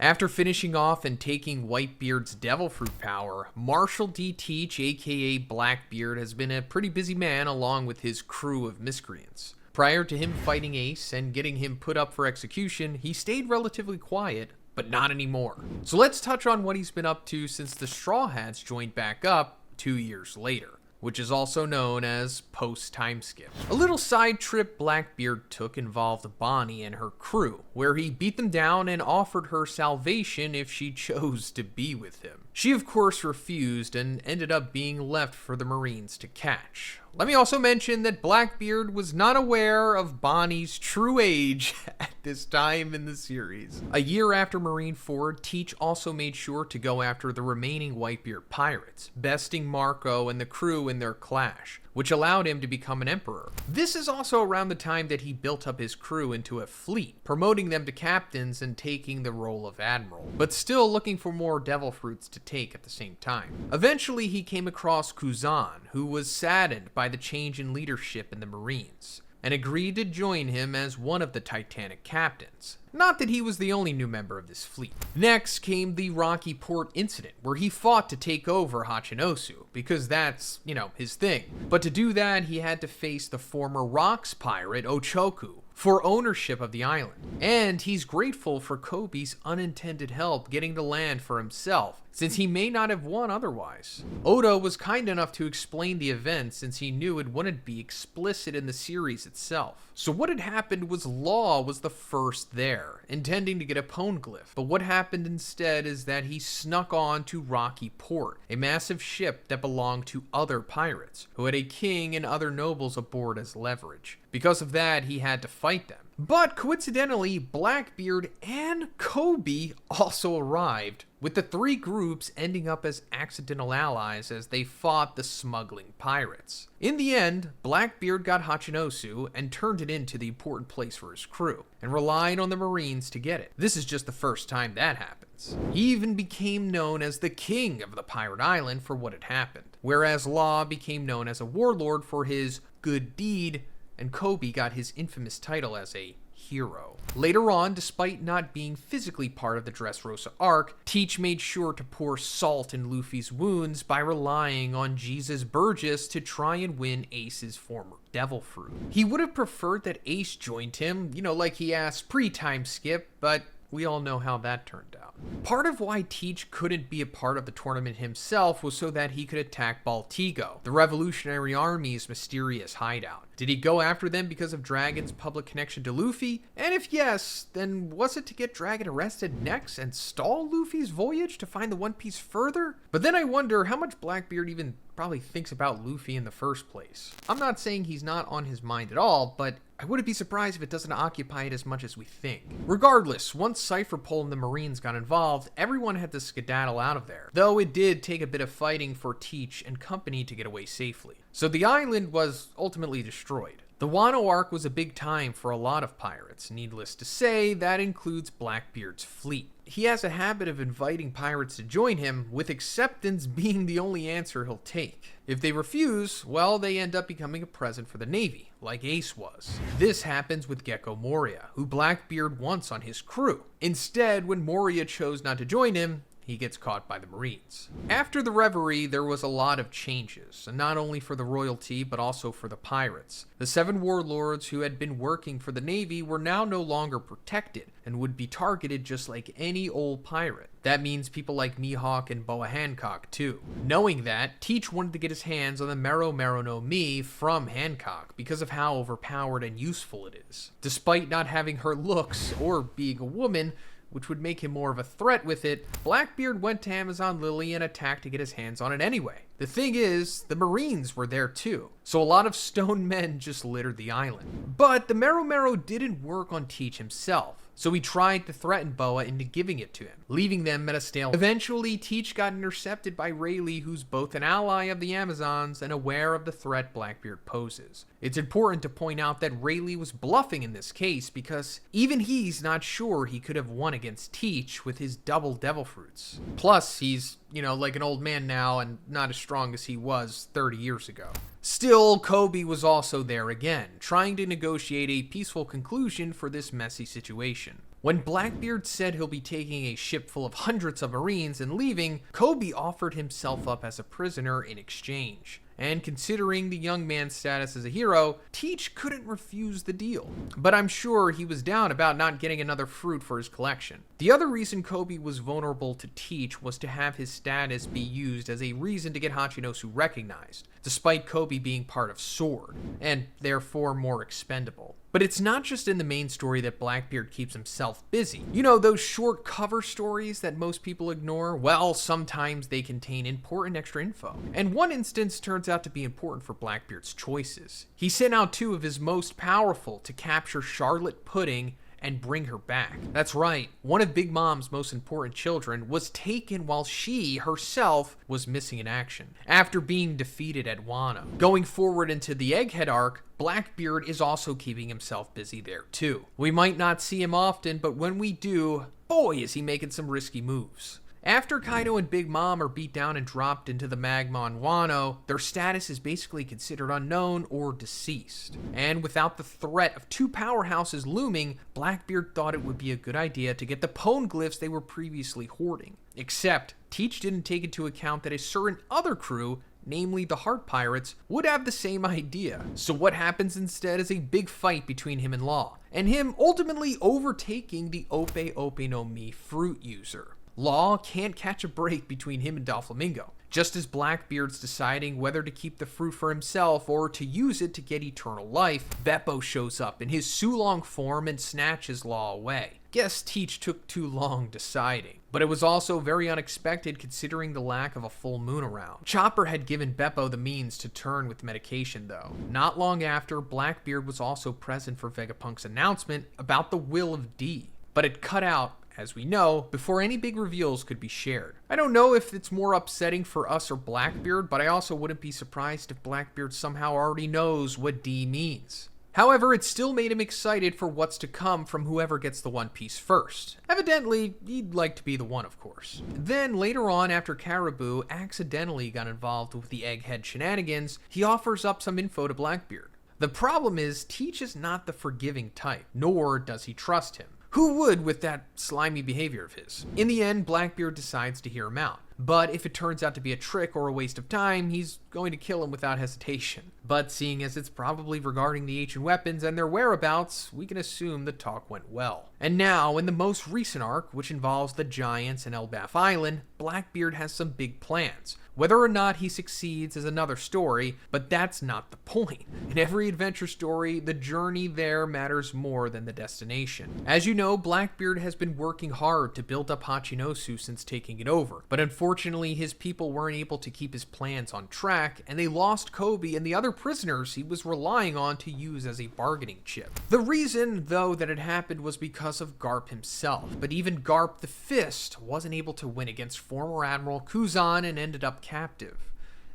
After finishing off and taking Whitebeard's devil fruit power, Marshal D. Teach, aka Blackbeard, has been a pretty busy man along with his crew of miscreants. Prior to him fighting Ace and getting him put up for execution, he stayed relatively quiet, but not anymore. So let's touch on what he's been up to since the Straw Hats joined back up 2 years later, which is also known as post-time skip. A little side trip Blackbeard took involved Bonnie and her crew, where he beat them down and offered her salvation if she chose to be with him. She of course refused and ended up being left for the Marines to catch. Let me also mention that Blackbeard was not aware of Bonnie's true age at this time in the series. A year after Marineford, Teach also made sure to go after the remaining Whitebeard pirates, besting Marco and the crew in their clash, which allowed him to become an emperor. This is also around the time that he built up his crew into a fleet, promoting them to captains and taking the role of admiral, but still looking for more devil fruits to take at the same time. Eventually he came across Kuzan, who was saddened by the change in leadership in the Marines, and agreed to join him as one of the Titanic captains. Not that he was the only new member of this fleet. Next came the Rocky Port incident, where he fought to take over Hachinosu, because that's, his thing. But to do that, he had to face the former Rocks pirate Ochoku for ownership of the island. And he's grateful for Kobe's unintended help getting the land for himself, since he may not have won otherwise. Oda was kind enough to explain the event since he knew it wouldn't be explicit in the series itself. So what had happened was Law was the first there, intending to get a poneglyph, but what happened instead is that he snuck on to Rocky Port, a massive ship that belonged to other pirates, who had a king and other nobles aboard as leverage. Because of that, he had to fight them. But coincidentally, Blackbeard and Kobe also arrived, with the three groups ending up as accidental allies as they fought the smuggling pirates. In the end, Blackbeard got Hachinosu and turned it into the important place for his crew, and relied on the Marines to get it. This is just the first time that happens. He even became known as the king of the pirate island for what had happened, whereas Law became known as a warlord for his good deed, and Kobe got his infamous title as a hero. Later on, despite not being physically part of the Dressrosa arc, Teach made sure to pour salt in Luffy's wounds by relying on Jesus Burgess to try and win Ace's former devil fruit. He would have preferred that Ace joined him, like he asked pre-time skip, but we all know how that turned out. Part of why Teach couldn't be a part of the tournament himself was so that he could attack Baltigo, the Revolutionary Army's mysterious hideout. Did he go after them because of Dragon's public connection to Luffy? And if yes, then was it to get Dragon arrested next and stall Luffy's voyage to find the One Piece further? But then I wonder how much Blackbeard even probably thinks about Luffy in the first place. I'm not saying he's not on his mind at all, but I wouldn't be surprised if it doesn't occupy it as much as we think. Regardless, once Cypher Pole and the Marines got involved, everyone had to skedaddle out of there, though it did take a bit of fighting for Teach and company to get away safely. So the island was ultimately destroyed. The Wano arc was a big time for a lot of pirates. Needless to say, that includes Blackbeard's fleet. He has a habit of inviting pirates to join him, with acceptance being the only answer he'll take. If they refuse, well, they end up becoming a present for the Navy, like Ace was. This happens with Gecko Moria, who Blackbeard wants on his crew. Instead, when Moria chose not to join him, he gets caught by the Marines. After the Reverie, there was a lot of changes, and not only for the royalty, but also for the pirates. The 7 warlords who had been working for the Navy were now no longer protected, and would be targeted just like any old pirate. That means people like Mihawk and Boa Hancock too. Knowing that, Teach wanted to get his hands on the Mero Mero no Mi from Hancock because of how overpowered and useful it is. Despite not having her looks or being a woman, which would make him more of a threat with it, Blackbeard went to Amazon Lily and attacked to get his hands on it anyway. The thing is, the Marines were there too, so a lot of stone men just littered the island. But the Mero Mero didn't work on Teach himself, so he tried to threaten Boa into giving it to him, leaving them at a stalemate. Eventually, Teach got intercepted by Rayleigh, who's both an ally of the Amazons and aware of the threat Blackbeard poses. It's important to point out that Rayleigh was bluffing in this case because even he's not sure he could have won against Teach with his double devil fruits. Plus, he's, like an old man now and not as strong as he was 30 years ago. Still, Kobe was also there again, trying to negotiate a peaceful conclusion for this messy situation. When Blackbeard said he'll be taking a ship full of hundreds of Marines and leaving, Kobe offered himself up as a prisoner in exchange. And considering the young man's status as a hero, Teach couldn't refuse the deal. But I'm sure he was down about not getting another fruit for his collection. The other reason Kobe was vulnerable to Teach was to have his status be used as a reason to get Hachinosu recognized, despite Kobe being part of Sword, and therefore more expendable. But it's not just in the main story that Blackbeard keeps himself busy. You know, those short cover stories that most people ignore? Well, sometimes they contain important extra info. And one instance turns out to be important for Blackbeard's choices. He sent out 2 of his most powerful to capture Charlotte Pudding and bring her back. That's right, one of Big Mom's most important children was taken while she herself was missing in action, after being defeated at Wano. Going forward into the Egghead arc, Blackbeard is also keeping himself busy there too. We might not see him often, but when we do, boy is he making some risky moves. After Kaido and Big Mom are beat down and dropped into the magma on Wano, their status is basically considered unknown or deceased. And without the threat of 2 powerhouses looming, Blackbeard thought it would be a good idea to get the poneglyphs they were previously hoarding. Except, Teach didn't take into account that a certain other crew, namely the Heart Pirates, would have the same idea. So what happens instead is a big fight between him and Law, and him ultimately overtaking the Ope Ope no Mi fruit user. Law can't catch a break between him and Doflamingo, just as Blackbeard's deciding whether to keep the fruit for himself or to use it to get eternal life. Beppo shows up in his Sulong form and snatches Law away. Guess Teach took too long deciding, but it was also very unexpected considering the lack of a full moon around. Chopper had given Beppo the means to turn with medication though. Not long after, Blackbeard was also present for Vegapunk's announcement about the will of D, but it cut out, as we know, before any big reveals could be shared. I don't know if it's more upsetting for us or Blackbeard, but I also wouldn't be surprised if Blackbeard somehow already knows what D means. However, it still made him excited for what's to come from whoever gets the One Piece first. Evidently, he'd like to be the one, of course. Then, later on, after Caribou accidentally got involved with the Egghead shenanigans, he offers up some info to Blackbeard. The problem is, Teach is not the forgiving type, nor does he trust him. Who would with that slimy behavior of his? In the end, Blackbeard decides to hear him out. But if it turns out to be a trick or a waste of time, he's going to kill him without hesitation. But seeing as it's probably regarding the ancient weapons and their whereabouts, we can assume the talk went well. And now, in the most recent arc, which involves the Giants and Elbaf Island, Blackbeard has some big plans. Whether or not he succeeds is another story, but that's not the point. In every adventure story, the journey there matters more than the destination. As you know, Blackbeard has been working hard to build up Hachinosu since taking it over, but unfortunately his people weren't able to keep his plans on track, and they lost Kobe and the other prisoners he was relying on to use as a bargaining chip. The reason, though, that it happened was because of Garp himself, but even Garp the Fist wasn't able to win against former Admiral Kuzan and ended up captive.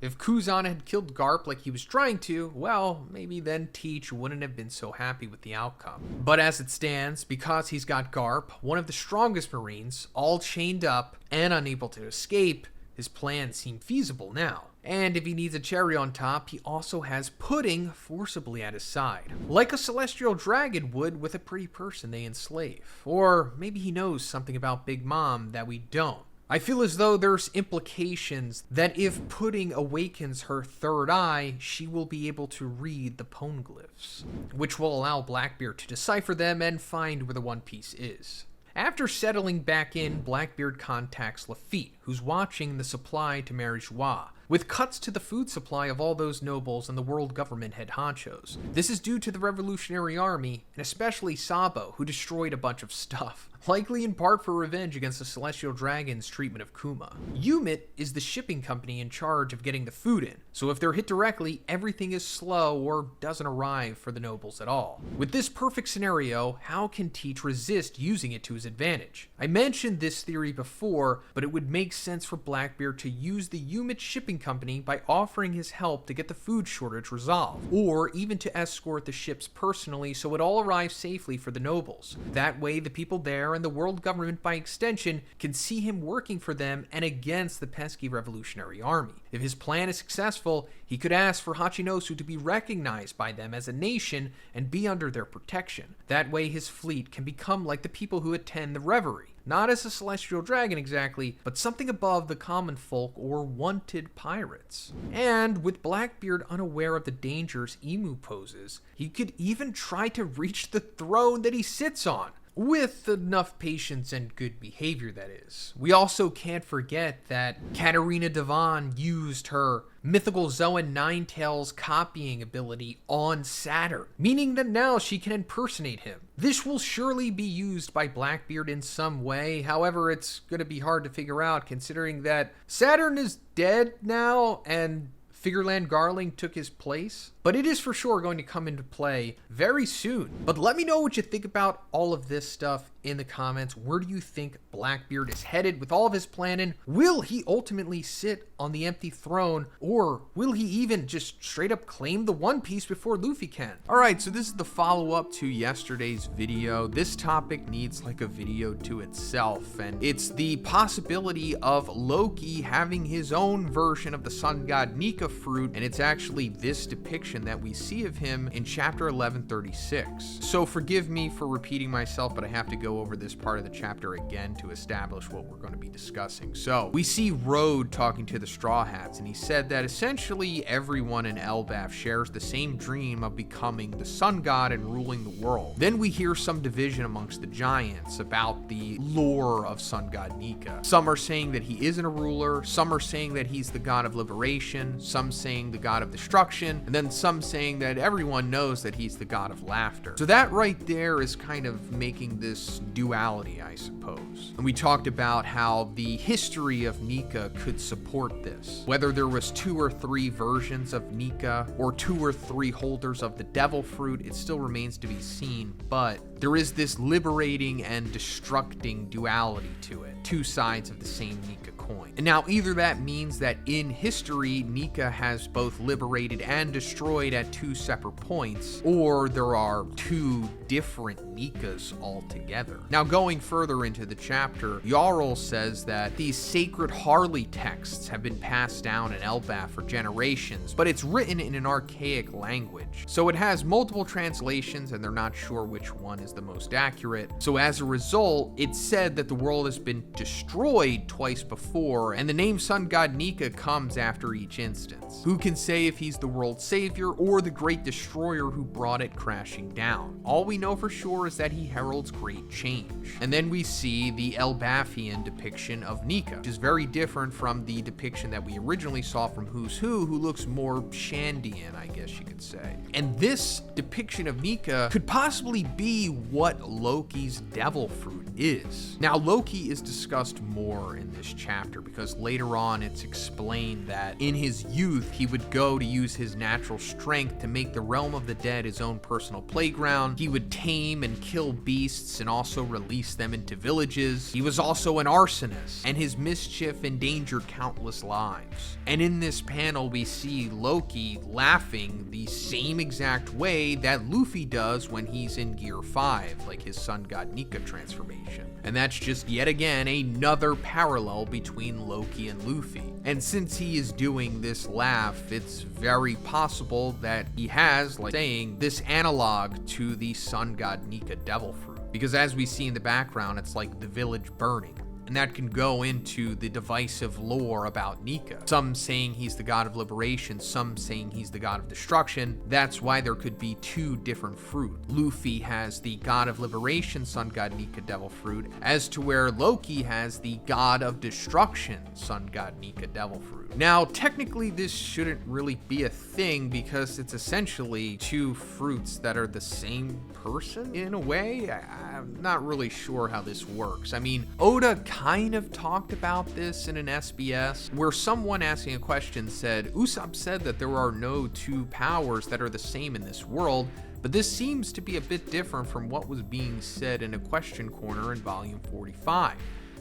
If Kuzan had killed Garp like he was trying to, well, maybe then Teach wouldn't have been so happy with the outcome. But as it stands, because he's got Garp, one of the strongest Marines, all chained up and unable to escape, his plans seem feasible now. And if he needs a cherry on top, he also has Pudding forcibly at his side. Like a celestial dragon would with a pretty person they enslave. Or maybe he knows something about Big Mom that we don't. I feel as though there's implications that if Pudding awakens her third eye, she will be able to read the poneglyphs, which will allow Blackbeard to decipher them and find where the One Piece is. After settling back in, Blackbeard contacts Lafitte, who's watching the supply to Mary Joie, with cuts to the food supply of all those nobles and the world government head honchos. This is due to the Revolutionary Army, and especially Sabo, who destroyed a bunch of stuff, likely in part for revenge against the Celestial Dragon's treatment of Kuma. Umit is the shipping company in charge of getting the food in, so if they're hit directly, everything is slow or doesn't arrive for the nobles at all. With this perfect scenario, how can Teach resist using it to his advantage? I mentioned this theory before, but it would make makes sense for Blackbeard to use the Umit shipping company by offering his help to get the food shortage resolved, or even to escort the ships personally so it all arrives safely for the nobles. That way, the people there and the world government by extension can see him working for them and against the pesky revolutionary army. If his plan is successful, he could ask for Hachinosu to be recognized by them as a nation and be under their protection. That way, his fleet can become like the people who attend the reverie. Not as a celestial dragon exactly, but something above the common folk or wanted pirates. And with Blackbeard unaware of the dangers Emu poses, he could even try to reach the throne that he sits on. With enough patience and good behavior, that is. We also can't forget that Katarina Devon used her mythical Zhoniin Ninetails copying ability on Saturn, meaning that now she can impersonate him. This will surely be used by Blackbeard in some way, however it's going to be hard to figure out considering that Saturn is dead now and Figureland Garling took his place, but it is for sure going to come into play very soon. But let me know what you think about all of this stuff in the comments. Where do you think Blackbeard is headed with all of his planning? Will he ultimately sit on the empty throne, or will he even just straight up claim the One Piece before Luffy can? Alright, so this is the follow-up to yesterday's video. This topic needs like a video to itself, and it's the possibility of Loki having his own version of the sun god Nika fruit, and it's actually this depiction that we see of him in chapter 1136. So forgive me for repeating myself, but I have to go over this part of the chapter again to establish what we're going to be discussing. So we see Road talking to the Straw Hats, and he said that essentially everyone in Elbaf shares the same dream of becoming the sun god and ruling the world. Then we hear some division amongst the giants about the lore of sun god Nika. Some are saying that he isn't a ruler, some are saying that he's the god of liberation, some saying the god of destruction, and then some saying that everyone knows that he's the god of laughter. So that right there is kind of making this duality, I suppose. And we talked about how the history of Nika could support this. Whether there was 2 or 3 versions of Nika, or 2 or 3 holders of the devil fruit, it still remains to be seen, but there is this liberating and destructing duality to it. 2 sides of the same Nika coin. And now either that means that in history, Nika has both liberated and destroyed at 2 separate points, or there are 2 different Nikas altogether. Now going further into the chapter, Jarl says that these sacred Harley texts have been passed down in Elbaf for generations, but it's written in an archaic language. So it has multiple translations and they're not sure which one is the most accurate. So as a result, it's said that the world has been destroyed twice before, and the name sun god Nika comes after each instance. Who can say if he's the world's savior or the great destroyer who brought it crashing down? All we know for sure is that he heralds great change. And then we see the Elbafian depiction of Nika, which is very different from the depiction that we originally saw from Who's Who looks more Shandian, I guess you could say. And this depiction of Nika could possibly be what Loki's devil fruit is. Now, Loki is discussed more in this chapter because later on it's explained that in his youth he would go to use his natural strength to make the realm of the dead his own personal playground. He would tame and kill beasts and also release them into villages. He was also an arsonist, and his mischief endangered countless lives. And in this panel we see Loki laughing the same exact way that Luffy does when he's in Gear 5, like his sun god Nika transformation. And that's just yet again another parallel between Loki and Luffy. And since he is doing this laugh, it's very possible that he has, like saying, this analog to the sun god Nika devil fruit. Because as we see in the background, it's like the village burning. And that can go into the divisive lore about Nika. Some saying he's the god of liberation, some saying he's the god of destruction. That's why there could be 2 different fruit. Luffy has the god of liberation, sun god Nika devil fruit, as to where Loki has the god of destruction, sun god Nika devil fruit. Now, technically this shouldn't really be a thing because it's essentially 2 fruits that are the same person in a way. I'm not really sure how this works. I mean, Oda kind of talked about this in an SBS where someone asking a question said, Usopp said that there are no 2 powers that are the same in this world, but this seems to be a bit different from what was being said in a question corner in volume 45.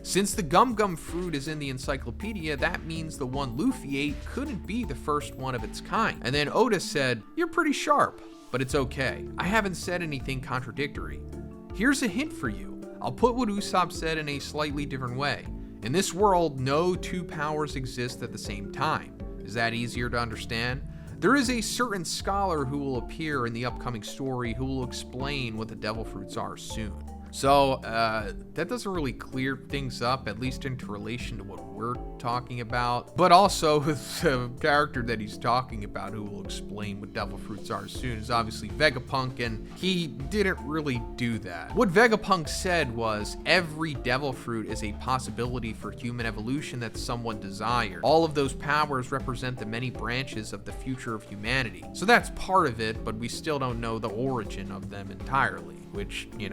Since the Gum Gum fruit is in the encyclopedia, that means the one Luffy ate couldn't be the first one of its kind. And then Oda said, "You're pretty sharp, but it's okay. I haven't said anything contradictory. Here's a hint for you. I'll put what Usopp said in a slightly different way. In this world, no two powers exist at the same time. Is that easier to understand? There is a certain scholar who will appear in the upcoming story who will explain what the devil fruits are soon." So that doesn't really clear things up, at least into relation to what we're talking about. But also the character that he's talking about who will explain what devil fruits are soon is obviously Vegapunk, and he didn't really do that. What Vegapunk said was, every devil fruit is a possibility for human evolution that someone desired. All of those powers represent the many branches of the future of humanity. So that's part of it, but we still don't know the origin of them entirely, which, we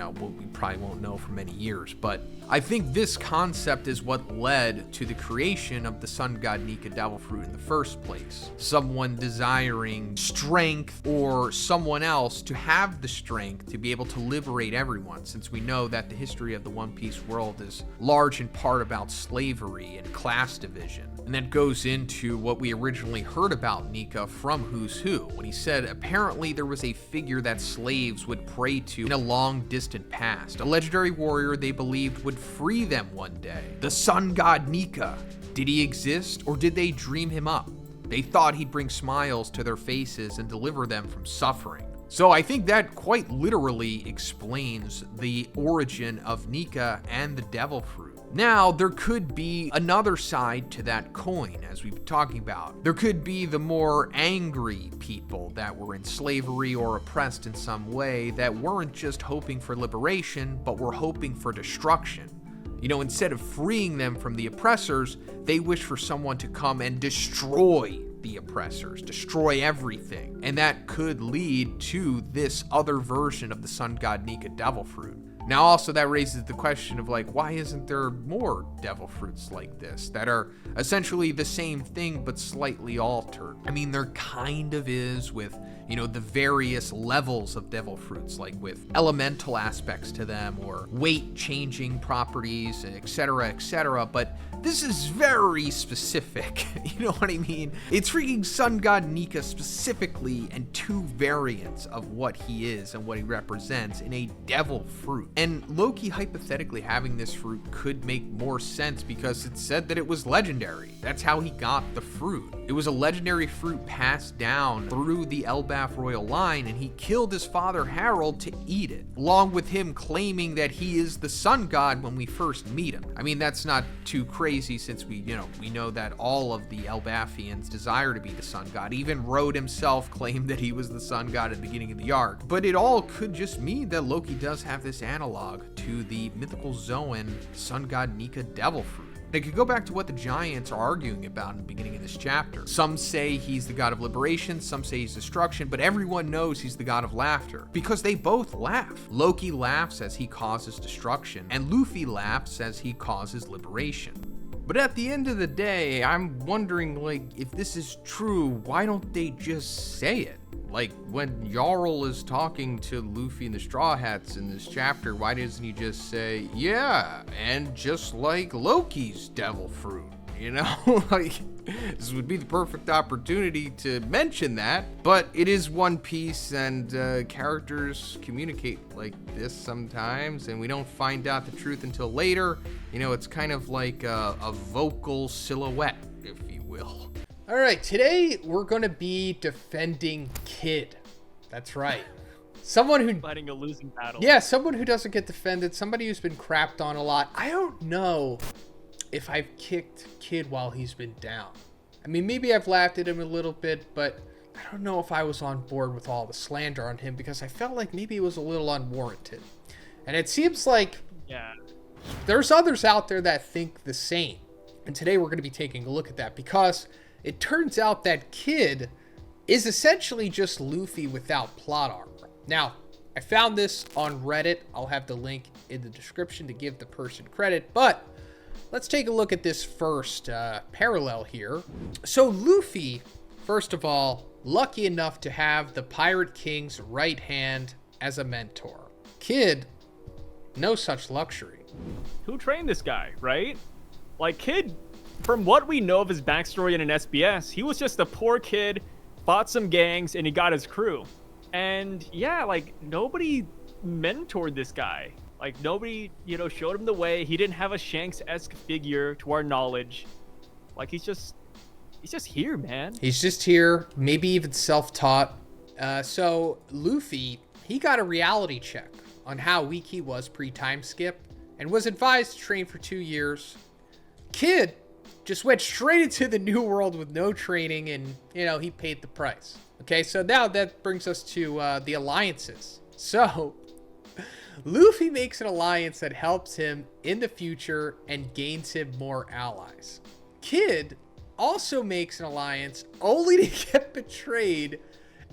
probably won't know for many years. But I think this concept is what led to the creation of the sun god Nika devil fruit in the first place. Someone desiring strength, or someone else to have the strength to be able to liberate everyone, since we know that the history of the One Piece world is large in part about slavery and class division. And that goes into what we originally heard about Nika from Who's Who, when he said apparently there was a figure that slaves would pray to in a long distant past, a legendary warrior they believed would free them one day. The sun god Nika. Did he exist, or did they dream him up? They thought he'd bring smiles to their faces and deliver them from suffering. So I think that quite literally explains the origin of Nika and the devil fruit. Now, there could be another side to that coin, as we've been talking about. There could be the more angry people that were in slavery or oppressed in some way that weren't just hoping for liberation, but were hoping for destruction. Instead of freeing them from the oppressors, they wish for someone to come and destroy the oppressors, destroy everything. And that could lead to this other version of the sun god Nika devil fruit. Now, also, that raises the question of, why isn't there more devil fruits like this that are essentially the same thing but slightly altered? I mean, there kind of is with, the various levels of devil fruits, like with elemental aspects to them or weight changing properties, etc., but this is very specific. You know what I mean? It's freaking sun god Nika specifically, and two variants of what he is and what he represents in a devil fruit. And Loki hypothetically having this fruit could make more sense because it said that it was legendary. That's how he got the fruit. It was a legendary fruit passed down through the Elbaf royal line, and he killed his father Harold to eat it, along with him claiming that he is the sun god when we first meet him. I mean, that's not too crazy, since we know that all of the Elbafians desire to be the sun god. Even Road himself claimed that he was the sun god at the beginning of the arc. But it all could just mean that Loki does have this analog to the mythical Zoan sun god Nika devil fruit. They could go back to what the giants are arguing about in the beginning of this chapter. Some say he's the god of liberation, some say he's destruction, but everyone knows he's the god of laughter because they both laugh. Loki laughs as he causes destruction, and Luffy laughs as he causes liberation. But at the end of the day, I'm wondering, if this is true, why don't they just say it? When Jarl is talking to Luffy and the Straw Hats in this chapter, why doesn't he just say, yeah, and just like Loki's devil fruit, this would be the perfect opportunity to mention that. But it is One Piece, and characters communicate like this sometimes, and we don't find out the truth until later. It's kind of like a vocal silhouette, if you will. All right, today we're going to be defending Kid. That's right. Someone who... fighting a losing battle. Yeah, someone who doesn't get defended, somebody who's been crapped on a lot. I don't know if I've kicked Kid while he's been down. I mean, maybe I've laughed at him a little bit, but I don't know if I was on board with all the slander on him because I felt like maybe it was a little unwarranted. And it seems like there's others out there that think the same. And today we're going to be taking a look at that because it turns out that Kid is essentially just Luffy without plot armor. Now, I found this on Reddit. I'll have the link in the description to give the person credit, but let's take a look at this first parallel here. So Luffy, first of all, lucky enough to have the Pirate King's right hand as a mentor. Kid, no such luxury. who trained this guy, right? Like, Kid, from what we know of his backstory in an SBS, he was just a poor kid, fought some gangs, and he got his crew. And yeah, like, nobody mentored this guy. Like, nobody, showed him the way. He didn't have a Shanks-esque figure to our knowledge. Like, he's just here, man. He's just here, maybe even self-taught. So Luffy, he got a reality check on how weak he was pre-time skip and was advised to train for 2 years. Kid just went straight into the new world with no training, and, he paid the price. Okay, so now that brings us to the alliances. So Luffy makes an alliance that helps him in the future and gains him more allies. Kid also makes an alliance only to get betrayed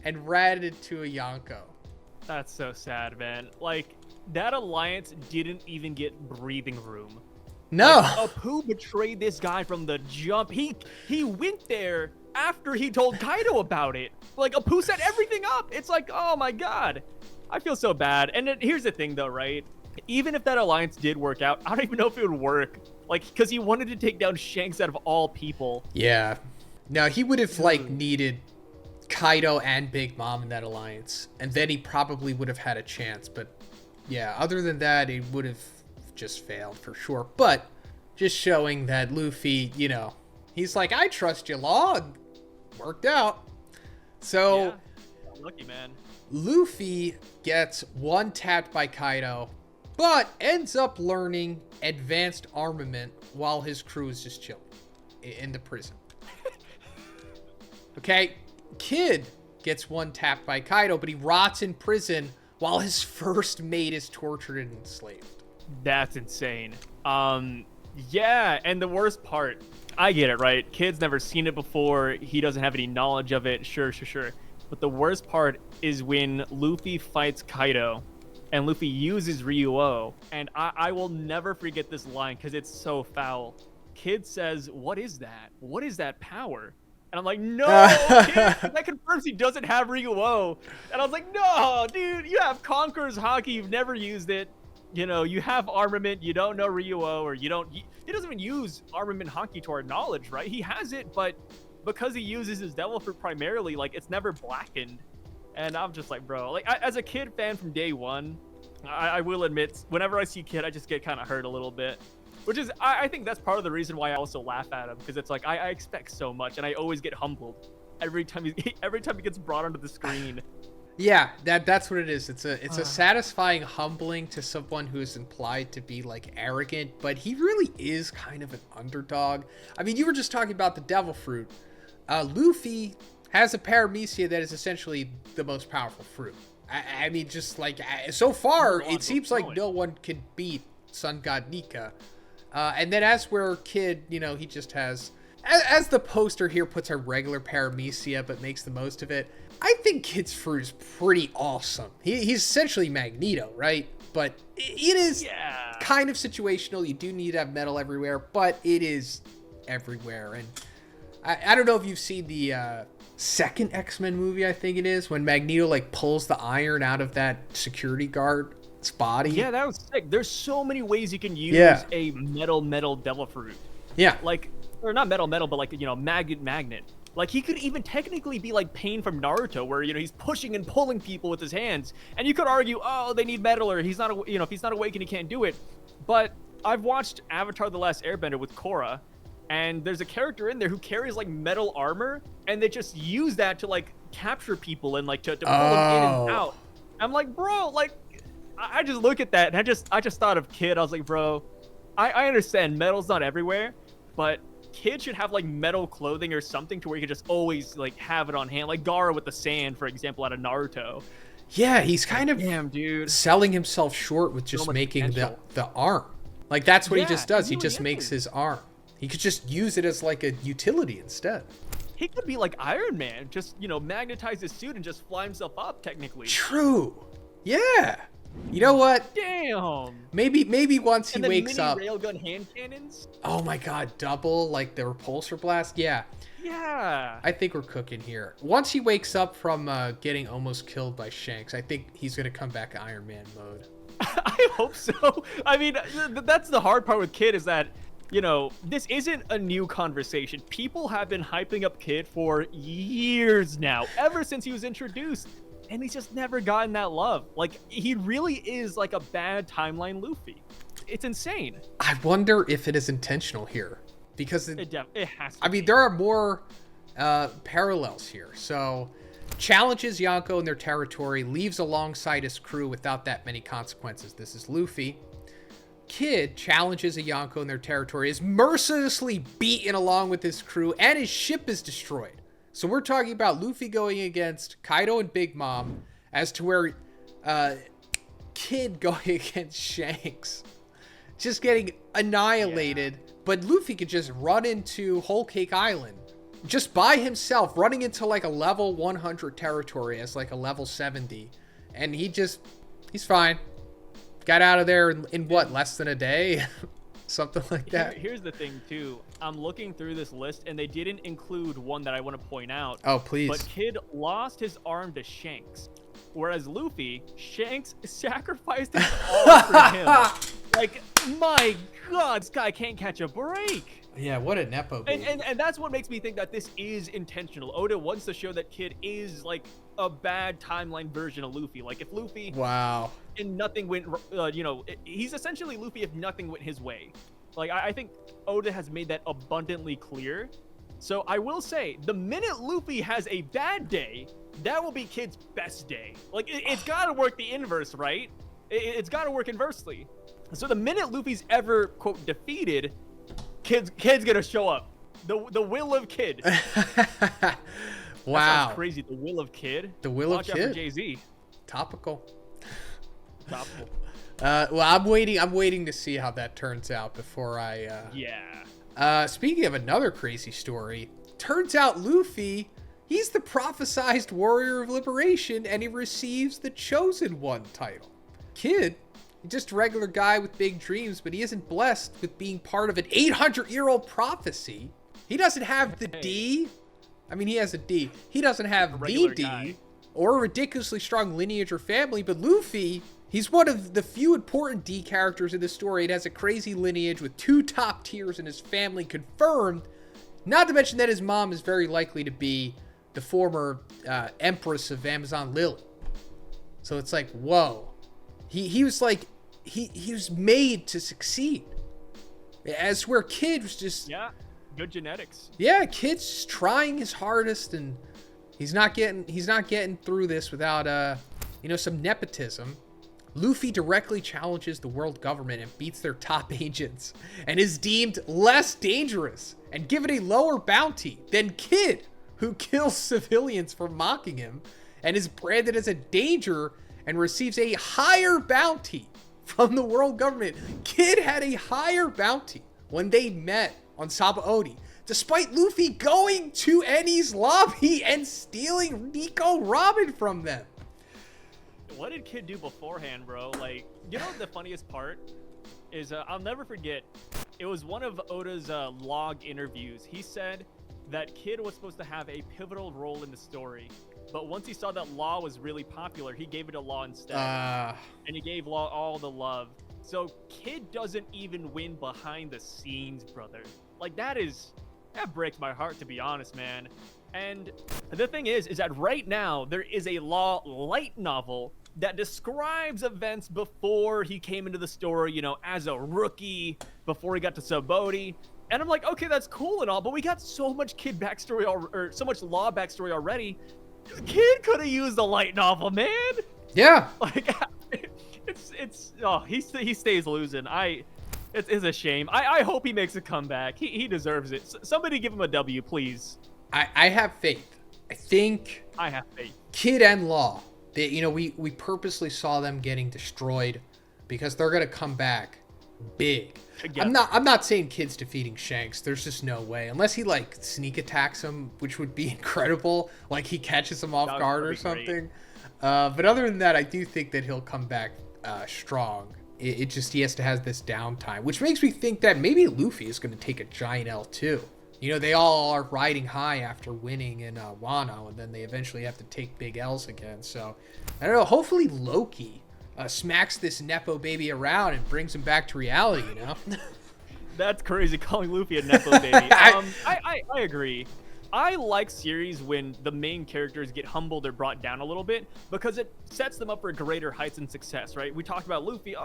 and ratted to a Yonko. That's so sad, man. Like, that alliance didn't even get breathing room. No. Like, Apu betrayed this guy from the jump. He went there after he told Kaido about it. Like, Apu set everything up. It's like, oh my god. I feel so bad. And here's the thing, though, right? Even if that alliance did work out, I don't even know if it would work. Like, because he wanted to take down Shanks out of all people. Yeah. No, he would have, needed Kaido and Big Mom in that alliance. And then he probably would have had a chance. But, yeah, other than that, it would have just failed for sure. But just showing that Luffy, he's like, I trust you, Law. And worked out. So, yeah. Lucky, man. Luffy gets one-tapped by Kaido, but ends up learning advanced armament while his crew is just chilling in the prison. Okay, Kid gets one-tapped by Kaido, but he rots in prison while his first mate is tortured and enslaved. That's insane. Yeah, and the worst part, I get it, right? Kid's never seen it before. He doesn't have any knowledge of it. Sure. But the worst part is when Luffy fights Kaido and Luffy uses Ryuo. And I will never forget this line because it's so foul. Kid says, what is that? What is that power? And I'm like, no, Kid, that confirms he doesn't have Ryuo. And I was like, no, dude, you have Conqueror's Haki. You've never used it. You have armament. You don't know Ryuo, or he doesn't even use armament Haki to our knowledge, right? He has it, but because he uses his devil fruit primarily, like, it's never blackened. And I'm just like, bro, like, as a Kid fan from day one, I will admit, whenever I see Kid, I just get kind of hurt a little bit, which is, I think that's part of the reason why I also laugh at him, because it's like, I expect so much, and I always get humbled every time he gets brought onto the screen. Yeah, that's what it is. It's a satisfying humbling to someone who is implied to be, like, arrogant, but he really is kind of an underdog. I mean, you were just talking about the devil fruit. Luffy has a paramecia that is essentially the most powerful fruit. I mean, just like, so far, it seems like no one can beat Sun God Nika. And then as we're Kid, he just has, as the poster here puts a regular paramecia, but makes the most of it. I think Kid's fruit is pretty awesome. He's essentially Magneto, right? But it is kind of situational. You do need to have metal everywhere, but it is everywhere. And I don't know if you've seen the second X-Men movie, I think it is, when Magneto, like, pulls the iron out of that security guard's body. Yeah, that was sick. There's so many ways you can use a metal devil fruit. Yeah. Like, or not metal, but like, magnet. Like, he could even technically be like Pain from Naruto, where, he's pushing and pulling people with his hands. And you could argue, oh, they need metal, or he's not, if he's not awakened, he can't do it. But I've watched Avatar: The Last Airbender with Korra, and there's a character in there who carries, like, metal armor, and they just use that to, like, capture people and, like, to pull them in and out. I'm like, bro, like, I just look at that, and I just thought of Kid. I was like, bro, I understand metal's not everywhere, but Kid should have, like, metal clothing or something to where you can just always, like, have it on hand. Like Gaara with the sand, for example, out of Naruto. Yeah, he's kind of dude, selling himself short with just making the arm. Like, that's what he just does. He just makes his arm. He could just use it as, like, a utility instead. He could be like Iron Man, just, magnetize his suit and just fly himself up, technically. True. Yeah. You know what? Damn. Maybe once he wakes up. And then mini railgun hand cannons? Oh my god, double, like the repulsor blast? Yeah. Yeah. I think we're cooking here. Once he wakes up from getting almost killed by Shanks, I think he's going to come back Iron Man mode. I hope so. I mean, that's the hard part with Kid is that, this isn't a new conversation. People have been hyping up Kid for years now, ever since he was introduced. And he's just never gotten that love. Like, he really is like a bad timeline Luffy. It's insane. I wonder if it is intentional here. Because It has to I mean, there are more parallels here. So, challenges Yonko in their territory, leaves alongside his crew without that many consequences. This is Luffy. Kid challenges a Yonko in their territory, is mercilessly beaten along with his crew, and his ship is destroyed. So we're talking about Luffy going against Kaido and Big Mom, as to where Kid going against Shanks. Just getting annihilated. Yeah. But Luffy could just run into Whole Cake Island just by himself, running into like a level 100 territory as like a level 70. And he's fine. Got out of there in what, less than a day? Something like that. Here's the thing, too. I'm looking through this list, and they didn't include one that I want to point out. Oh, please. But Kid lost his arm to Shanks. Whereas Luffy, Shanks sacrificed his arm for him. Like, my God, this guy can't catch a break. Yeah, what a Nepo baby. And that's what makes me think that this is intentional. Oda wants to show that Kid is, like, a bad timeline version of Luffy. Like, if Luffy... Wow. And nothing went, he's essentially Luffy if nothing went his way. Like, I think Oda has made that abundantly clear. So I will say, the minute Luffy has a bad day, that will be Kid's best day. Like, it's got to work the inverse, right? It's got to work inversely. So the minute Luffy's ever, quote, defeated, Kid's gonna show up. The will of Kid. Wow. That sounds crazy. The will of Kid. The will of Kid. Watch out for Jay-Z. Topical. Well, I'm waiting to see how that turns out before I speaking of another crazy story, turns out Luffy, he's the prophesized warrior of liberation, and he receives the Chosen One title. Kid, just a regular guy with big dreams, but he isn't blessed with being part of an 800-year-old prophecy. He doesn't have the D. I mean, he has a D. He doesn't have the D guy. Or a ridiculously strong lineage or family, but Luffy, he's one of the few important D characters in this story. It has a crazy lineage with 2 top tiers in his family confirmed. Not to mention that his mom is very likely to be the former Empress of Amazon Lily. So it's like, whoa. He was like, he was made to succeed. As where Kid was just... Yeah, good genetics. Yeah, Kid's just trying his hardest, and he's not getting through this without some nepotism. Luffy directly challenges the world government and beats their top agents, and is deemed less dangerous and given a lower bounty than Kid, who kills civilians for mocking him, and is branded as a danger and receives a higher bounty from the world government. Kid had a higher bounty when they met on Sabaody, despite Luffy going to Eni's lobby and stealing Nico Robin from them. What did Kid do beforehand, bro? Like, you know what the funniest part is? I'll never forget. It was one of Oda's log interviews. He said that Kid was supposed to have a pivotal role in the story, but once he saw that Law was really popular, he gave it to Law instead. And he gave Law all the love. So Kid doesn't even win behind the scenes, brother. Like, that breaks my heart, to be honest, man. And the thing is that right now there is a Law light novel that describes events before he came into the story, as a rookie, before he got to Sabaody. And I'm like, okay, that's cool and all, but we got so much Kid backstory or so much Law backstory already. Kid could have used a light novel, man. Yeah. Like, he stays losing. It's a shame. I hope he makes a comeback. He deserves it. Somebody give him a W, please. I have faith. I think I have faith. Kid and Law, we purposely saw them getting destroyed because they're gonna come back big. I'm not saying Kid's defeating Shanks. There's just no way, unless he like sneak attacks him, which would be incredible. Like he catches him off guard or something. But other than that, I do think that he'll come back strong. It just, he has to have this downtime, which makes me think that maybe Luffy is going to take a giant L too. They all are riding high after winning in Wano, and then they eventually have to take big L's again. So I don't know. Hopefully Loki smacks this Nepo baby around and brings him back to reality, you know? That's crazy, calling Luffy a Nepo baby. I agree. I like series when the main characters get humbled or brought down a little bit because it sets them up for greater heights and success, right? We talked about Luffy,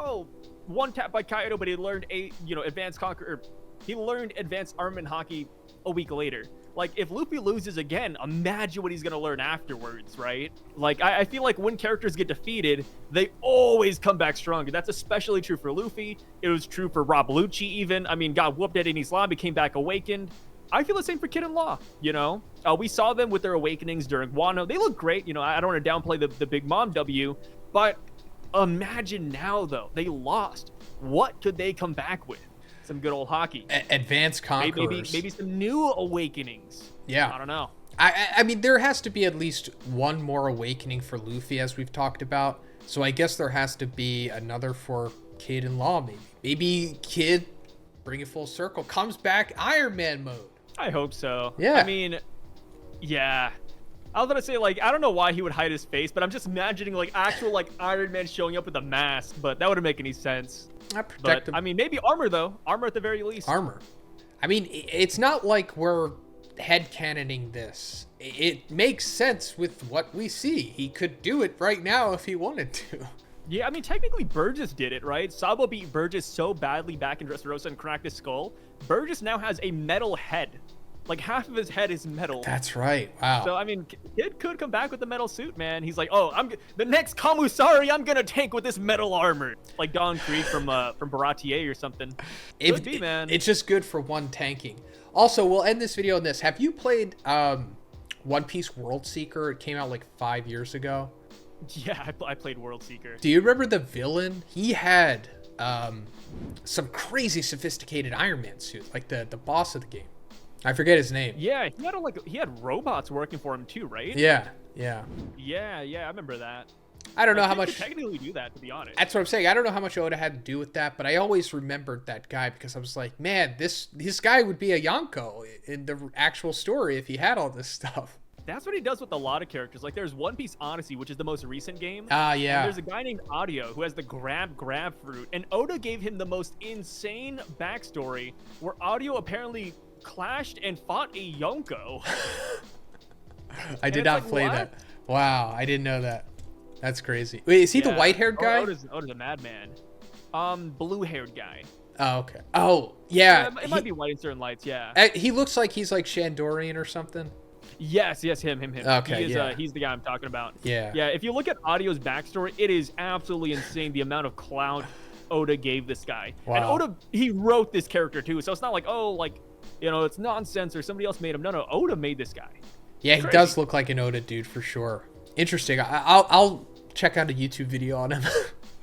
one tap by Kaido, but he learned he learned advanced armament hockey a week later. Like, if Luffy loses again, imagine what he's going to learn afterwards, right? Like, I feel like when characters get defeated, they always come back stronger. That's especially true for Luffy. It was true for Rob Lucci even. I mean, got whooped at Enies Lobby, came back awakened. I feel the same for Kid and Law, you know? We saw them with their awakenings during Wano. They look great. You know, I don't want to downplay the Big Mom W, but imagine now, though. They lost. What could they come back with? Some good old hockey. Advanced Conquerors. Maybe some new awakenings. Yeah. I don't know. I mean, there has to be at least one more awakening for Luffy, as we've talked about. So I guess there has to be another for Kid and Law, maybe. Maybe Kid, bring it full circle, comes back Iron Man mode. I hope so. Yeah. I mean, yeah. I was gonna say, like, I don't know why he would hide his face, but I'm just imagining, like, actual, like, Iron Man showing up with a mask, but that wouldn't make any sense. Protect him. I mean, maybe armor, though. Armor at the very least. Armor. I mean, it's not like we're headcanoning this. It makes sense with what we see. He could do it right now if he wanted to. Yeah, I mean, technically, Burgess did it, right? Sabo beat Burgess so badly back in Dressrosa and cracked his skull. Burgess now has a metal head. Like, half of his head is metal. That's right. Wow. So, I mean, Kid could come back with the metal suit, man. He's like, the next Kamusari I'm gonna tank with this metal armor. Like Don Krieg from Baratier or something. Could be, man. It's just good for one tanking. Also, we'll end this video on this. Have you played One Piece World Seeker? It came out like 5 years ago. Yeah, I played World Seeker. Do you remember the villain? He had some crazy sophisticated Iron Man suit, like the boss of the game. I forget his name. Yeah, he had robots working for him too, right? Yeah. Yeah, I remember that. I don't know how much. much. Technically, do that, to be honest. That's what I'm saying. I don't know how much Oda had to do with that, but I always remembered that guy because I was like, man, this guy would be a Yonko in the actual story if he had all this stuff. That's what he does with a lot of characters. Like, there's One Piece Odyssey, which is the most recent game. Yeah. And there's a guy named Audio who has the grab fruit, and Oda gave him the most insane backstory where Audio apparently clashed and fought a Yonko. I did not play that. Wow, I didn't know that. That's crazy. Wait, is he the white-haired guy? Oda's a madman. Blue-haired guy. Oh, okay. Oh, yeah. It might be white in certain lights, yeah. He looks like he's like Shandorian or something. Yes, him. Okay, he's the guy I'm talking about. Yeah. Yeah, if you look at Audio's backstory, it is absolutely insane the amount of clout Oda gave this guy. Wow. And Oda, he wrote this character too, so it's not like, it's nonsense or somebody else made him. No, Oda made this guy. Yeah, he does look like an Oda dude for sure. Interesting. I'll check out a YouTube video on him.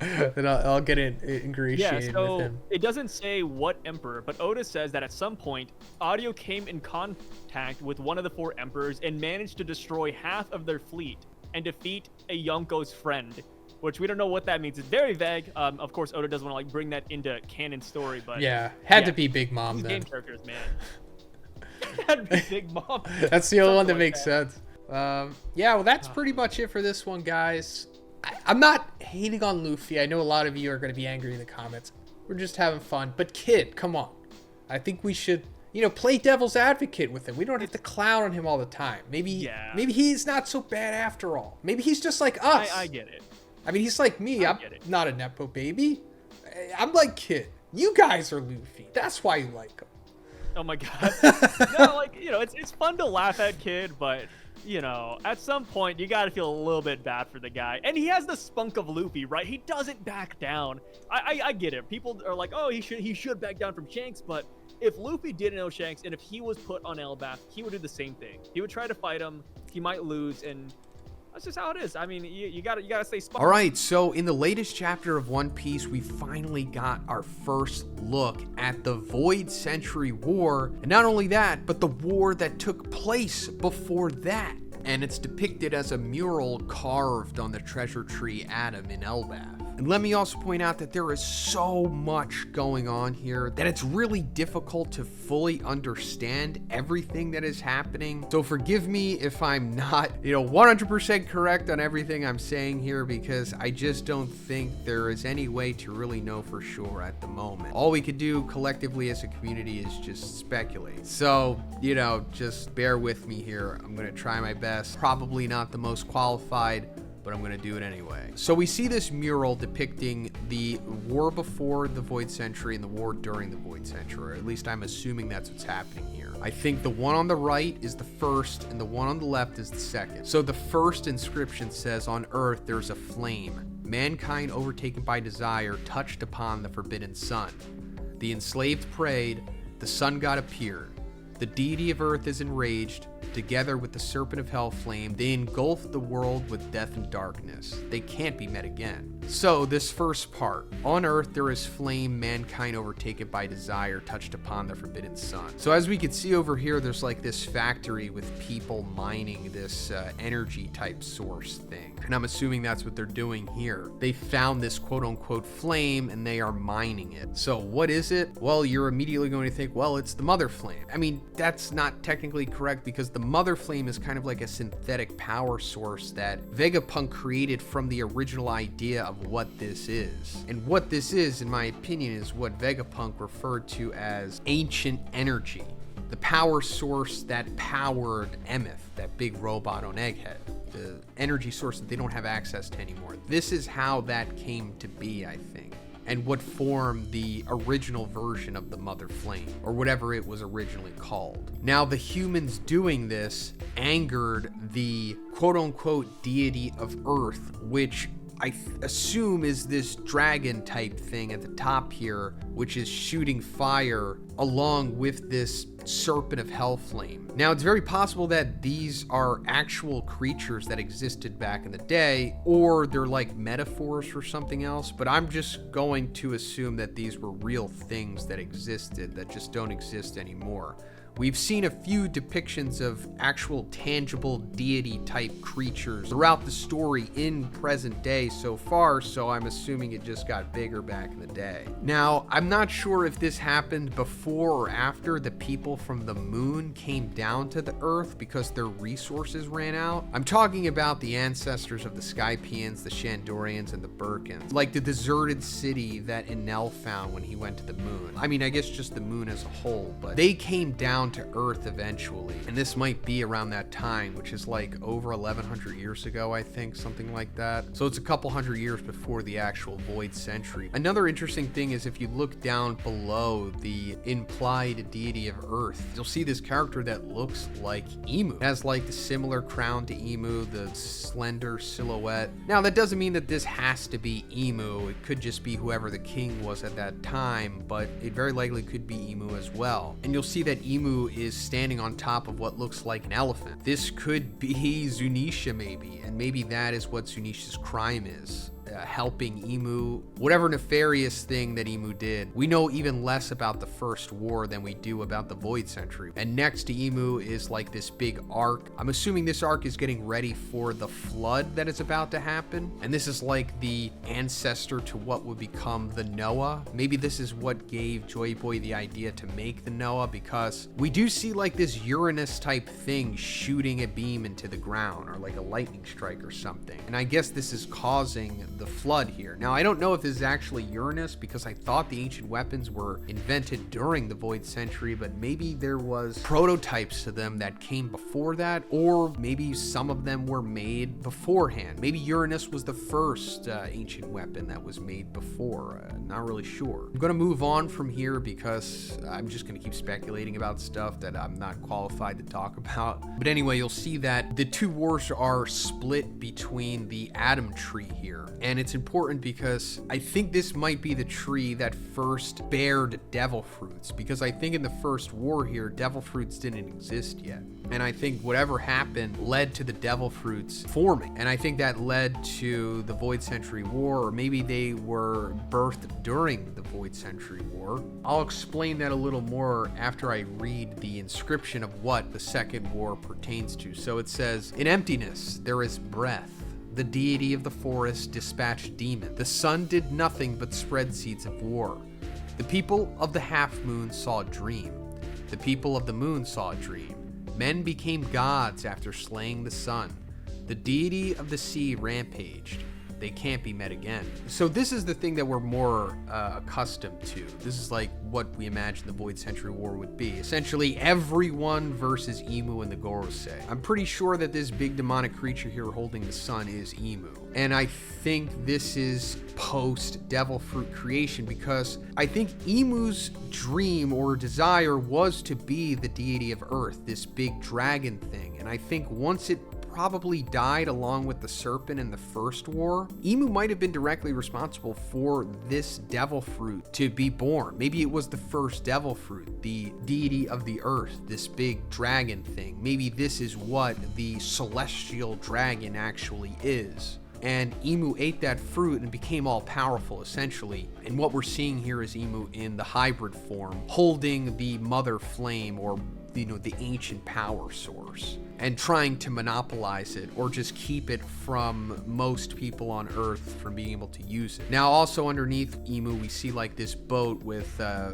And I'll get ingratiated with him. It doesn't say what emperor, but Oda says that at some point, Audio came in contact with one of the 4 emperors and managed to destroy half of their fleet and defeat a Yonko's friend, which we don't know what that means. It's very vague. Of course, Oda doesn't want to bring that into canon story, but had to be Big Mom these then. game characters, man. Had to be Big Mom. That's the only one that makes sense. Well, that's pretty much it for this one, guys. I'm not hating on Luffy. I know a lot of you are going to be angry in the comments. We're just having fun. But Kid, come on. I think we should, play devil's advocate with him. We don't have to clown on him all the time. Maybe he's not so bad after all. Maybe he's just like us. I get it. I mean, he's like me. I'm not a Nepo baby. I'm like Kid. You guys are Luffy. That's why you like him. Oh my god. No, it's fun to laugh at Kid, but at some point you gotta feel a little bit bad for the guy. And he has the spunk of Luffy, right? He doesn't back down. I get it. People are like, oh, he should back down from Shanks, but if Luffy didn't know Shanks and if he was put on Elbaf, he would do the same thing. He would try to fight him. He might lose, and that's just how it is. I mean, you gotta stay spun. All right, so in the latest chapter of One Piece, we finally got our first look at the Void Century War. And not only that, but the war that took place before that. And it's depicted as a mural carved on the treasure tree Atom in Elbaf. And let me also point out that there is so much going on here that it's really difficult to fully understand everything that is happening. So forgive me if I'm not, 100% correct on everything I'm saying here, because I just don't think there is any way to really know for sure at the moment. All we could do collectively as a community is just speculate. So, just bear with me here. I'm going to try my best. Probably not the most qualified, but I'm going to do it anyway. So we see this mural depicting the war before the Void Century and the war during the Void Century, or at least I'm assuming that's what's happening here. I think the one on the right is the first and the one on the left is the second. So the first inscription says, "On earth there's a flame. Mankind overtaken by desire touched upon the forbidden sun. The enslaved prayed, the sun god appeared. The deity of earth is enraged. Together with the serpent of hell flame, they engulf the world with death and darkness. They can't be met again." So this first part, "On earth there is flame, mankind overtaken by desire, touched upon the forbidden sun." So as we can see over here, there's like this factory with people mining this energy type source thing. And I'm assuming that's what they're doing here. They found this quote unquote flame and they are mining it. So what is it? Well, you're immediately going to think, well, it's the mother flame. I mean, that's not technically correct, because the mother flame is kind of like a synthetic power source that Vegapunk created from the original idea of what this is. And what this is, in my opinion, is what Vegapunk referred to as ancient energy. The power source that powered Emeth, that big robot on Egghead. The energy source that they don't have access to anymore. This is how that came to be, I think, and what formed the original version of the Mother Flame, or whatever it was originally called. Now, the humans doing this angered the quote-unquote deity of Earth, which I assume is this dragon type thing at the top here, which is shooting fire along with this serpent of hell flame. Now, it's very possible that these are actual creatures that existed back in the day, or they're like metaphors for something else, but I'm just going to assume that these were real things that existed that just don't exist anymore. We've seen a few depictions of actual tangible deity type creatures throughout the story in present day so far, so I'm assuming it just got bigger back in the day. Now, I'm not sure if this happened before or after the people from the moon came down to the earth because their resources ran out. I'm talking about the ancestors of the Skypians, the Shandorians, and the Birkins, like the deserted city that Enel found when he went to the moon. I mean, I guess just the moon as a whole, but they came down to Earth eventually, and this might be around that time, which is like over 1100 years ago, I think, something like that. So it's a couple hundred years before the actual Void Century. Another interesting thing is if you look down below the implied deity of Earth, you'll see this character that looks like Emu. It has like the similar crown to Emu, the slender silhouette. Now, that doesn't mean that this has to be Emu. It could just be whoever the king was at that time, but it very likely could be Emu as well. And you'll see that Emu is standing on top of what looks like an elephant. This could be Zunisha maybe, and maybe that is what Zunisha's crime is. Helping Emu, whatever nefarious thing that Emu did. We know even less about the First War than we do about the Void Century. And next to Emu is like this big arc. I'm assuming this arc is getting ready for the flood that is about to happen. And this is like the ancestor to what would become the Noah. Maybe this is what gave Joy Boy the idea to make the Noah, because we do see like this Uranus type thing shooting a beam into the ground, or like a lightning strike or something. And I guess this is causing the flood here. Now, I don't know if this is actually Uranus, because I thought the ancient weapons were invented during the Void Century, but maybe there was prototypes to them that came before that, or maybe some of them were made beforehand. Maybe Uranus was the first ancient weapon that was made before. Not really sure. I'm gonna move on from here because I'm just gonna keep speculating about stuff that I'm not qualified to talk about. But anyway, you'll see that the two wars are split between the Atom Tree here. And it's important because I think this might be the tree that first bared devil fruits, because I think in the first war here, devil fruits didn't exist yet. And I think whatever happened led to the devil fruits forming. And I think that led to the Void Century War, or maybe they were birthed during the Void Century War. I'll explain that a little more after I read the inscription of what the Second War pertains to. So it says, "In emptiness there is breath. the deity of the forest, dispatched demons. The sun did nothing but spread seeds of war. The people of the half-moon saw a dream. The people of the moon saw a dream. Men became gods after slaying the sun. The deity of the sea rampaged. They can't be met again. So this is the thing that we're more accustomed to. This is like what we imagine the Void Century War would be. Essentially everyone versus Emu and the Gorosei. I'm pretty sure that this big demonic creature here holding the sun is Emu. And I think this is post Devil Fruit creation, because I think Emu's dream or desire was to be the deity of Earth, this big dragon thing. And I think once it probably died along with the serpent in the first war, Emu might have been directly responsible for this devil fruit to be born. Maybe it was the first devil fruit, the deity of the earth, this big dragon thing. Maybe this is what the celestial dragon actually is. And Emu ate that fruit and became all powerful, essentially. And what we're seeing here is Emu in the hybrid form, holding the mother flame, or the ancient power source, and trying to monopolize it or just keep it from most people on Earth from being able to use it. Now, also underneath Emu, we see like this boat with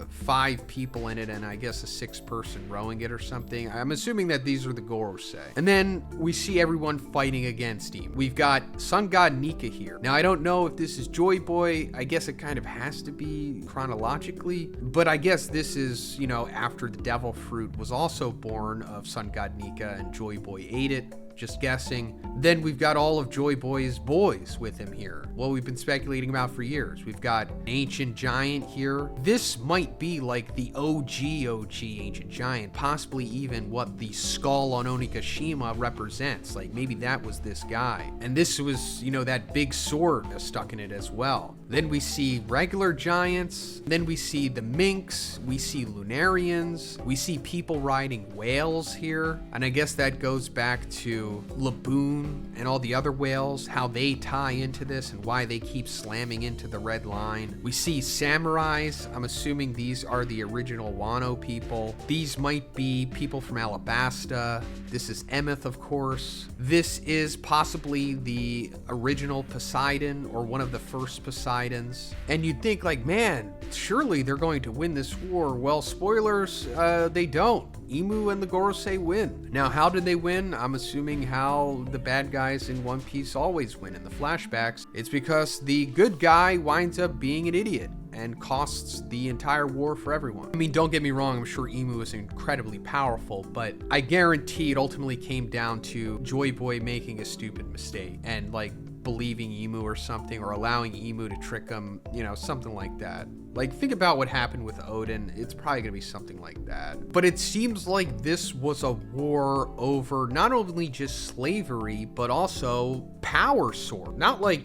5 people in it, and I guess a 6th person rowing it or something. I'm assuming that these are the Gorosei. And then we see everyone fighting against Emu. We've got Sun God Nika here. Now, I don't know if this is Joy Boy. I guess it kind of has to be chronologically, but I guess this is, after the Devil Fruit was also born of Sun God Nika and Joy Boy ate it. Just guessing. Then we've got all of Joy Boy's boys with him here. Well, we've been speculating about for years. We've got an ancient giant here. This might be like the OG ancient giant, possibly even what the skull on Onigashima represents. Like maybe that was this guy. And this was, that big sword stuck in it as well. Then we see regular giants. Then we see the minks. We see Lunarians. We see people riding whales here. And I guess that goes back to Laboon and all the other whales, how they tie into this and why they keep slamming into the red line. We see samurais. I'm assuming these are the original Wano people. These might be people from Alabasta. This is Emeth, of course. This is possibly the original Poseidon or one of the first Poseidons. And you'd think like, man, surely they're going to win this war. Well, spoilers, they don't. Emu and the Gorosei win. Now, how did they win? I'm assuming how the bad guys in One Piece always win in the flashbacks. It's because the good guy winds up being an idiot and costs the entire war for everyone. I mean, don't get me wrong, I'm sure Emu is incredibly powerful, but I guarantee it ultimately came down to Joy Boy making a stupid mistake and like believing Emu or something, or allowing Emu to trick him, something like that. Like, think about what happened with Odin. It's probably gonna be something like that. But it seems like this was a war over not only just slavery, but also power sword. Not like,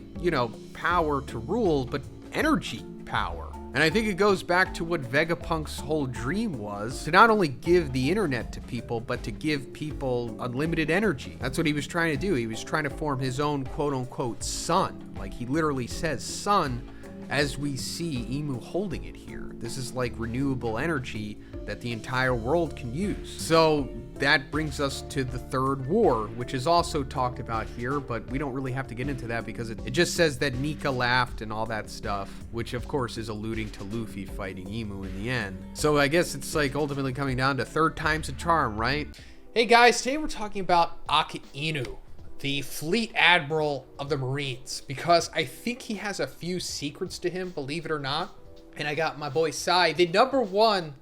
power to rule, but energy power. And I think it goes back to what Vegapunk's whole dream was, to not only give the internet to people, but to give people unlimited energy. That's what he was trying to do. He was trying to form his own quote-unquote sun. Like, he literally says sun as we see Emu holding it here. This is like renewable energy that the entire world can use. So that brings us to the third war, which is also talked about here, but we don't really have to get into that because it just says that Nika laughed and all that stuff, which of course is alluding to Luffy fighting Emu in the end. So I guess it's like ultimately coming down to third time's a charm, right? Hey guys, today we're talking about Aka Inu, the fleet admiral of the Marines, because I think he has a few secrets to him, believe it or not. And I got my boy Sai, the #1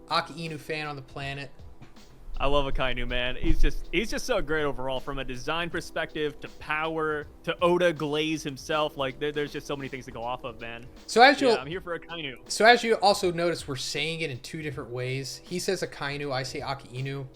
Aka Inu fan on the planet. I love Akainu, man. He's just so great overall, from a design perspective to power to Oda Glaze himself. Like there's just so many things to go off of, man. So as you, I'm here for Akainu. So as you also notice, we're saying it in 2 different ways. He says Akainu, I say Aka Inu.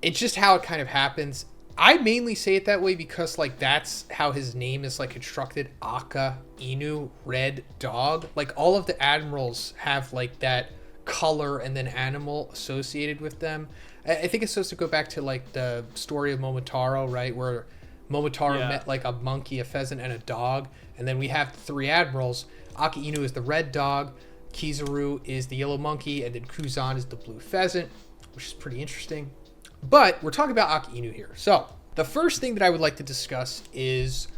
It's just how it kind of happens. I mainly say it that way because like that's how his name is like constructed. Aka Inu, red dog. Like all of the admirals have like that color and then animal associated with them. I think it's supposed to go back to like the story of Momotaro, right? Where Momotaro met like a monkey, a pheasant, and a dog. And then we have 3 admirals. Aka Inu is the red dog, Kizaru is the yellow monkey, and then Kuzan is the blue pheasant, which is pretty interesting. But we're talking about Aka Inu here. So the first thing that I would like to discuss is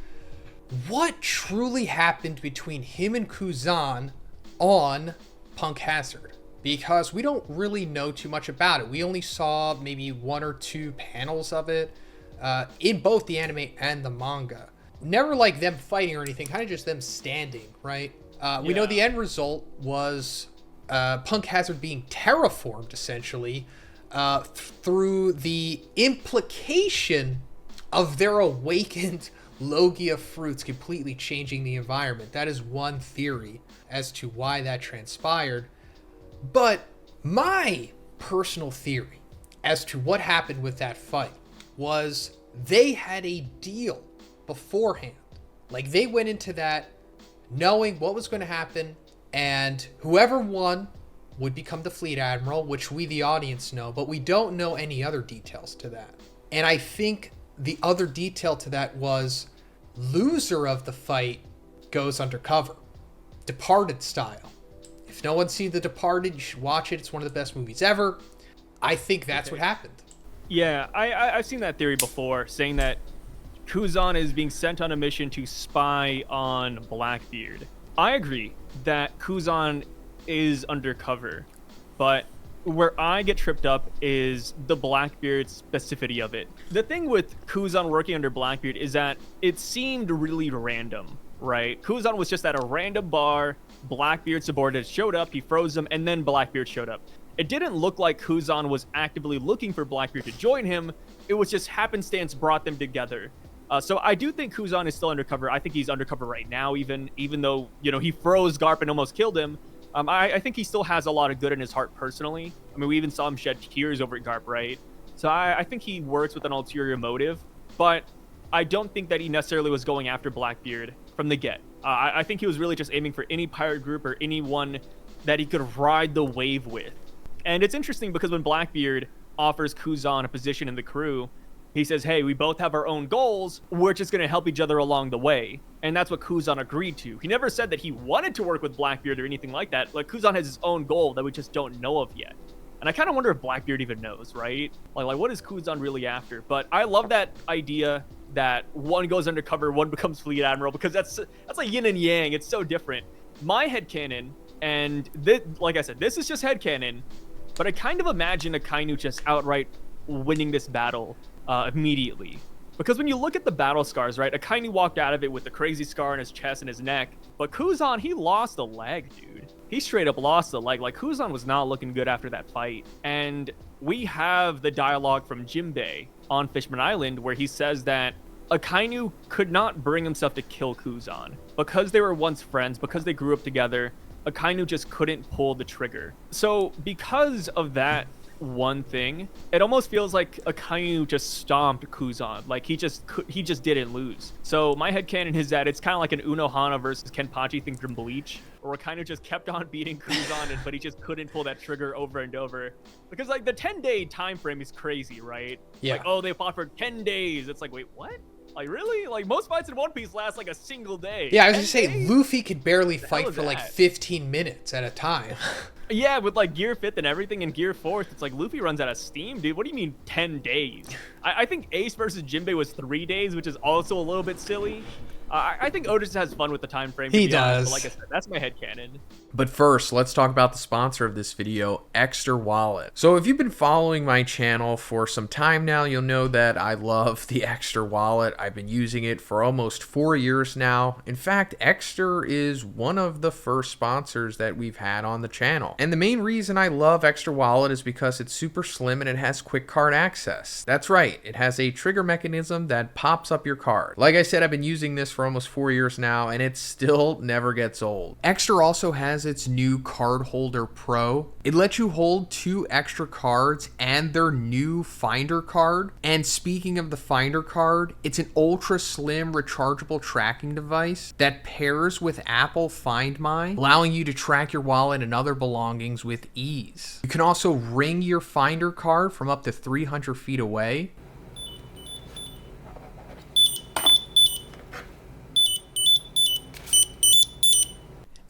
what truly happened between him and Kuzan on Punk Hazard, because we don't really know too much about it. We only saw maybe 1 or 2 panels of it in both the anime and the manga. Never like them fighting or anything, kind of just them standing, right? We know the end result was Punk Hazard being terraformed, essentially, through the implication of their awakened Logia fruits completely changing the environment. That is one theory as to why that transpired. But my personal theory as to what happened with that fight was they had a deal beforehand. Like, they went into that knowing what was going to happen, and whoever won would become the fleet admiral, which we, the audience, know, but we don't know any other details to that. And I think the other detail to that was loser of the fight goes undercover, Departed style. If no one's seen The Departed, you should watch it. It's one of the best movies ever. I think that's what happened. Yeah, I've seen that theory before, saying that Kuzan is being sent on a mission to spy on Blackbeard. I agree that Kuzan is undercover, but where I get tripped up is the Blackbeard specificity of it. The thing with Kuzan working under Blackbeard is that it seemed really random, right? Kuzan was just at a random bar, Blackbeard subordinates showed up, he froze them, and then Blackbeard showed up. It didn't look like Kuzan was actively looking for Blackbeard to join him, it was just happenstance brought them together. So I do think Kuzan is still undercover. I think he's undercover right now, even though, you know, he froze Garp and almost killed him. I think he still has a lot of good in his heart personally. I mean, we even saw him shed tears over at Garp, right? So I think he works with an ulterior motive, but I don't think that he necessarily was going after Blackbeard from the get. I think he was really just aiming for any pirate group or anyone that he could ride the wave with. And it's interesting because when Blackbeard offers Kuzan a position in the crew, he says, hey, we both have our own goals. We're just going to help each other along the way. And that's what Kuzan agreed to. He never said that he wanted to work with Blackbeard or anything like that. Like, Kuzan has his own goal that we just don't know of yet. And I kind of wonder if Blackbeard even knows, right? Like what is Kuzan really after? But I love that idea that one goes undercover, one becomes fleet admiral, because that's like yin and yang. It's so different. My headcanon, and this, like I said, this is just headcanon, but I kind of imagine Akainu just outright winning this battle immediately. Because when you look at the battle scars, right, Akainu walked out of it with the crazy scar on his chest and his neck, but Kuzan, he lost a leg, dude. He straight up lost a leg. Like, Kuzan was not looking good after that fight. And we have the dialogue from Jimbei on Fishman Island where he says that Akainu could not bring himself to kill Kuzan. Because they were once friends, because they grew up together, Akainu just couldn't pull the trigger. So because of that one thing, it almost feels like Akainu just stomped Kuzan. Like, he just didn't lose. So my headcanon is that it's kind of like an Unohana versus Kenpachi thing from Bleach, where Akainu just kept on beating Kuzan, but he just couldn't pull that trigger over and over. Because, like, the 10-day time frame is crazy, right? Yeah. Like, oh, they fought for 10 days. It's like, wait, what? Like, really? Like, most fights in One Piece last like a single day. Yeah, I was gonna say, days? Luffy could barely fight for like 15 minutes at a time. Yeah, with like Gear 5th and everything and Gear 4th, it's like Luffy runs out of steam, dude. What do you mean 10 days? I think Ace versus Jinbei was 3 days, which is also a little bit silly. I think Otis has fun with the time frame. He does. But like I said, that's my headcanon. But first, let's talk about the sponsor of this video, Extra Wallet. So if you've been following my channel for some time now, you'll know that I love the Extra Wallet. I've been using it for almost 4 years now. In fact, Extra is one of the first sponsors that we've had on the channel. And the main reason I love Extra Wallet is because it's super slim and it has quick card access. That's right, it has a trigger mechanism that pops up your card. Like I said, I've been using this for almost 4 years now, and it still never gets old. Extra also has its new Card Holder Pro. It lets you hold 2 extra cards and their new Finder card. And speaking of the Finder card, it's an ultra slim rechargeable tracking device that pairs with Apple Find My, allowing you to track your wallet and other belongings with ease. You can also ring your Finder card from up to 300 feet away.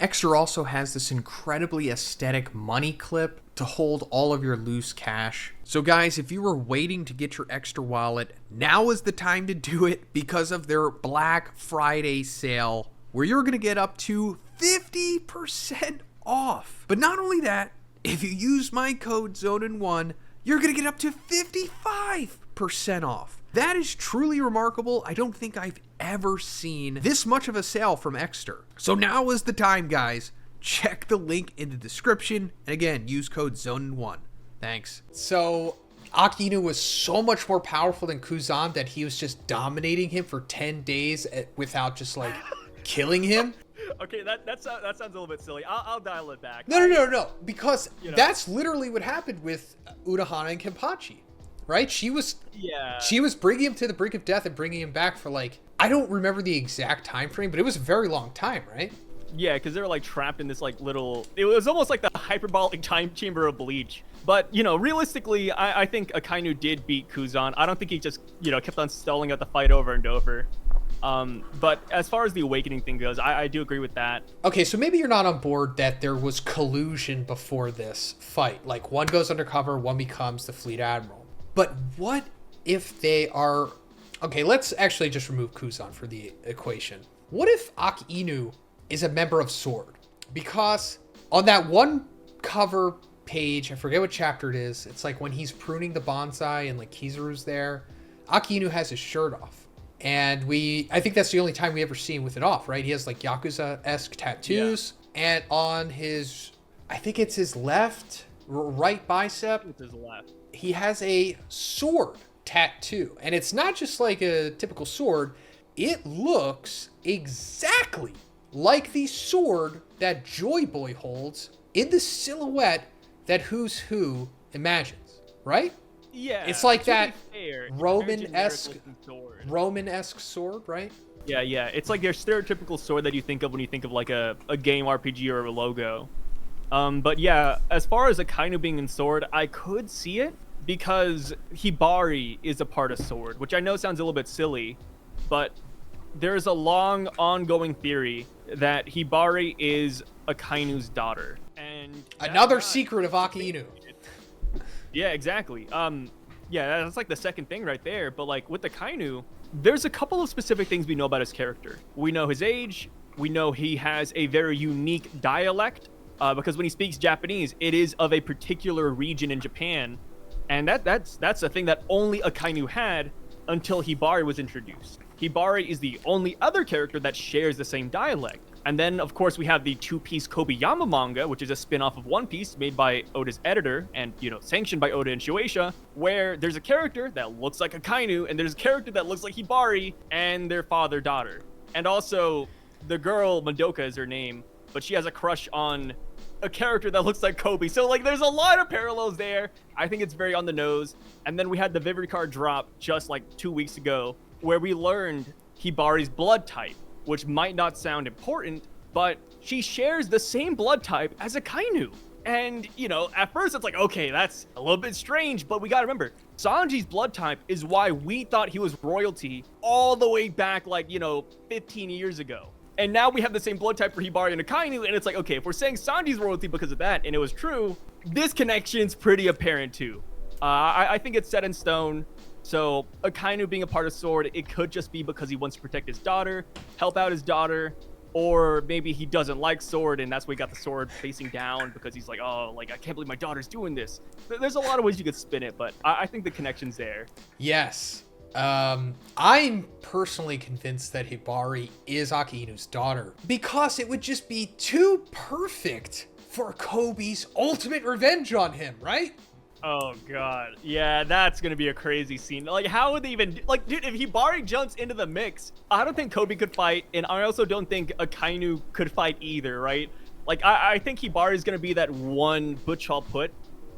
Extra also has this incredibly aesthetic money clip to hold all of your loose cash. So guys, if you were waiting to get your extra wallet, now is the time to do it because of their Black Friday sale, where you're going to get up to 50% off. But not only that, if you use my code Zhoniin1, you're going to get up to 55% off. That is truly remarkable. I don't think I've ever seen this much of a sale from Exter. So now is the time, guys. Check the link in the description. And again, use code Zhoniin1. Thanks. So Aki Inu was so much more powerful than Kuzan that he was just dominating him for 10 days without just like killing him. Okay, that sounds a little bit silly. I'll dial it back. No. Because that's literally what happened with Urahana and Kenpachi, right? She was bringing him to the brink of death and bringing him back for like, I don't remember the exact time frame, but it was a very long time, right? Yeah, because they were like trapped in this like little. It was almost like the hyperbolic time chamber of Bleach. But realistically, I think Akainu did beat Kuzan. I don't think he just kept on stalling out the fight over and over. But as far as the awakening thing goes, I do agree with that. Okay, so maybe you're not on board that there was collusion before this fight. Like, one goes undercover, one becomes the fleet admiral. But what if they are... Okay, let's actually just remove Kuzan for the equation. What if Aki Inu is a member of Sword? Because on that one cover page, I forget what chapter it is, it's like when he's pruning the bonsai and like Kizaru's there, Aki Inu has his shirt off. And I think that's the only time we ever see him with it off, right? He has like Yakuza-esque tattoos. Yeah. And on his, I think it's his right bicep. It's his left. He has a sword tattoo. And it's not just like a typical sword. It looks exactly like the sword that Joy Boy holds in the silhouette that Who's Who imagines, right? Yeah, it's like that fair, Roman-esque sword, right? Yeah. It's like your stereotypical sword that you think of when you think of like a game RPG or a logo. But yeah, as far as Akainu being in Sword, I could see it because Hibari is a part of Sword, which I know sounds a little bit silly, but there's a long ongoing theory that Hibari is Akainu's daughter. And another secret of Aki Inu. Yeah, exactly. Yeah, that's like the second thing right there. But like with the Kainu, there's a couple of specific things we know about his character. We know his age. We know he has a very unique dialect because when he speaks Japanese, it is of a particular region in Japan, and that's a thing that only Akainu had until Hibari was introduced. Hibari is the only other character that shares the same dialect. And then, of course, we have the two-piece Kobayama manga, which is a spin-off of One Piece made by Oda's editor and, sanctioned by Oda and Shueisha, where there's a character that looks like Akainu, and there's a character that looks like Hibari, and their father-daughter. And also, the girl, Madoka is her name, but she has a crush on a character that looks like Kobe. So, like, there's a lot of parallels there. I think it's very on the nose. And then we had the Vivid card drop just, like, 2 weeks ago, where we learned Hibari's blood type, which might not sound important, but she shares the same blood type as Akainu. And, at first it's like, okay, that's a little bit strange, but we gotta remember, Sanji's blood type is why we thought he was royalty all the way back, 15 years ago. And now we have the same blood type for Hibari and Akainu, and it's like, okay, if we're saying Sanji's royalty because of that, and it was true, this connection's pretty apparent too. I think it's set in stone. So Akainu being a part of Sword, it could just be because he wants to protect his daughter, help out his daughter, or maybe he doesn't like Sword and that's why he got the sword facing down because he's like, oh, I can't believe my daughter's doing this. There's a lot of ways you could spin it, but I think the connection's there. Yes. I'm personally convinced that Hibari is Aki Inu's daughter because it would just be too perfect for Kobe's ultimate revenge on him, right? Oh god, yeah, that's gonna be a crazy scene. Like, how would they even, dude, if Hibari jumps into the mix, I don't think Kobe could fight, and I also don't think Akainu could fight either, right? Like, I think Hibari is gonna be that one butch I'll put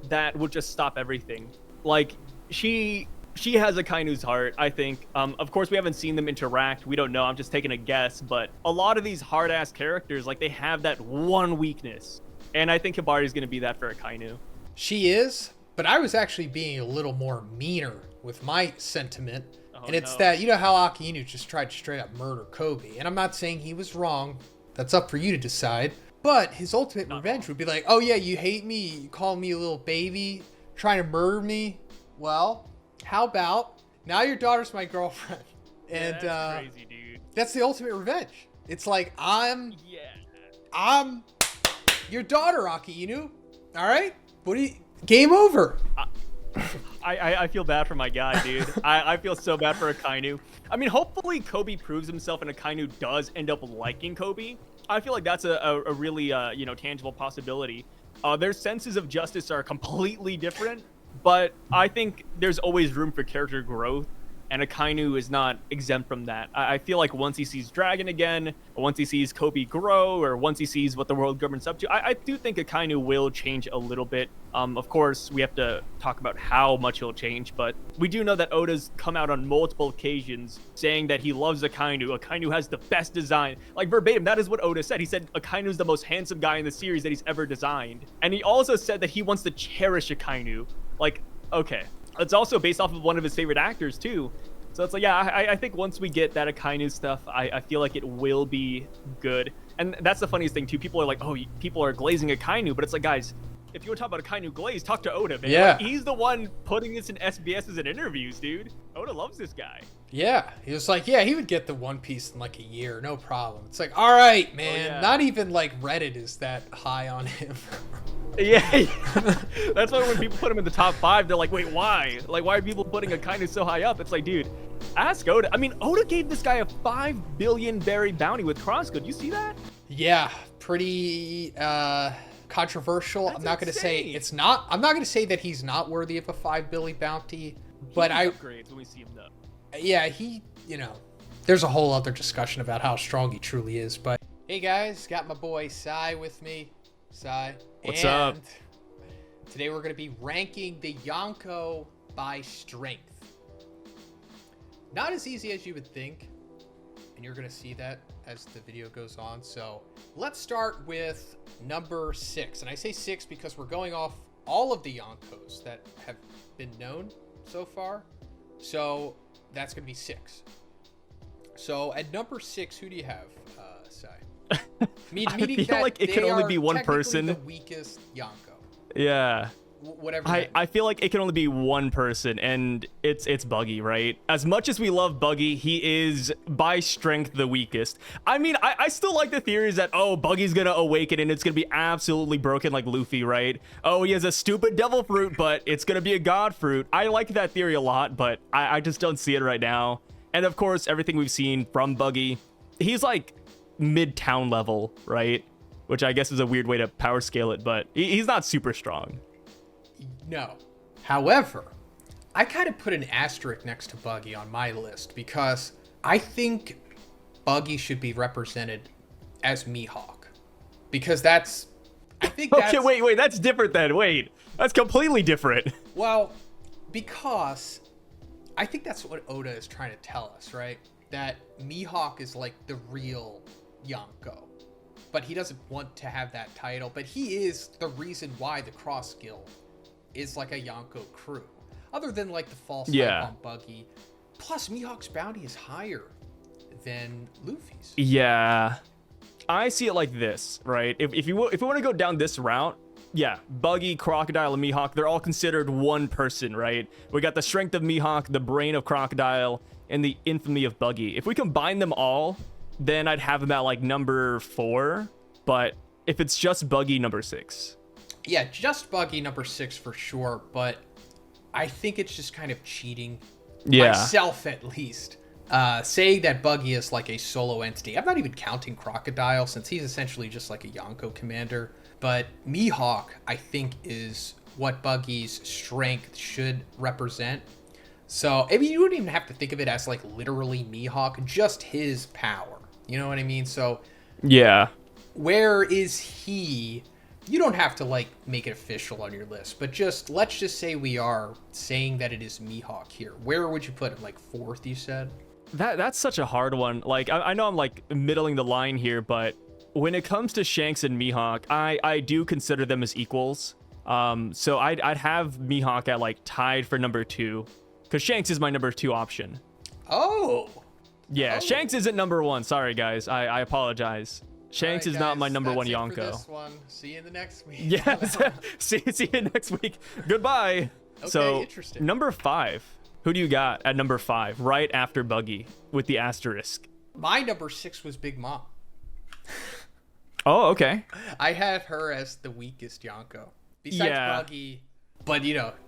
that will just stop everything. Like, she has Akainu's heart, I think. Of course, we haven't seen them interact. We don't know. I'm just taking a guess, but a lot of these hard-ass characters, they have that one weakness, and I think Hibari is gonna be that for Akainu. She is. But I was actually being a little more meaner with my sentiment. And it's that, how Aki Inu just tried to straight up murder Kobe. And I'm not saying he was wrong. That's up for you to decide. But his ultimate revenge would be like, oh yeah, you hate me, you call me a little baby, trying to murder me. Well, how about now your daughter's my girlfriend? And That's crazy, dude. that's the ultimate revenge. It's like I'm Yeah. your daughter, Aki Inu. All right? Game over. I feel bad for my guy, dude. I feel so bad for Akainu. I mean, hopefully Kobe proves himself and Akainu does end up liking Kobe. I feel like that's a really tangible possibility. Their senses of justice are completely different, but I think there's always room for character growth, and Akainu is not exempt from that. I feel like once he sees Dragon again, or once he sees Kobe grow, or once he sees what the world government's up to, I do think Akainu will change a little bit. Of course, we have to talk about how much he'll change, but we do know that Oda's come out on multiple occasions saying that he loves Akainu. Akainu has the best design. Like, verbatim, that is what Oda said. He said Akainu's the most handsome guy in the series that he's ever designed. And he also said that he wants to cherish Akainu. Like, okay. It's also based off of one of his favorite actors, too. So it's like, yeah, I think once we get that Akainu stuff, I feel like it will be good. And that's the funniest thing, too. People are like, oh, people are glazing Akainu. But it's like, guys, if you want to talk about Akainu glaze, talk to Oda, man. Yeah. Like, he's the one putting this in SBSs and interviews, dude. Oda loves this guy. Yeah. He was like, yeah, he would get the One Piece in like a year. No problem. It's like, all right, man. Oh, yeah. Not even like Reddit is that high on him. Yeah. That's why when people put him in the top 5, they're like, wait, why? Like, why are people putting Akainu so high up? It's like, dude, ask Oda. I mean, Oda gave this guy a 5 billion berry bounty with Crosscode. You see that? Yeah. Pretty controversial. That's I'm not going to say insane. it's not. I'm not going to say that he's not worthy of a 5 billion bounty, but He upgrades when we see him though. yeah, there's a whole other discussion about how strong he truly is. But hey guys, got my boy Sai with me. Sai. What's up? Today we're going to be ranking the Yonko by strength. Not as easy as you would think, and you're going to see that as the video goes on. So let's start with number 6. And I say 6 because we're going off all of the Yonkos that have been known so far. So that's going to be 6. So at number 6, who do you have, Sai? I feel like it can only be one person. The weakest Yonko. Yeah. Whatever. I feel like it can only be one person, and it's Buggy, right? As much as we love Buggy, he is by strength the weakest. I mean, I still like the theories that, oh, Buggy's gonna awaken and it's gonna be absolutely broken like Luffy, right? Oh, he has a stupid devil fruit, but it's gonna be a god fruit. I like that theory a lot, but I just don't see it right now. And of course, everything we've seen from Buggy, he's like mid-town level, right? Which I guess is a weird way to power scale it, but he's not super strong. No. However, I kind of put an asterisk next to Buggy on my list because I think Buggy should be represented as Mihawk. Because Okay, wait, that's different then. Wait, that's completely different. Well, because I think that's what Oda is trying to tell us, right? That Mihawk is like the real Yonko. But he doesn't want to have that title. But he is the reason why the Cross Guild is like a Yonko crew. Other than like the false hype on Buggy. Plus, Mihawk's bounty is higher than Luffy's. Yeah. I see it like this, right? If we want to go down this route, yeah, Buggy, Crocodile, and Mihawk, they're all considered one person, right? We got the strength of Mihawk, the brain of Crocodile, and the infamy of Buggy. If we combine them all, then I'd have them at like number 4. But if it's just Buggy, number 6. Yeah, just Buggy, number 6 for sure. But I think it's just kind of cheating. Yeah. Myself, at least. Saying that Buggy is like a solo entity. I'm not even counting Crocodile since he's essentially just like a Yonko commander. But Mihawk, I think, is what Buggy's strength should represent. So, I mean, you wouldn't even have to think of it as like literally Mihawk, just his power. You know what I mean? So, yeah. Where is he? You don't have to like make it official on your list, but let's just say we are saying that it is Mihawk here. Where would you put him? Like 4th, you said? That's such a hard one. Like, I know I'm like middling the line here, but when it comes to Shanks and Mihawk, I do consider them as equals. So I'd have Mihawk at like tied for number 2, because Shanks is my number 2 option. Oh. Yeah, Shanks isn't number 1. Sorry, guys. I apologize. Shanks All is right, not my guys, number one that's it for Yonko. this one. See you in the next week. Yeah, see you next week. Goodbye. Okay, So, interesting. number 5. Who do you got at number 5, right after Buggy, with the asterisk? My number 6 was Big Mom. Oh, okay. I had her as the weakest Yonko. Besides Yeah. Buggy. But,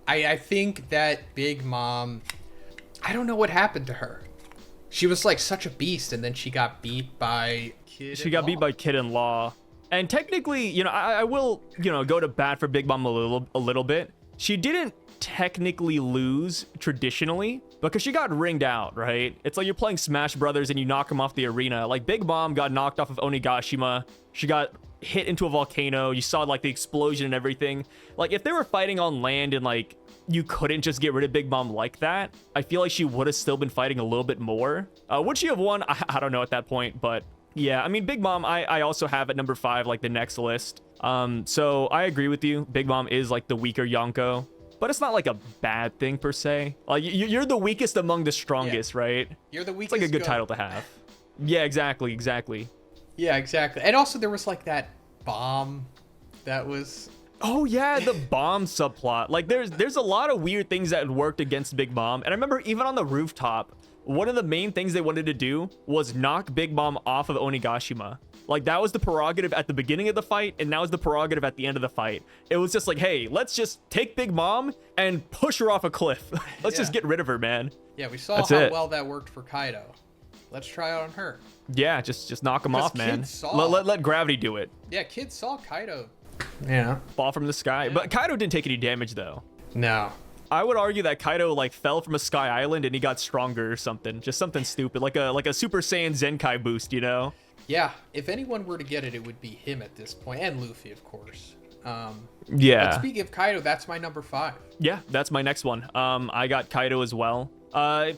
I think that Big Mom, I don't know what happened to her. She was like such a beast, and then she got beat by She got beat by Kid in Law. And technically, I will, go to bat for Big Mom a little bit. She didn't technically lose traditionally because she got ringed out, right? It's like you're playing Smash Brothers and you knock him off the arena. Like Big Mom got knocked off of Onigashima. She got hit into a volcano. You saw like the explosion and everything. Like if they were fighting on land and like you couldn't just get rid of Big Mom like that, I feel like she would have still been fighting a little bit more. Would she have won? I don't know at that point, but yeah, I mean, Big Mom, I also have at number 5, like the next list. So I agree with you. Big Mom is like the weaker Yonko, but it's not like a bad thing per se. Like you're the weakest among the strongest, right? You're the It's weakest. like a good goat. title to have. Yeah, exactly. Yeah, exactly. And also there was like that bomb that was... Oh yeah, the bomb subplot. Like there's a lot of weird things that worked against Big Mom. And I remember even on the rooftop, one of the main things they wanted to do was knock Big Mom off of Onigashima. Like that was the prerogative at the beginning of the fight, and that was the prerogative at the end of the fight. It was just like, hey, let's just take Big Mom and push her off a cliff. Let's just get rid of her, man. Yeah, we saw That's how it. well that worked for Kaido. Let's try it on her. Yeah, just knock him 'Cause off, man. kids saw- Let gravity do it. Yeah, kids saw Kaido. Yeah. Fall from the sky. But Kaido didn't take any damage though. No. I would argue that Kaido like fell from a sky island and he got stronger or something. Just something stupid, like a Super Saiyan Zenkai boost, you know? Yeah, if anyone were to get it, it would be him at this point, and Luffy, of course. But Yeah. speaking of Kaido, that's my number 5. Yeah, that's my next one. I got Kaido as well.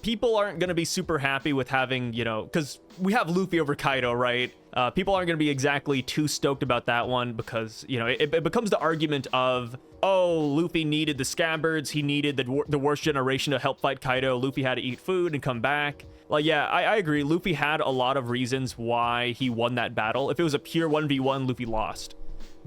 People aren't going to be super happy with having, because we have Luffy over Kaido, right? People aren't going to be exactly too stoked about that one because, it becomes the argument of, oh, Luffy needed the scabbards. He needed the worst generation to help fight Kaido. Luffy had to eat food and come back. Like, yeah, I agree. Luffy had a lot of reasons why he won that battle. If it was a pure 1v1, Luffy lost.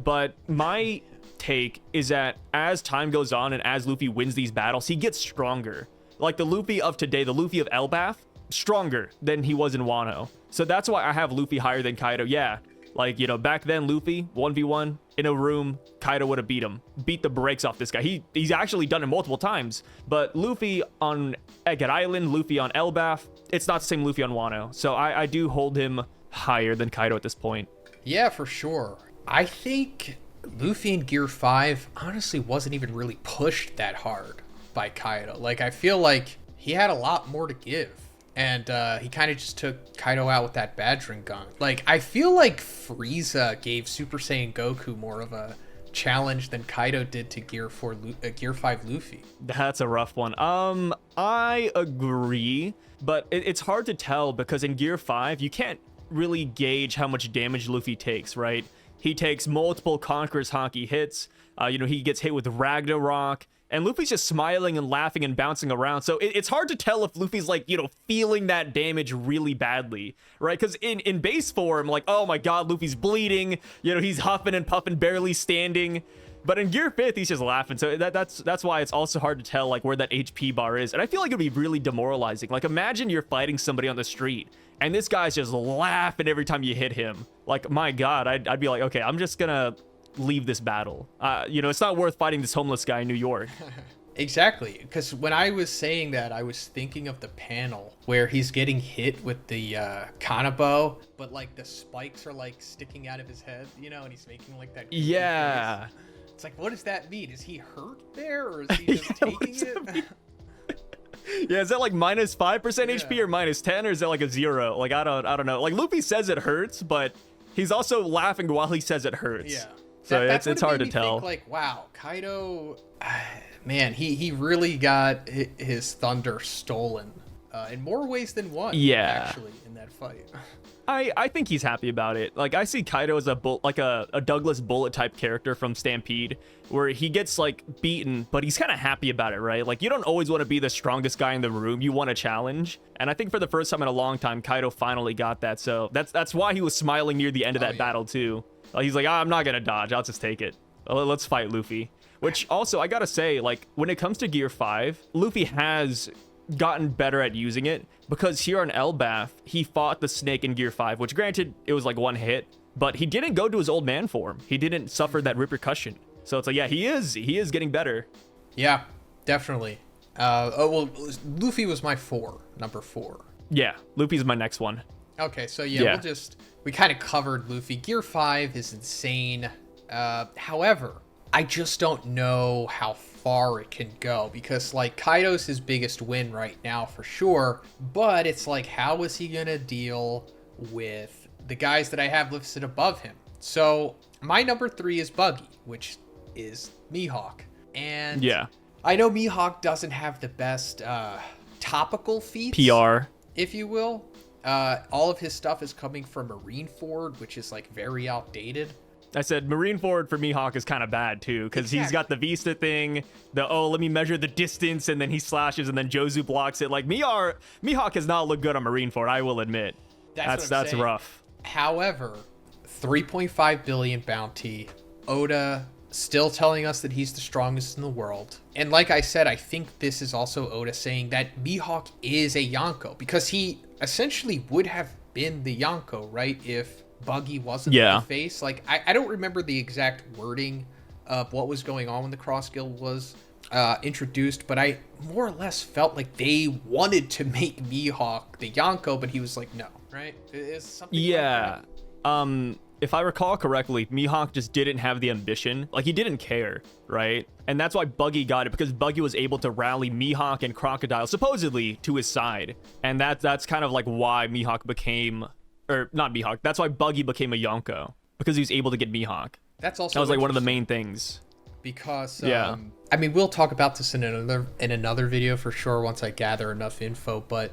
But my take is that as time goes on and as Luffy wins these battles, he gets stronger. Like the Luffy of today, the Luffy of Elbaf, stronger than he was in Wano. So that's why I have Luffy higher than Kaido. Yeah, like, back then Luffy, 1v1 in a room, Kaido would have beat him. Beat the brakes off this guy. He's actually done it multiple times. But Luffy on Egghead Island, Luffy on Elbaf, it's not the same Luffy on Wano. So I do hold him higher than Kaido at this point. Yeah, for sure. I think Luffy in Gear 5 honestly wasn't even really pushed that hard by Kaido. Like, I feel like he had a lot more to give. And he kind of just took Kaido out with that badgering gun. Like, I feel like Frieza gave Super Saiyan Goku more of a challenge than Kaido did to Gear 5 Luffy. That's a rough one. I agree, but it's hard to tell because in Gear 5, you can't really gauge how much damage Luffy takes, right? He takes multiple Conqueror's Haki hits. He gets hit with Ragnarok. And Luffy's just smiling and laughing and bouncing around. So it's hard to tell if Luffy's like, feeling that damage really badly, right? Because in base form, like, oh my God, Luffy's bleeding. He's huffing and puffing, barely standing. But in Gear 5th, he's just laughing. So that's why it's also hard to tell like where that HP bar is. And I feel like it'd be really demoralizing. Like imagine you're fighting somebody on the street and this guy's just laughing every time you hit him. Like, my God, I'd be like, okay, I'm just gonna leave this battle. It's not worth fighting this homeless guy in New York. Exactly, because when I was saying that, I was thinking of the panel where he's getting hit with the Kanabo, but like the spikes are like sticking out of his head, and he's making like that. Yeah. Face. It's like, what does that mean? Is he hurt there, or is he just taking it? Yeah, is that like minus 5% HP or minus 10, or is that like a 0? Like I don't know. Like Luffy says it hurts, but he's also laughing while he says it hurts. Yeah. So that's it's what hard made to me tell. Think, like, wow, Kaido, man, he really got his thunder stolen in more ways than one. Yeah. Actually, in that fight. I think he's happy about it. Like, I see Kaido as a Douglas Bullet type character from Stampede, where he gets like beaten, but he's kind of happy about it, right? Like, you don't always want to be the strongest guy in the room. You want a challenge, and I think for the first time in a long time, Kaido finally got that. So that's why he was smiling near the end of that battle too. He's like, I'm not gonna dodge. I'll just take it. Let's fight Luffy. Which also, I gotta say, like, when it comes to Gear 5, Luffy has gotten better at using it, because here on Elbaf, he fought the snake in Gear 5, which granted, it was like one hit, but he didn't go to his old man form. He didn't suffer that repercussion. So it's like, yeah, he is getting better. Yeah, definitely. Luffy was my number 4. Yeah, Luffy's my next one. Okay, so yeah. We kind of covered Luffy. Gear 5 is insane. However, I just don't know how far it can go, because like Kaido's his biggest win right now for sure, but it's like, how is he gonna deal with the guys that I have listed above him? So my number 3 is Buggy, which is Mihawk. And yeah, I know Mihawk doesn't have the best topical feats, PR, if you will. All of his stuff is coming from Marineford, which is like very outdated. I said Marineford for Mihawk is kind of bad too, because he's got the Vista thing, let me measure the distance, and then he slashes, and then Jozu blocks it. Like, Mihawk has not looked good on Marineford, I will admit. That's rough. However, 3.5 billion bounty, Oda still telling us that he's the strongest in the world. And like I said, I think this is also Oda saying that Mihawk is a Yonko, because he essentially would have been the Yonko, right, if Buggy wasn't the face. Like, I don't remember the exact wording of what was going on when the Cross Guild was introduced, but I more or less felt like they wanted to make Mihawk the Yonko, but he was like, no, right? Is something like that? If I recall correctly, Mihawk just didn't have the ambition. Like, he didn't care, right? And that's why Buggy got it, because Buggy was able to rally Mihawk and Crocodile, supposedly, to his side. And that's kind of like why Mihawk became... Or not Mihawk. That's why Buggy became a Yonko, because he was able to get Mihawk. That was like one of the main things. Because I mean, we'll talk about this in another video for sure once I gather enough info. But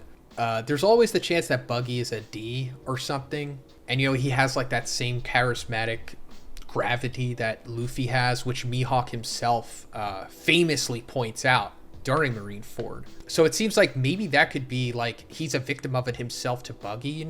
there's always the chance that Buggy is a D or something, and he has like that same charismatic gravity that Luffy has, which Mihawk himself famously points out during Marineford. So it seems like maybe that could be like he's a victim of it himself to Buggy,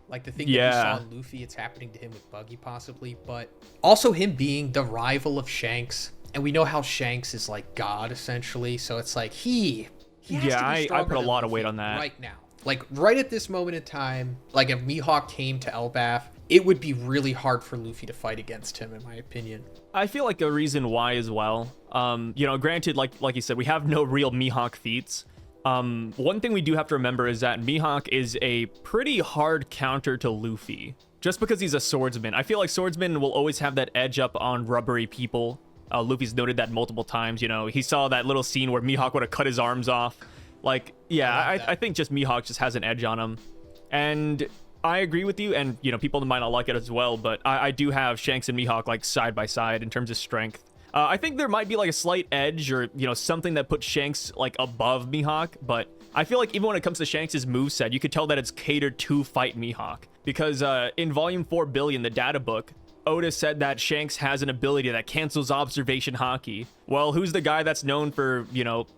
Like the thing that we saw in Luffy, it's happening to him with Buggy possibly, but also him being the rival of Shanks, and we know how Shanks is like God essentially, so it's like he has to be I put a lot of weight on that right now. Like right at this moment in time, like if Mihawk came to Elbaf, it would be really hard for Luffy to fight against him, in my opinion. I feel like a reason why as well. Granted, like you said, we have no real Mihawk feats. One thing we do have to remember is that Mihawk is a pretty hard counter to Luffy, just because he's a swordsman. I feel like swordsmen will always have that edge up on rubbery people. Luffy's noted that multiple times. He saw that little scene where Mihawk would have cut his arms off. Like, yeah, I think just Mihawk just has an edge on him. And I agree with you, and people might not like it as well, but I do have Shanks and Mihawk like side by side in terms of strength. I think there might be like a slight edge or, something that puts Shanks like above Mihawk, but I feel like even when it comes to Shanks' moveset, you could tell that it's catered to fight Mihawk. Because in Volume 4 Billion, the data book, Oda said that Shanks has an ability that cancels observation haki. Well, who's the guy that's known for,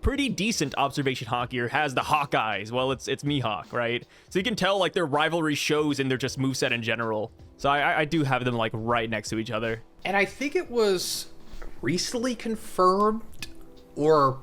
pretty decent observation haki or has the hawk eyes? Well, it's Mihawk, right? So you can tell like their rivalry shows in their just moveset in general. So I do have them like right next to each other. And I think it was recently confirmed or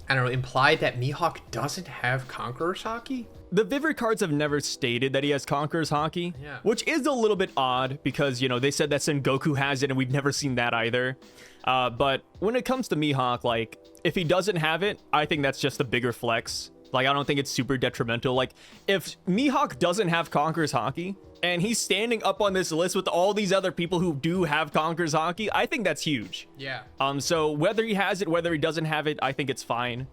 implied that Mihawk doesn't have Conqueror's haki. The Vivre cards have never stated that he has Conqueror's haki, which is a little bit odd because they said that Sengoku has it and we've never seen that either. But when it comes to Mihawk, like if he doesn't have it, I think that's just a bigger flex. Like I don't think it's super detrimental. Like if Mihawk doesn't have Conqueror's haki and he's standing up on this list with all these other people who do have Conqueror's haki, I think that's huge. Yeah. So whether he has it, whether he doesn't have it, I think it's fine.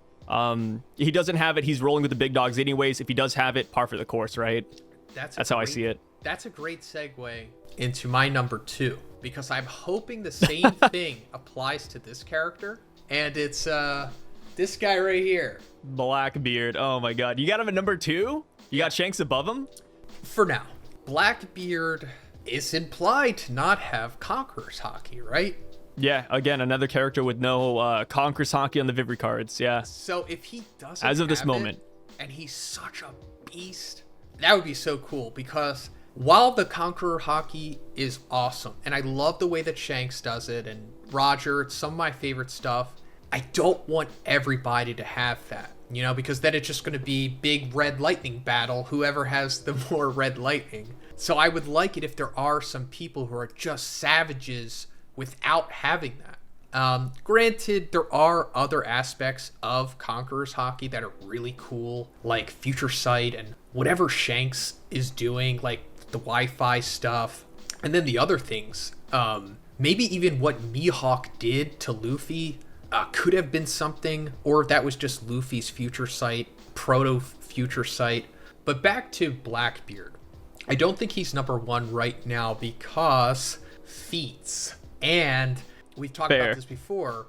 He doesn't have it, he's rolling with the big dogs anyways. If he does have it, par for the course, right? That's how I see it. That's a great segue into my number 2, because I'm hoping the same thing applies to this character, and it's This guy right here. Blackbeard. Oh my god. You got him at number 2? You got Shanks above him? For now. Blackbeard is implied to not have Conqueror's Hockey, right? Yeah, again, another character with no Conqueror's Hockey on the Vivre cards, yeah. So if he doesn't as of this have moment, it, and he's such a beast, that would be so cool, because while the Conqueror Hockey is awesome, and I love the way that Shanks does it, and Roger, it's some of my favorite stuff, I don't want everybody to have that, you know, because then it's just going to be big red lightning battle, whoever has the more red lightning. So I would like it if there are some people who are just savages without having that. Granted, there are other aspects of Conqueror's Hockey that are really cool, like Future Sight and whatever Shanks is doing, like the Wi-Fi stuff. And then the other things, maybe even what Mihawk did to Luffy could have been something, or if that was just Luffy's Future Sight, proto-Future Sight. But back to Blackbeard. I don't think he's number 1 right now because feats. And we've talked about this before.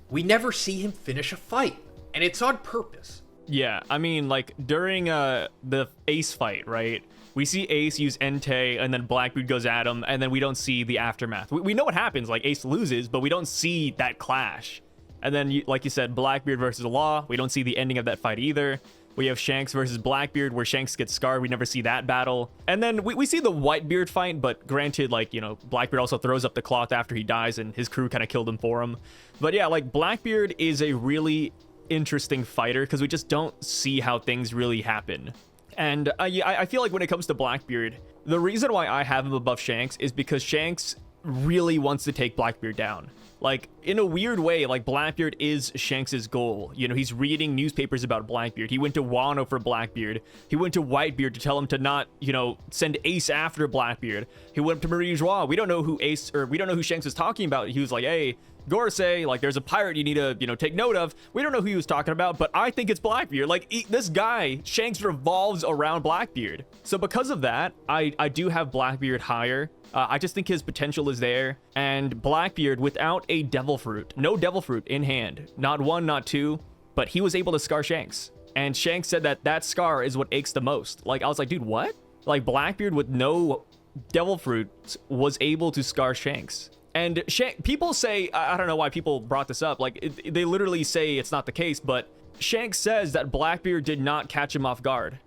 We never see him finish a fight, and it's on purpose. Yeah, I mean, like, during the Ace fight, right? We see Ace use Entei, and then Blackbeard goes at him, and then we don't see the aftermath. We know what happens, like, Ace loses, but we don't see that clash. And then, like you said, Blackbeard versus Law, we don't see the ending of that fight either. We have Shanks versus Blackbeard, where Shanks gets scarred. We never see that battle. And then we see the Whitebeard fight, but granted, like, you know, Blackbeard also throws up the cloth after he dies, and his crew kind of killed him for him. But yeah, like, Blackbeard is a really interesting fighter, because we just don't see how things really happen. And I feel like when it comes to Blackbeard, the reason why I have him above Shanks is because Shanks really wants to take Blackbeard down. Like, in a weird way, like, Blackbeard is Shanks's goal. You know, he's reading newspapers about Blackbeard. He went to Wano for Blackbeard. He went to Whitebeard to tell him to not, you know, send Ace after Blackbeard. He went up to Marie Joie. We don't know who we don't know who Shanks was talking about. He was like, hey, Gorosei, like, there's a pirate you need to, you know, take note of. We don't know who he was talking about, but I think it's Blackbeard. Like, this guy, Shanks, revolves around Blackbeard. So because of that, I do have Blackbeard higher. I just think his potential is there. And Blackbeard, without a Devil Fruit, no Devil Fruit in hand, not 1, not 2, but he was able to scar Shanks. And Shanks said that scar is what aches the most. Like, I was like, dude, what? Like, Blackbeard with no Devil Fruit was able to scar Shanks. And people say, I don't know why people brought this up, like, they literally say it's not the case, but Shanks says that Blackbeard did not catch him off guard.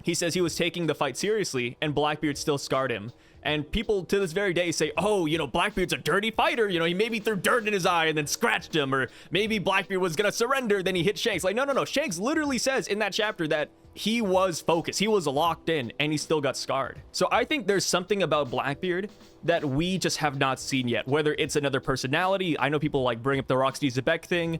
He says he was taking the fight seriously, and Blackbeard still scarred him. And people to this very day say, oh, you know, Blackbeard's a dirty fighter. You know, he maybe threw dirt in his eye and then scratched him, or maybe Blackbeard was going to surrender, then he hit Shanks. Like, no. Shanks literally says in that chapter that he was focused, he was locked in, and he still got scarred. So I think there's something about Blackbeard that we just have not seen yet, whether it's another personality. I know people like bring up the Roxy Zebek thing,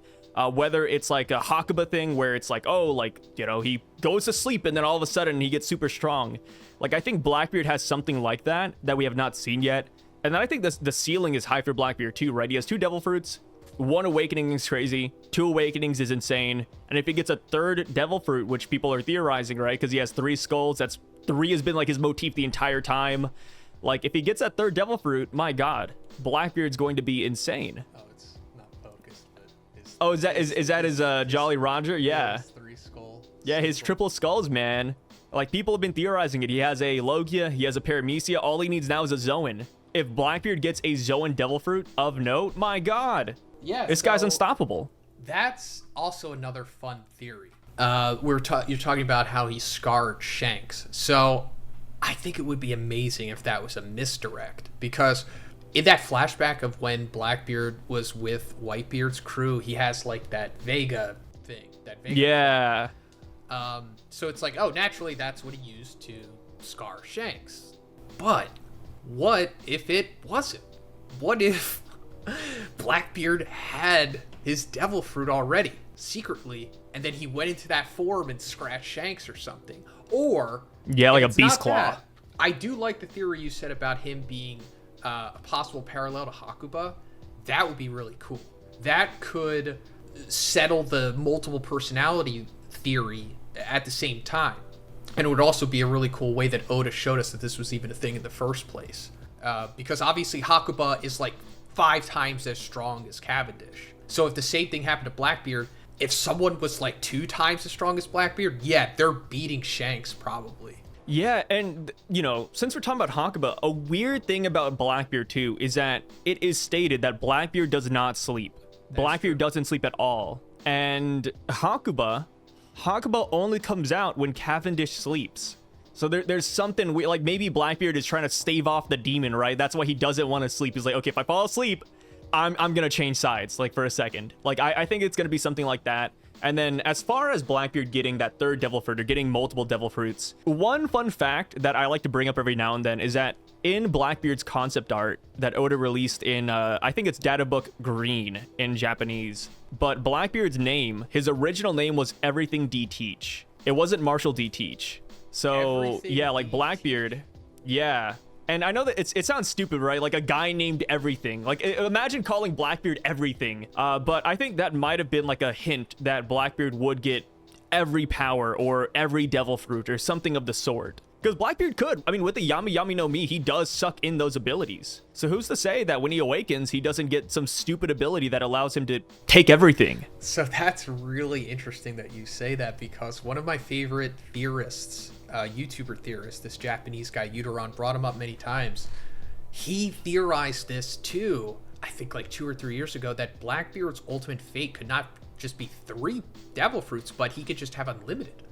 whether it's like a Hakuba thing where it's like, oh, like, you know, he goes to sleep and then all of a sudden he gets super strong. Like, I think Blackbeard has something like that we have not seen yet. And then I think the ceiling is high for Blackbeard too, right? He has 2 Devil Fruits. 1 Awakening is crazy. 2 Awakenings is insane. And if he gets a 3rd Devil Fruit, which people are theorizing, right? Because he has 3 skulls. That's 3 has been like his motif the entire time. Like, if he gets that 3rd Devil Fruit, my God, Blackbeard's going to be insane. Oh, it's not focused, but his, oh, is that his Jolly Roger? Yeah. His 3 skull. Yeah, his triple skulls, man. Like, people have been theorizing it. He has a Logia, he has a Paramecia. All he needs now is a Zoan. If Blackbeard gets a Zoan Devil Fruit of note, my God. Yeah, this guy's unstoppable. That's also another fun theory. You're talking about how he scarred Shanks. So I think it would be amazing if that was a misdirect, because in that flashback of when Blackbeard was with Whitebeard's crew, he has like that Vega thing. Yeah. So it's like, oh, naturally that's what he used to scar Shanks. But what if it wasn't? What if Blackbeard had his Devil Fruit already, secretly, and then he went into that form and scratched Shanks or something? Or... yeah, like a Beast Claw. That, I do like the theory you said about him being a possible parallel to Hakuba. That would be really cool. That could settle the multiple personality theory at the same time. And it would also be a really cool way that Oda showed us that this was even a thing in the first place. Because obviously Hakuba is like 5 times as strong as Cavendish. So if the same thing happened to Blackbeard, if someone was like 2 times as strong as Blackbeard, yeah, they're beating Shanks probably. Yeah, and you know, since we're talking about Hakuba, a weird thing about Blackbeard too is that it is stated that Blackbeard does not sleep. Blackbeard doesn't sleep at all. And Hakuba only comes out when Cavendish sleeps. So there's something weird, like maybe Blackbeard is trying to stave off the demon, right? That's why he doesn't want to sleep. He's like, okay, if I fall asleep, I'm gonna change sides, like for a second. Like I think it's gonna be something like that. And then as far as Blackbeard getting that 3rd devil fruit or getting multiple devil fruits, one fun fact that I like to bring up every now and then is that in Blackbeard's concept art that Oda released in, I think it's Data Book Green in Japanese, but Blackbeard's name, his original name was Everything D Teach. It wasn't Marshall D Teach. So Everything yeah, like D Blackbeard, yeah. And I know that it sounds stupid, right? Like a guy named Everything. Like imagine calling Blackbeard Everything. But I think that might have been like a hint that Blackbeard would get every power or every devil fruit or something of the sort. Because Blackbeard could. I mean, with the Yami Yami no Mi, he does suck in those abilities. So who's to say that when he awakens, he doesn't get some stupid ability that allows him to take everything? So that's really interesting that you say that, because one of my favorite theorists, YouTuber theorist, this Japanese guy, Uteron, brought him up many times. He theorized this too, I think like 2 or 3 years ago, that Blackbeard's ultimate fate could not just be 3 devil fruits, but he could just have unlimited.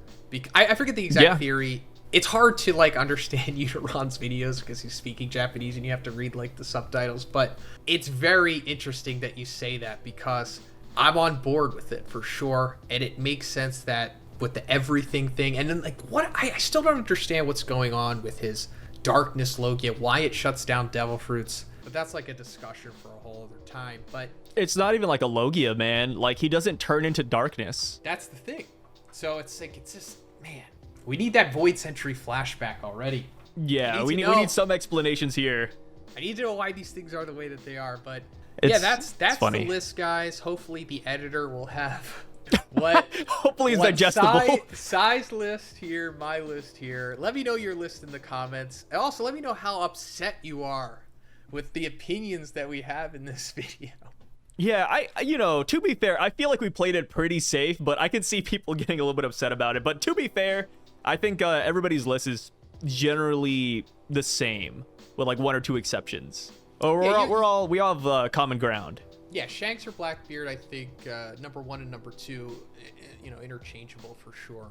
I forget the exact theory. It's hard to like understand Uteron's videos because he's speaking Japanese and you have to read like the subtitles, but it's very interesting that you say that, because I'm on board with it for sure. And it makes sense that with the everything thing, and then like what I still don't understand what's going on with his darkness Logia, why it shuts down devil fruits, but that's like a discussion for a whole other time. But it's not even like a Logia, man. Like he doesn't turn into darkness. That's the thing. So it's like, it's just, man, we need that Void Century flashback already. Yeah, we need some explanations here. I need to know why these things are the way that they are, but yeah, that's funny. The list, guys. Hopefully the editor will have what hopefully it's what digestible size list here, my list here. Let me know your list in the comments, and also let me know how upset you are with the opinions that we have in this video. Yeah, I you know, to be fair, I feel like we played it pretty safe, but I can see people getting a little bit upset about it. But to be fair, I think everybody's list is generally the same, with like 1 or 2 exceptions. Oh, we all have common ground. Yeah, Shanks or Blackbeard, I think number 1 and number 2, you know, interchangeable for sure.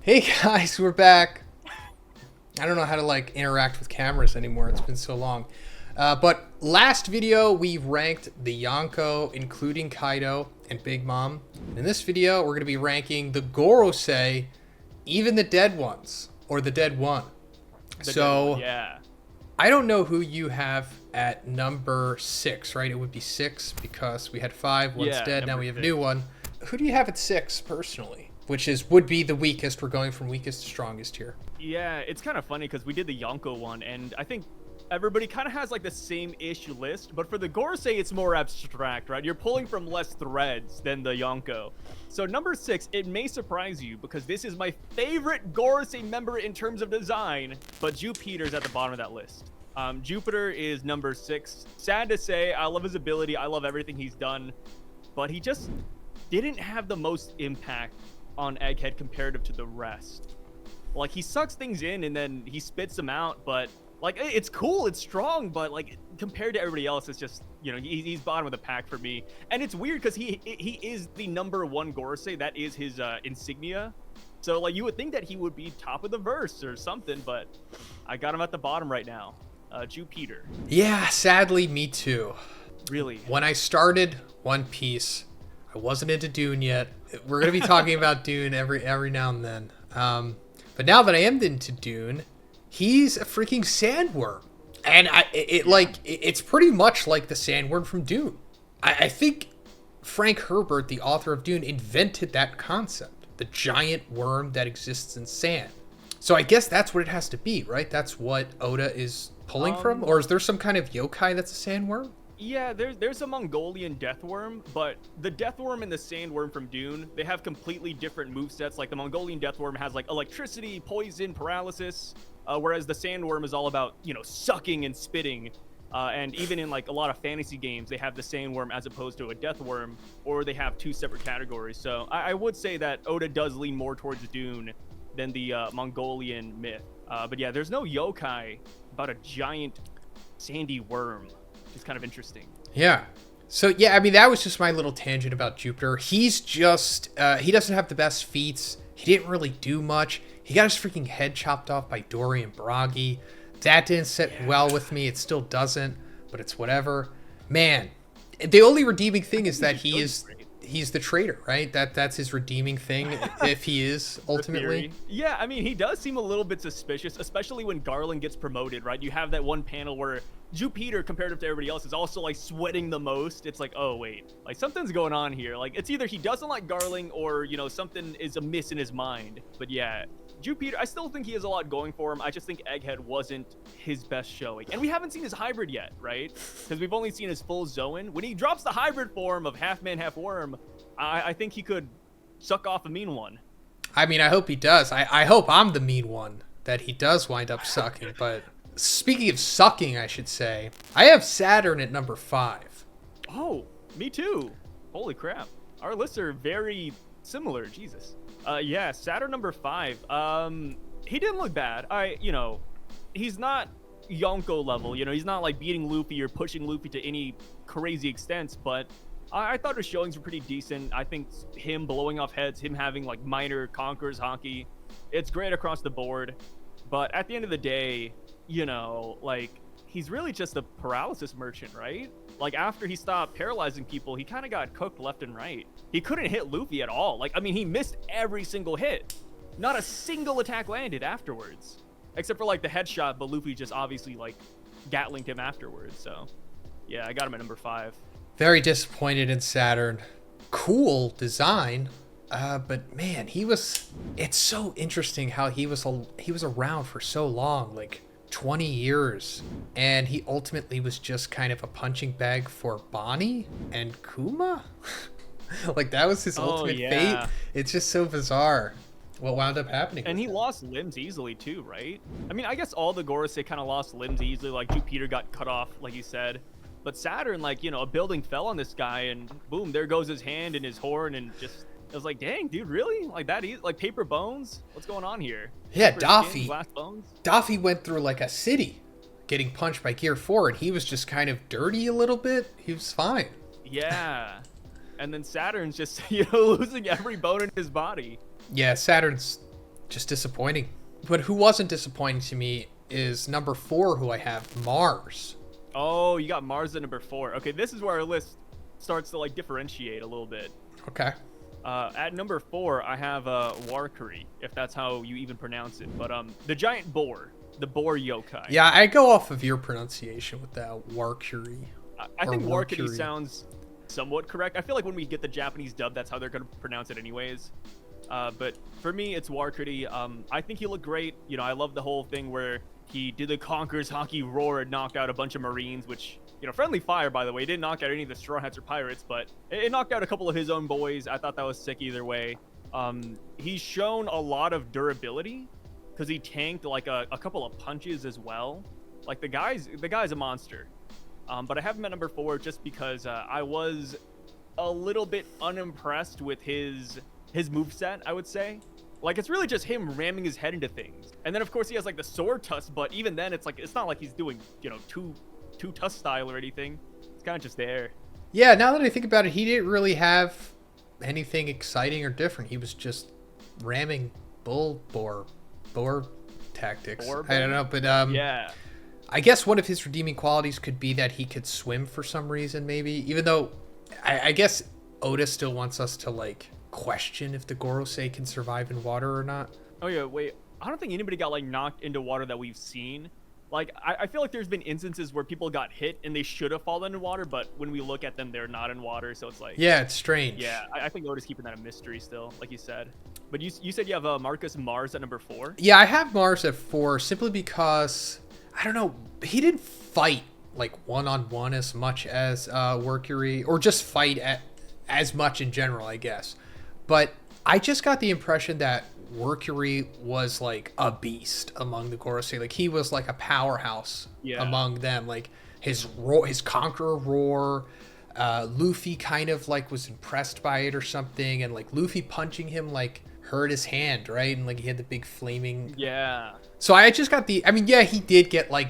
Hey guys, we're back. I don't know how to like interact with cameras anymore. It's been so long. But last video, we ranked the Yonko, including Kaido and Big Mom. In this video, we're going to be ranking the Gorosei, even the dead ones, or the dead one. Yeah. I don't know who you have at number 6, right? It would be 6 because we had 5, one's dead, now we have a new one. Who do you have at 6 personally? Which would be the weakest. We're going from weakest to strongest here. Yeah, it's kind of funny because we did the Yonko one, and I think everybody kind of has like the same-ish list, but for the Gorosei, it's more abstract, right? You're pulling from less threads than the Yonko. So number 6, it may surprise you because this is my favorite Gorosei member in terms of design, but Jupiter's at the bottom of that list. Jupiter is number 6. Sad to say, I love his ability, I love everything he's done, but he just didn't have the most impact on Egghead comparative to the rest. Like, he sucks things in and then he spits them out, but like, it's cool, it's strong, but like compared to everybody else, it's just, you know, he's bottom of the pack for me. And it's weird because he is the number 1 Gorosei. That is his insignia. So like you would think that he would be top of the verse or something, but I got him at the bottom right now. Jupiter. Yeah, sadly, me too. Really? When I started One Piece, I wasn't into Dune yet. We're gonna be talking about Dune every now and then. But now that I am into Dune, he's a freaking sandworm, and it's pretty much like the sandworm from Dune. I think Frank Herbert, the author of Dune, invented that concept, the giant worm that exists in sand. So I guess that's what it has to be, right? That's what Oda is pulling from, or is there some kind of yokai that's a sandworm? Yeah, there's a Mongolian deathworm, but the deathworm and the sandworm from Dune, they have completely different movesets. Like the Mongolian deathworm has like electricity, poison, paralysis, whereas the sandworm is all about, you know, sucking and spitting. And even in like a lot of fantasy games, they have the sand worm as opposed to a death worm, or they have two separate categories. So I would say that Oda does lean more towards Dune than the Mongolian myth. But yeah, there's no yokai about a giant sandy worm, which is kind of interesting. Yeah. So, yeah, I mean, that was just my little tangent about Jupiter. He's just, he doesn't have the best feats. He didn't really do much. He got his freaking head chopped off by Dorian Bragi. That didn't sit well with me. It still doesn't, but it's whatever. Man, the only redeeming thing is that he's the traitor, right? That's his redeeming thing, if he is, ultimately. Yeah, I mean, he does seem a little bit suspicious, especially when Garland gets promoted, right? You have that one panel where Jupiter, comparative to everybody else, is also like sweating the most. It's like, oh wait, like something's going on here. Like it's either he doesn't like Garland or, you know, something is amiss in his mind. But yeah, Jupiter, I still think he has a lot going for him. I just think Egghead wasn't his best showing. And we haven't seen his hybrid yet, right? Because we've only seen his full Zoan. When he drops the hybrid form of half man, half worm, I think he could suck off a mean one. I mean, I hope he does. I hope I'm the mean one that he does wind up sucking. But speaking of sucking, I should say, I have Saturn at number 5. Oh, me too. Holy crap. Our lists are very similar. Jesus. Yeah, Saturn number 5. He didn't look bad. He's not Yonko level. You know, he's not like beating Luffy or pushing Luffy to any crazy extents, but I thought his showings were pretty decent. I think him blowing off heads, him having like minor conquerors hockey, it's great across the board. But at the end of the day, you know, like he's really just a paralysis merchant, right? Like after he stopped paralyzing people, he kind of got cooked left and right. He couldn't hit Luffy at all. Like, I mean, he missed every single hit. Not a single attack landed afterwards. Except for like the headshot, but Luffy just obviously like Gatlinged him afterwards. So yeah, I got him at number 5. Very disappointed in Saturn. Cool design, but man, it's so interesting how he was around for so long, like 20 years, and he ultimately was just kind of a punching bag for Bonnie and Kuma. Like that was his ultimate fate. It's just so bizarre what wound up happening. And he lost limbs easily too, right? I mean, I guess all the Gorosei kind of lost limbs easily, like Jupiter got cut off, like you said. But Saturn, like, you know, a building fell on this guy and boom, there goes his hand and his horn, and just, it was like, dang, dude, really? Like that easy? Like paper bones? What's going on here? Yeah, Daffy went through like a city getting punched by Gear 4, and he was just kind of dirty a little bit. He was fine. Yeah. And then Saturn's just, you know, losing every bone in his body. Yeah, Saturn's just disappointing. But who wasn't disappointing to me is number 4, who I have, Mars. Oh, you got Mars at number 4. Okay, this is where our list starts to like differentiate a little bit. Okay. At number 4, I have Warkuri, if that's how you even pronounce it. But the giant boar, the boar yokai. Yeah, I go off of your pronunciation with that Warkuri. I think Warkuri sounds somewhat correct. I feel like when we get the Japanese dub, that's how they're going to pronounce it anyways. But for me, it's Warkuri. I think he looked great. You know, I love the whole thing where he did the Conqueror's Hockey roar and knocked out a bunch of Marines, which, you know, friendly fire, by the way. It didn't knock out any of the Straw Hats or Pirates, but it knocked out a couple of his own boys. I thought that was sick either way. He's shown a lot of durability because he tanked like a couple of punches as well. Like the guy's a monster. But I have him at number 4 just because I was a little bit unimpressed with his moveset, I would say. Like, it's really just him ramming his head into things. And then, of course, he has, like, the sword tusk, but even then, it's like, it's not like he's doing, you know, two tusk style or anything. It's kind of just there. Yeah, now that I think about it, he didn't really have anything exciting or different. He was just ramming boar tactics. I don't know, but, yeah. I guess one of his redeeming qualities could be that he could swim for some reason, maybe. Even though, I guess Oda still wants us to, like, question if the Gorosei can survive in water or not. Oh yeah, wait. I don't think anybody got like knocked into water that we've seen. Like I feel like there's been instances where people got hit and they should have fallen in water, but when we look at them, they're not in water. So it's like, yeah, it's strange. Yeah, I think Oda's keeping that a mystery still, like you said. But you said you have Marcus Mars at number 4. Yeah, I have Mars at 4 simply because I don't know. He didn't fight like one-on-one as much as Mercury, or just fight as much in general, I guess. But I just got the impression that Mercury was like a beast among the Gorosei. Like he was like a powerhouse among them. Like his Conqueror roar. Luffy kind of like was impressed by it or something, and like Luffy punching him like hurt his hand, right? And like he had the big flaming. Yeah. So I just got the. I mean, yeah, he did get like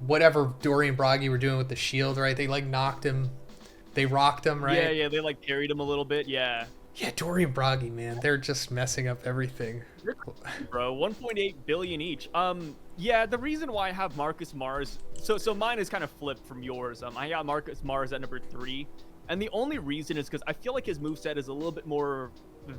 whatever Dory and Broggy were doing with the shield, right? They like knocked him. They rocked him, right? Yeah, they like carried him a little bit, yeah. Yeah, Dory and Broggy, man, they're just messing up everything. Bro, 1.8 billion each. Yeah, the reason why I have Marcus Mars, so mine is kind of flipped from yours. I got Marcus Mars at number 3, and the only reason is because I feel like his moveset is a little bit more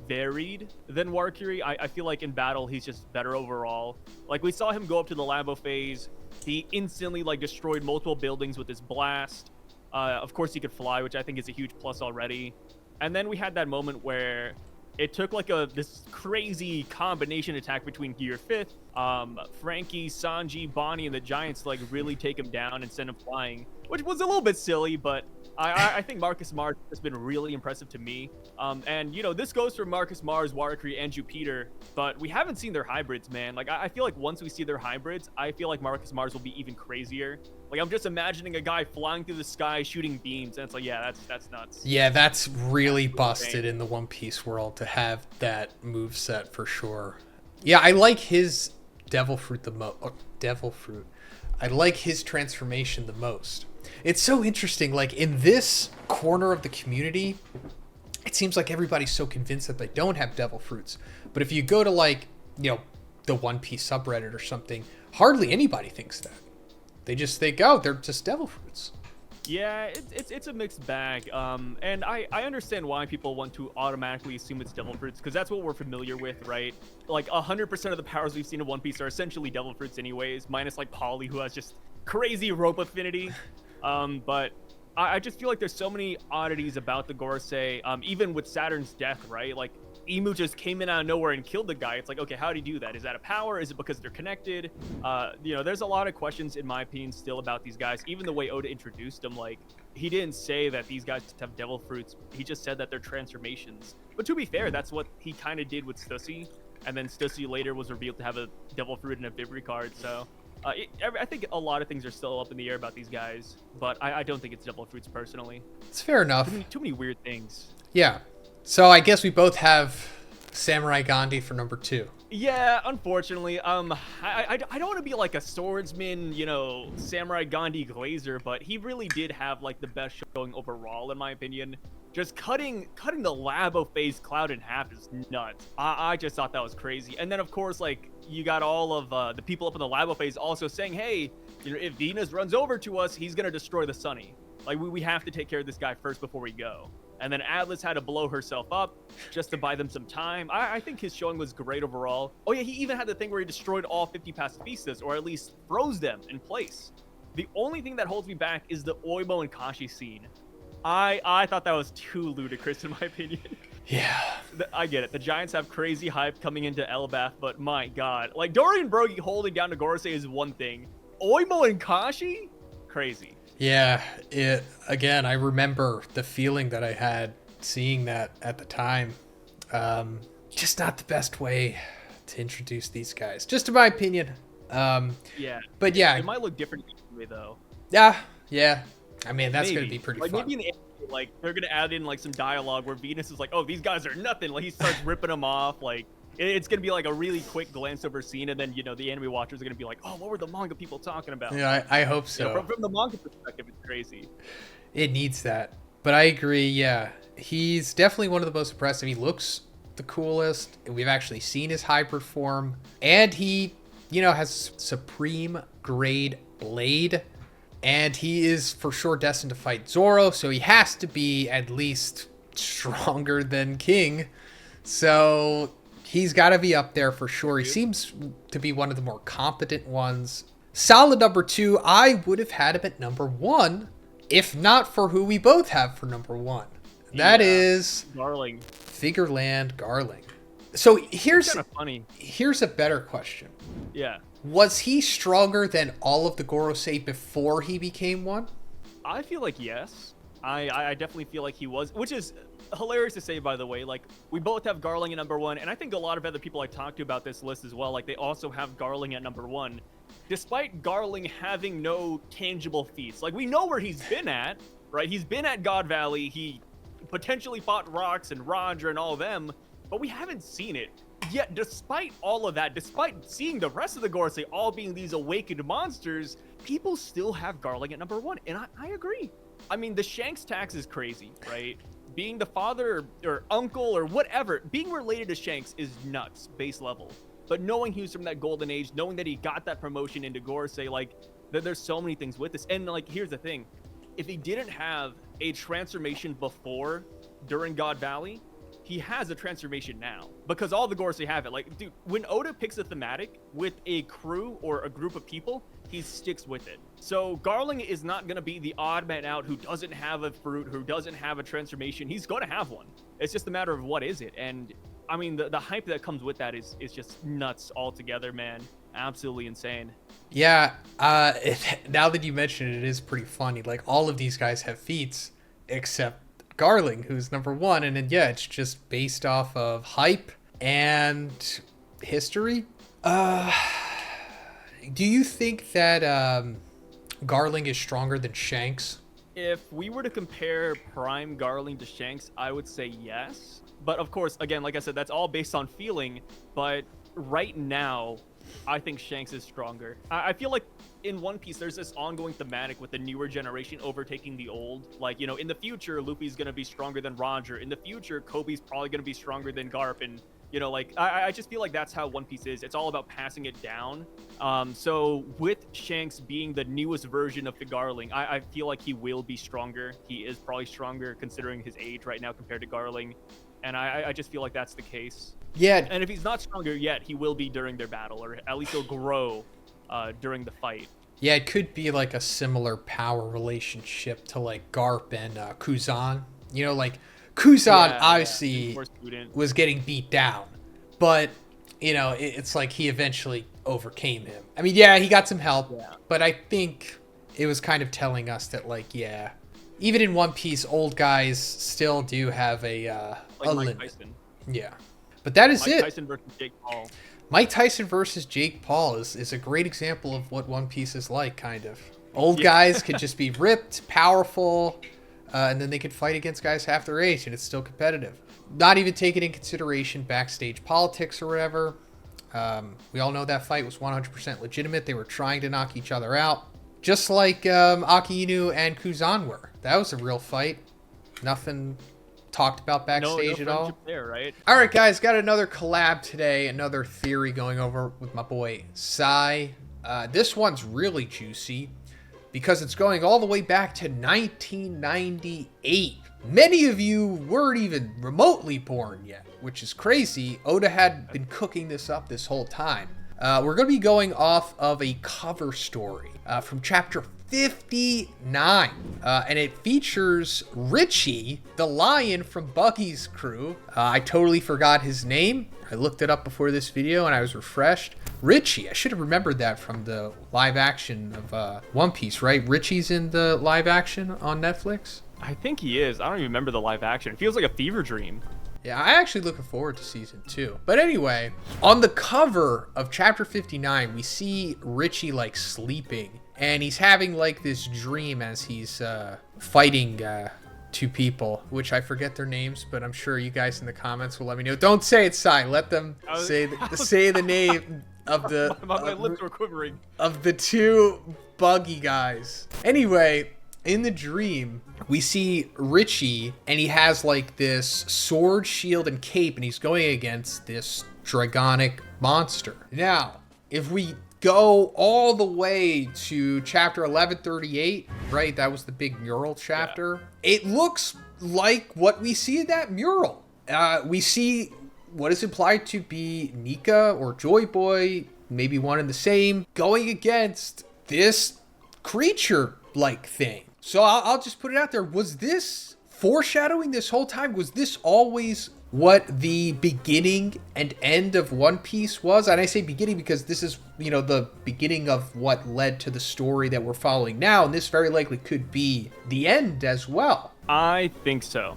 varied than Warcury. I feel like in battle he's just better overall. Like we saw him go up to the Lambo phase, he instantly like destroyed multiple buildings with his blast. Of course he could fly, which I think is a huge plus already. And then we had that moment where it took like this crazy combination attack between Gear 5th, Frankie, Sanji, Bonnie, and the Giants to like really take him down and send him flying, which was a little bit silly, but I think Marcus Mars has been really impressive to me. And, you know, this goes for Marcus Mars, Warcury, and Jupiter, but we haven't seen their hybrids, man. Like, I feel like once we see their hybrids, I feel like Marcus Mars will be even crazier. Like, I'm just imagining a guy flying through the sky shooting beams, and it's like, yeah, that's nuts. Yeah, that's really busted in the One Piece world to have that move set for sure. Yeah, I like his Devil Fruit the most. Devil Fruit. I like his transformation the most. It's so interesting, like in this corner of the community, it seems like everybody's so convinced that they don't have devil fruits. But if you go to like, you know, the One Piece subreddit or something, hardly anybody thinks that. They just think, oh, they're just devil fruits. Yeah, it's a mixed bag. And I understand why people want to automatically assume it's devil fruits, because that's what we're familiar with, right? Like 100% of the powers we've seen in One Piece are essentially devil fruits anyways, minus like Polly, who has just crazy rope affinity. But I just feel like there's so many oddities about the Gorosei, even with Saturn's death, right? Like, Imu just came in out of nowhere and killed the guy. It's like, okay, how did he do that? Is that a power? Is it because they're connected? You know, there's a lot of questions, in my opinion, still about these guys. Even the way Oda introduced them, like, he didn't say that these guys have devil fruits. He just said that they're transformations. But to be fair, that's what he kind of did with Stussy. And then Stussy later was revealed to have a devil fruit and a Vivre card, so... I think a lot of things are still up in the air about these guys, but I don't think it's devil fruits personally. It's fair enough. Too many weird things. Yeah. So I guess we both have Samurai Gandhi for number 2. Yeah, unfortunately. I don't want to be like a swordsman, you know, Samurai Gandhi Glazer, but he really did have like the best showing overall, in my opinion. Just cutting the Labo phase Cloud in half is nuts. I just thought that was crazy. And then of course, like, you got all of the people up in the Labo phase also saying, hey, you know, if Venus runs over to us, he's gonna destroy the Sunny. Like, we have to take care of this guy first before we go. And then Atlas had to blow herself up just to buy them some time. I think his showing was great overall. Oh yeah, he even had the thing where he destroyed all 50 pacifistas, or at least froze them in place. The only thing that holds me back is the Oimo and Kashi scene. I thought that was too ludicrous, in my opinion. Yeah. I get it. The Giants have crazy hype coming into Elbaf, but my god. Like, Dory and Broggy holding down to Gorosei is one thing. Oimo and Kashi? Crazy. Yeah, again, I remember the feeling that I had seeing that at the time. Just not the best way to introduce these guys, just in my opinion. Yeah. But yeah. It might look different anyway, though. Yeah. I mean, that's going to be pretty like, fun. Maybe in the anime, like, they're going to add in, like, some dialogue where Venus is like, oh, these guys are nothing. Like, he starts ripping them off. Like, it's going to be, like, a really quick glance over scene. And then, you know, the anime watchers are going to be like, oh, what were the manga people talking about? Yeah, I hope so. You know, from the manga perspective, it's crazy. It needs that. But I agree, yeah. He's definitely one of the most impressive. He looks the coolest. We've actually seen his hybrid form. And he, you know, has supreme grade blade. And he is for sure destined to fight Zoro, so he has to be at least stronger than King. So he's got to be up there for sure. He seems to be one of the more competent ones. Solid number 2. I would have had him at number 1, if not for who we both have for number 1. That is Garling. Figureland Garling. So here's kind of funny. Here's a better question. Yeah. Was he stronger than all of the Gorosei before he became one? I feel like yes. I definitely feel like he was, which is hilarious to say, by the way. Like, we both have Garling at number 1, and I think a lot of other people I talked to about this list as well, like, they also have Garling at number 1. Despite Garling having no tangible feats. Like, we know where he's been at, right? He's been at God Valley. He potentially fought Rox and Roger and all of them, but we haven't seen it. Yet, despite all of that, despite seeing the rest of the Gorsei all being these awakened monsters, people still have Garling at number 1, and I agree. I mean, the Shanks tax is crazy, right? Being the father or uncle or whatever, being related to Shanks is nuts, base level. But knowing he was from that golden age, knowing that he got that promotion into Gorsei, like, there's so many things with this. And, like, here's the thing. If he didn't have a transformation before, during God Valley, he has a transformation now. Because all the Gorsei have it. Like, dude, when Oda picks a thematic with a crew or a group of people, he sticks with it. So Garling is not going to be the odd man out who doesn't have a fruit, who doesn't have a transformation. He's going to have one. It's just a matter of what is it. And I mean, the hype that comes with that is just nuts altogether, man. Absolutely insane. Yeah, now that you mention it, it is pretty funny. Like, all of these guys have feats except Garling, who's number 1. And then, yeah, it's just based off of hype and history. Do you think that Garling is stronger than Shanks? If we were to compare Prime Garling to Shanks, I would say yes. But of course, again, like I said, that's all based on feeling. But right now, I think Shanks is stronger. I feel like in One Piece, there's this ongoing thematic with the newer generation overtaking the old. Like, you know, in the future, Luffy's going to be stronger than Roger. In the future, Kobe's probably going to be stronger than Garp. And, you know, like, I just feel like that's how One Piece is. It's all about passing it down. So with Shanks being the newest version of the Garling, I feel like he will be stronger. He is probably stronger considering his age right now compared to Garling. And I just feel like that's the case. Yeah. And if he's not stronger yet, he will be during their battle, or at least he'll grow during the fight. Yeah, it could be like a similar power relationship to like Garp and Kuzan. You know, like Kuzan obviously was getting beat down, but you know, it's like he eventually overcame him. I mean, yeah, he got some help, but I think it was kind of telling us that, like, yeah, even in One Piece, old guys still do have a limit. Tyson. Yeah, but that is Mike it. Tyson versus Jake Paul. Mike Tyson versus Jake Paul is a great example of what One Piece is like, kind of. Old guys could just be ripped, powerful, and then they could fight against guys half their age, and it's still competitive. Not even taking in consideration backstage politics or whatever. We all know that fight was 100% legitimate. They were trying to knock each other out. Just like Aki Inu and Kuzan were. That was a real fight. Nothing talked about backstage at all. There, right? All right, guys, got another collab today. Another theory going over with my boy Sai. This one's really juicy because it's going all the way back to 1998. Many of you weren't even remotely born yet, which is crazy. Oda had been cooking this up this whole time. We're going to be going off of a cover story from chapter 59, and it features Richie, the lion from Buggy's crew. I totally forgot his name. I looked it up before this video and I was refreshed. Richie, I should have remembered that from the live action of One Piece, right? Richie's in the live action on Netflix. I think he is. I don't even remember the live action. It feels like a fever dream. Yeah, I actually looking forward to season 2. But anyway, on the cover of chapter 59, we see Richie like sleeping, and he's having like this dream as he's fighting two people, which I forget their names, but I'm sure you guys in the comments will let me know. Don't say it, Sai. Let them say the name of the my lips were quivering. Of the two buggy guys. Anyway, in the dream, we see Richie, and he has like this sword, shield, and cape, and he's going against this dragonic monster. Now, if we go all the way to chapter 1138, right? That was the big mural chapter. Yeah. It looks like what we see in that mural. We see what is implied to be Nika or Joy Boy, maybe one and the same, going against this creature-like thing. So I'll just put it out there. Was this foreshadowing this whole time? Was this always what the beginning and end of One Piece was? And I say beginning because this is, you know, the beginning of what led to the story that we're following now. And this very likely could be the end as well. I think so.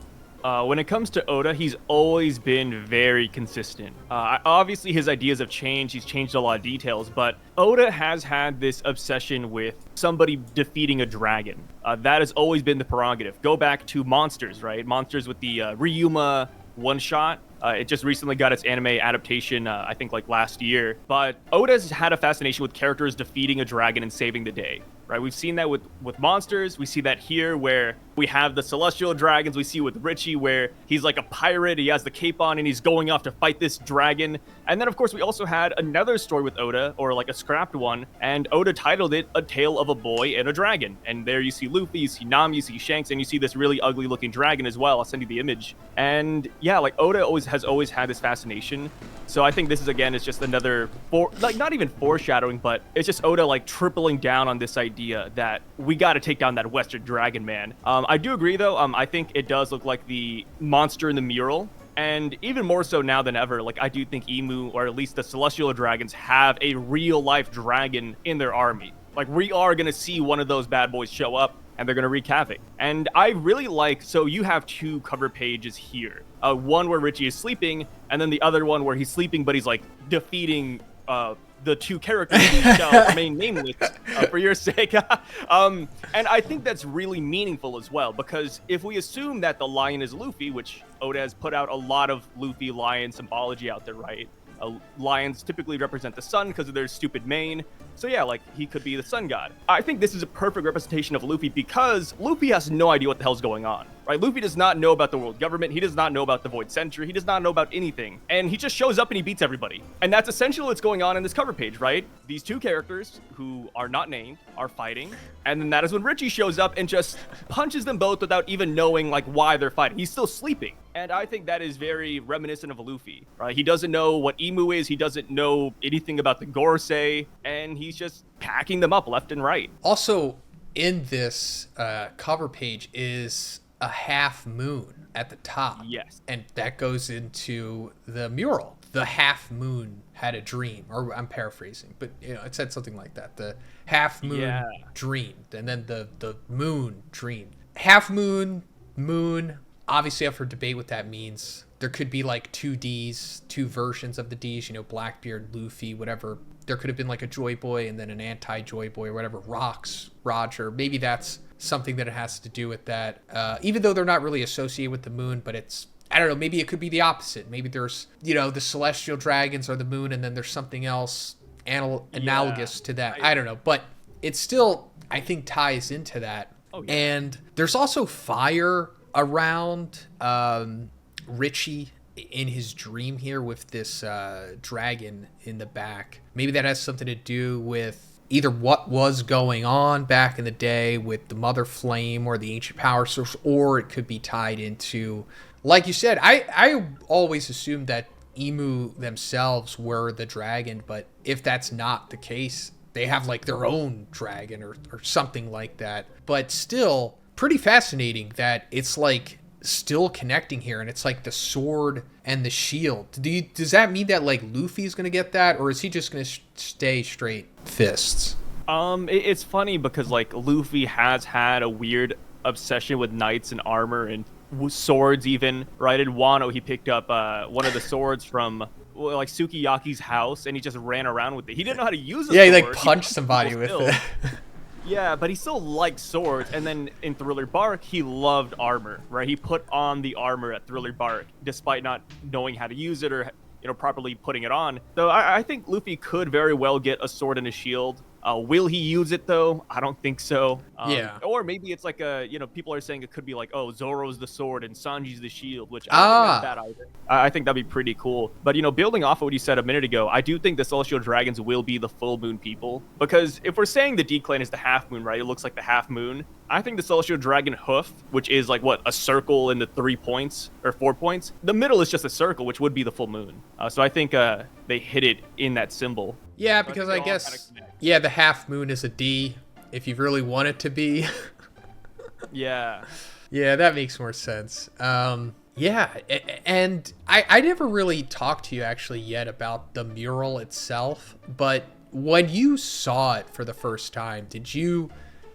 When it comes to Oda, he's always been very consistent. Obviously, his ideas have changed. He's changed a lot of details, but Oda has had this obsession with somebody defeating a dragon. That has always been the prerogative. Go back to Monsters, right? Monsters with the Ryuma one-shot. It just recently got its anime adaptation, I think like last year. But Oda's had a fascination with characters defeating a dragon and saving the day. Right, we've seen that with Monsters. We see that here where we have the celestial dragons. We see with Richie where he's like a pirate. He has the cape on and he's going off to fight this dragon. And then, of course, we also had another story with Oda, or like a scrapped one. And Oda titled it A Tale of a Boy and a Dragon. And there you see Luffy, you see Nami, you see Shanks, and you see this really ugly looking dragon as well. I'll send you the image. And yeah, like Oda has always had this fascination. So I think this is, again, is just another, not even foreshadowing, but it's just Oda like tripling down on this idea that we got to take down that Western Dragon man. I do agree, though. I think it does look like the monster in the mural. And even more so now than ever, like I do think Emu, or at least the Celestial Dragons, have a real-life dragon in their army. Like we are going to see one of those bad boys show up, and they're going to wreak havoc. And I really like, so you have two cover pages here. One where Richie is sleeping, and then the other one where he's sleeping, but he's like defeating the two characters who shall remain nameless for your sake. And I think that's really meaningful as well, because if we assume that the lion is Luffy, which Oda has put out a lot of Luffy lion symbology out there, right? Lions typically represent the sun because of their stupid mane. So yeah, like he could be the sun god. I think this is a perfect representation of Luffy because Luffy has no idea what the hell's going on, right? Luffy does not know about the world government. He does not know about the Void Century. He does not know about anything. And he just shows up and he beats everybody. And that's essentially what's going on in this cover page, right? These two characters who are not named are fighting. And then that is when Richie shows up and just punches them both without even knowing like why they're fighting. He's still sleeping. And I think that is very reminiscent of Luffy, right? He doesn't know what Emu is. He doesn't know anything about the Gorosei. And he's just packing them up left and right. Also, in this cover page is a half moon at the top. Yes. And that goes into the mural. The half moon had a dream, or I'm paraphrasing, but you know, it said something like that. The half moon dreamed, and then the moon dreamed. Half moon, moon. Obviously, up for debate what that means. There could be like two Ds, two versions of the Ds, you know, Blackbeard, Luffy, whatever. There could have been like a Joy Boy and then an anti-Joy Boy or whatever. Rocks, Roger. Maybe that's something that it has to do with that. Even though they're not really associated with the moon, but it's, I don't know, maybe it could be the opposite. Maybe there's, you know, the celestial dragons are the moon and then there's something else analogous to that. I don't know. But it still, I think, ties into that. Oh, yeah. And there's also fire around Richie in his dream here with this dragon in the back. Maybe that has something to do with either what was going on back in the day with the Mother Flame or the ancient power source, or it could be tied into, like you said, I always assumed that Emu themselves were the dragon, but if that's not the case, they have like their own dragon or something like that. But still, pretty fascinating that it's like still connecting here, and it's like the sword and the shield. Does that mean that like Luffy's gonna get that, or is he just gonna stay straight fists? It's funny because like Luffy has had a weird obsession with knights and armor and swords even, right? In Wano, he picked up one of the swords from like Sukiyaki's house, and he just ran around with it. He didn't know how to use it. Yeah, he like punched somebody with it. Yeah, but he still liked swords. And then in Thriller Bark, he loved armor, right? He put on the armor at Thriller Bark, despite not knowing how to use it or, you know, properly putting it on. So I think Luffy could very well get a sword and a shield. Will he use it, though? I don't think so. Yeah. Or maybe it's like a, you know, people are saying it could be like, oh, Zoro's the sword and Sanji's the shield, which I don't think that's bad either. I think that'd be pretty cool. But, you know, building off of what you said a minute ago, I do think the Celestial Dragons will be the full moon people. Because if we're saying the D-Clan is the half moon, right? It looks like the half moon. I think the Celestial Dragon hoof, which is like, what, a circle in the 3 points or 4 points? The middle is just a circle, which would be the full moon. So I think they hit it in that symbol. Yeah, because I guess, yeah, the half moon is a D, if you really want it to be. Yeah. Yeah, that makes more sense. Yeah, and I never really talked to you actually yet about the mural itself, but when you saw it for the first time, did you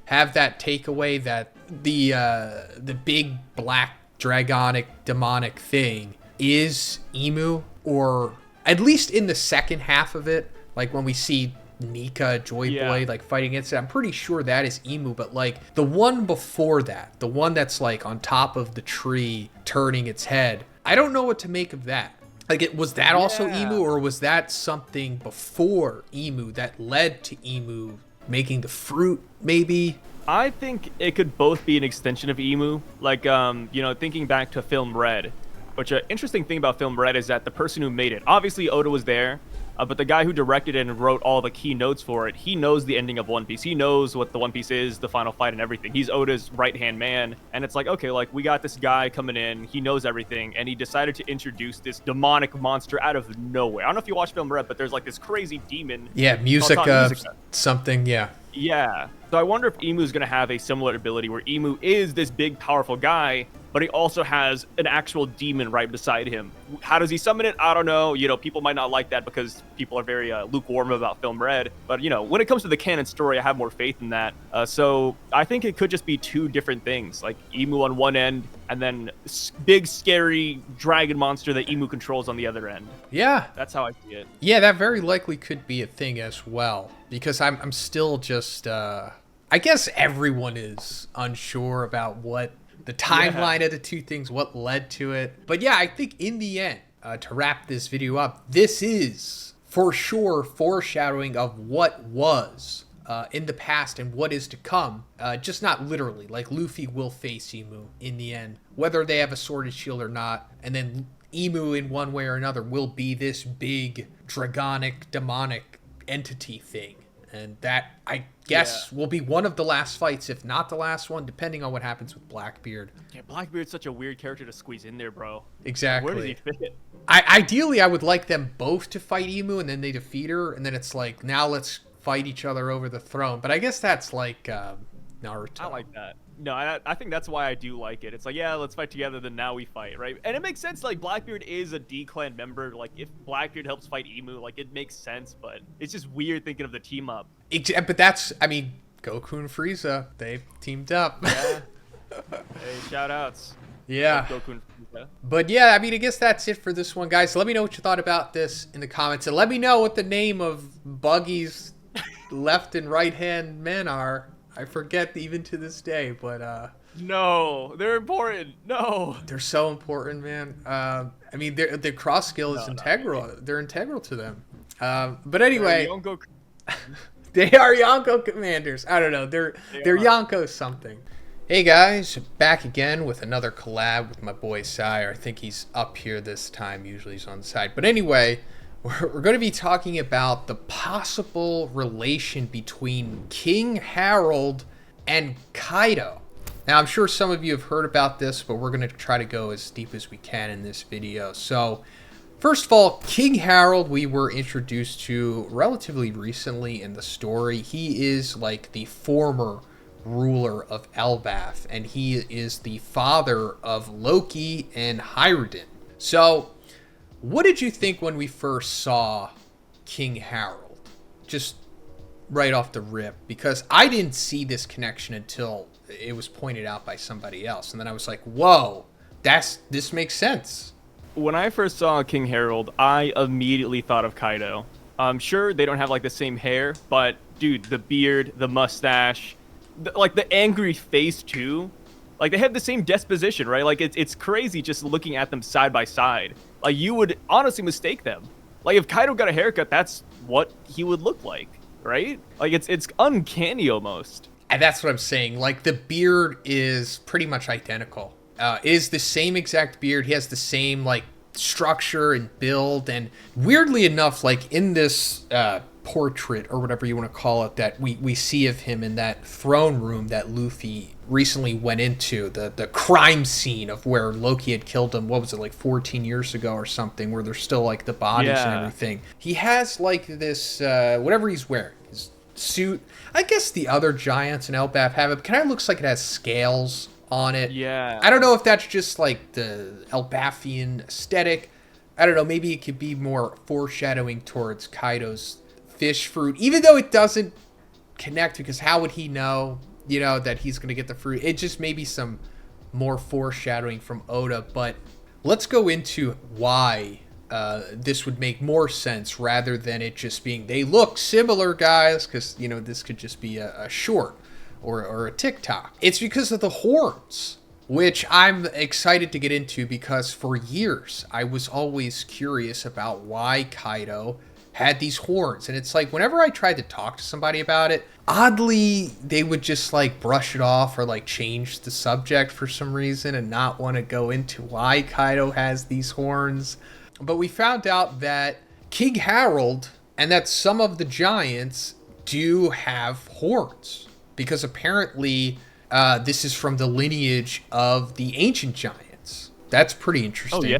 have that takeaway that the big black dragonic, demonic thing is Emu, or at least in the second half of it, like when we see Nika, Joy Boy, like fighting against it, I'm pretty sure that is Emu, but like the one before that, the one that's like on top of the tree turning its head, I don't know what to make of that. Like, was that also Emu, or was that something before Emu that led to Emu making the fruit, maybe? I think it could both be an extension of Emu. Like, you know, thinking back to Film Red, which an interesting thing about Film Red is that the person who made it, obviously Oda was there, but the guy who directed it and wrote all the key notes for it, he knows the ending of One Piece. He knows what the One Piece is, the final fight and everything. He's Oda's right-hand man. And it's like, okay, like, we got this guy coming in. He knows everything. And he decided to introduce this demonic monster out of nowhere. I don't know if you watch Film Red, but there's like this crazy demon. Yeah, Musica something, yeah. Yeah. So I wonder if Emu's going to have a similar ability where Emu is this big, powerful guy, but he also has an actual demon right beside him. How does he summon it? I don't know. You know, people might not like that because people are very lukewarm about Film Red. But, you know, when it comes to the canon story, I have more faith in that. So I think it could just be two different things, like Emu on one end and then big, scary dragon monster that Emu controls on the other end. Yeah. That's how I see it. Yeah, that very likely could be a thing as well, because I'm still just, I guess everyone is unsure about what the timeline of the two things, what led to it. But yeah, I think in the end, to wrap this video up, this is for sure foreshadowing of what was in the past and what is to come. Just not literally, like Luffy will face Emu in the end, whether they have a sword and shield or not. And then Emu in one way or another will be this big dragonic, demonic entity thing. And that, I guess, will be one of the last fights, if not the last one, depending on what happens with Blackbeard. Yeah, Blackbeard's such a weird character to squeeze in there, bro. Exactly. Where does he fit? Ideally, I would like them both to fight Emu, and then they defeat her, and then it's like, now let's fight each other over the throne. But I guess that's like Naruto. I like that. No, I think that's why I do like it. It's like, yeah, let's fight together, then now we fight, right? And it makes sense, like, Blackbeard is a D-Clan member. Like, if Blackbeard helps fight Emu, like, it makes sense, but it's just weird thinking of the team up. But that's, I mean, Goku and Frieza, they teamed up. Yeah. Hey, shout-outs. Yeah. Goku and Frieza. But yeah, I mean, I guess that's it for this one, guys. So let me know what you thought about this in the comments, and let me know what the name of Buggy's left and right-hand men are. I forget even to this day, but no, they're important. No, they're so important, man. I mean, their cross skill is integral. Really. They're integral to them. But anyway, they are Yonko commanders. I don't know. They're Yonko something. Hey guys, back again with another collab with my boy Sire. I think he's up here this time. Usually he's on the side. But anyway, we're going to be talking about the possible relation between King Harold and Kaido. Now, I'm sure some of you have heard about this, but we're going to try to go as deep as we can in this video. So, first of all, King Harold, we were introduced to relatively recently in the story. He is like the former ruler of Elbaf, and he is the father of Loki and Hyrule. So, what did you think when we first saw King Harold? Just right off the rip, because I didn't see this connection until it was pointed out by somebody else, and then I was like, whoa, this makes sense. When I first saw King Harold, I immediately thought of Kaido. I'm sure they don't have like the same hair, but dude, the beard, the mustache, like the angry face too. Like they have the same disposition, right? Like it's crazy just looking at them side by side. Like you would honestly mistake them. Like if Kaido got a haircut, that's what he would look like, right? Like it's uncanny almost. And that's what I'm saying. Like the beard is pretty much identical. It is the same exact beard. He has the same like structure and build. And weirdly enough, like in this portrait or whatever you want to call it that we see of him in that throne room that Luffy recently went into, the crime scene of where Loki had killed him, what was it, like 14 years ago or something, where there's still like the bodies and everything. He has like this whatever he's wearing, his suit. I guess the other giants in Elbaf have it, but kind of looks like it has scales on it. Yeah, I don't know if that's just like the Elbafian aesthetic. I don't know, maybe it could be more foreshadowing towards Kaido's fish fruit, even though it doesn't connect, because how would he know, you know, that he's going to get the fruit? It just may be some more foreshadowing from Oda, but let's go into why this would make more sense rather than it just being, they look similar, guys, because, you know, this could just be a short or a TikTok. It's because of the horns, which I'm excited to get into because for years I was always curious about why Kaido had these horns. And it's like, whenever I tried to talk to somebody about it, oddly, they would just like brush it off or like change the subject for some reason and not want to go into why Kaido has these horns. But we found out that King Harold and that some of the giants do have horns, because apparently this is from the lineage of the ancient giants. That's pretty interesting. Oh, yeah.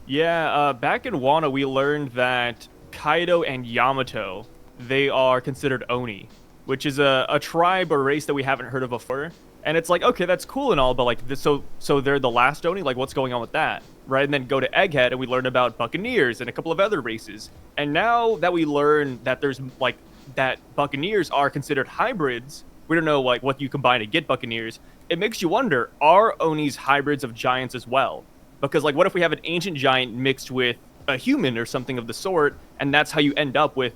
Yeah, back in Wano, we learned that Kaido and Yamato, they are considered Oni, which is a tribe or race that we haven't heard of before. And it's like, okay, that's cool and all, but like, so they're the last Oni? Like, what's going on with that? Right? And then go to Egghead, and we learn about Buccaneers and a couple of other races. And now that we learn that there's, like, that Buccaneers are considered hybrids, we don't know, like, what you combine to get Buccaneers. It makes you wonder, are Onis hybrids of giants as well? Because, like, what if we have an ancient giant mixed with a human or something of the sort, and that's how you end up with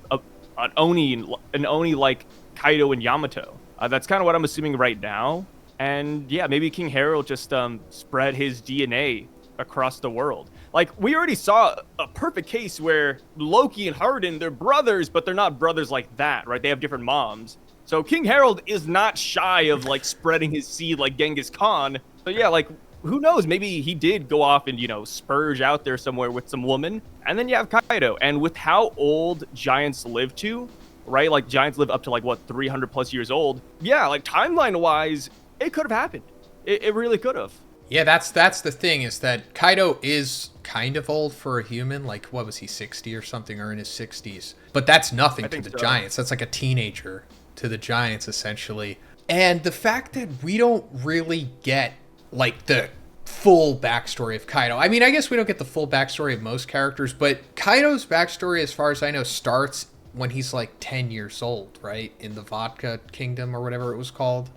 an Oni like Kaido and Yamato? That's kind of what I'm assuming right now. And yeah, maybe King Harold just spread his DNA across the world. Like, we already saw a perfect case where Loki and Harden, they're brothers, but they're not brothers like that, right? They have different moms. So King Harold is not shy of like spreading his seed like Genghis Khan. So yeah, like, who knows? Maybe he did go off and, you know, spurge out there somewhere with some woman. And then you have Kaido. And with how old giants live to, right? Like, giants live up to like, what, 300 plus years old? Yeah, like, timeline-wise, it could have happened. It really could have. Yeah, that's the thing, is that Kaido is kind of old for a human. Like, what was he, 60 or something, or in his 60s? But that's nothing to the giants. That's like a teenager to the giants, essentially. And the fact that we don't really get, like, the full backstory of Kaido. I mean, I guess we don't get the full backstory of most characters, but Kaido's backstory, as far as I know, starts when he's like 10 years old, right? In the Vodka Kingdom or whatever it was called.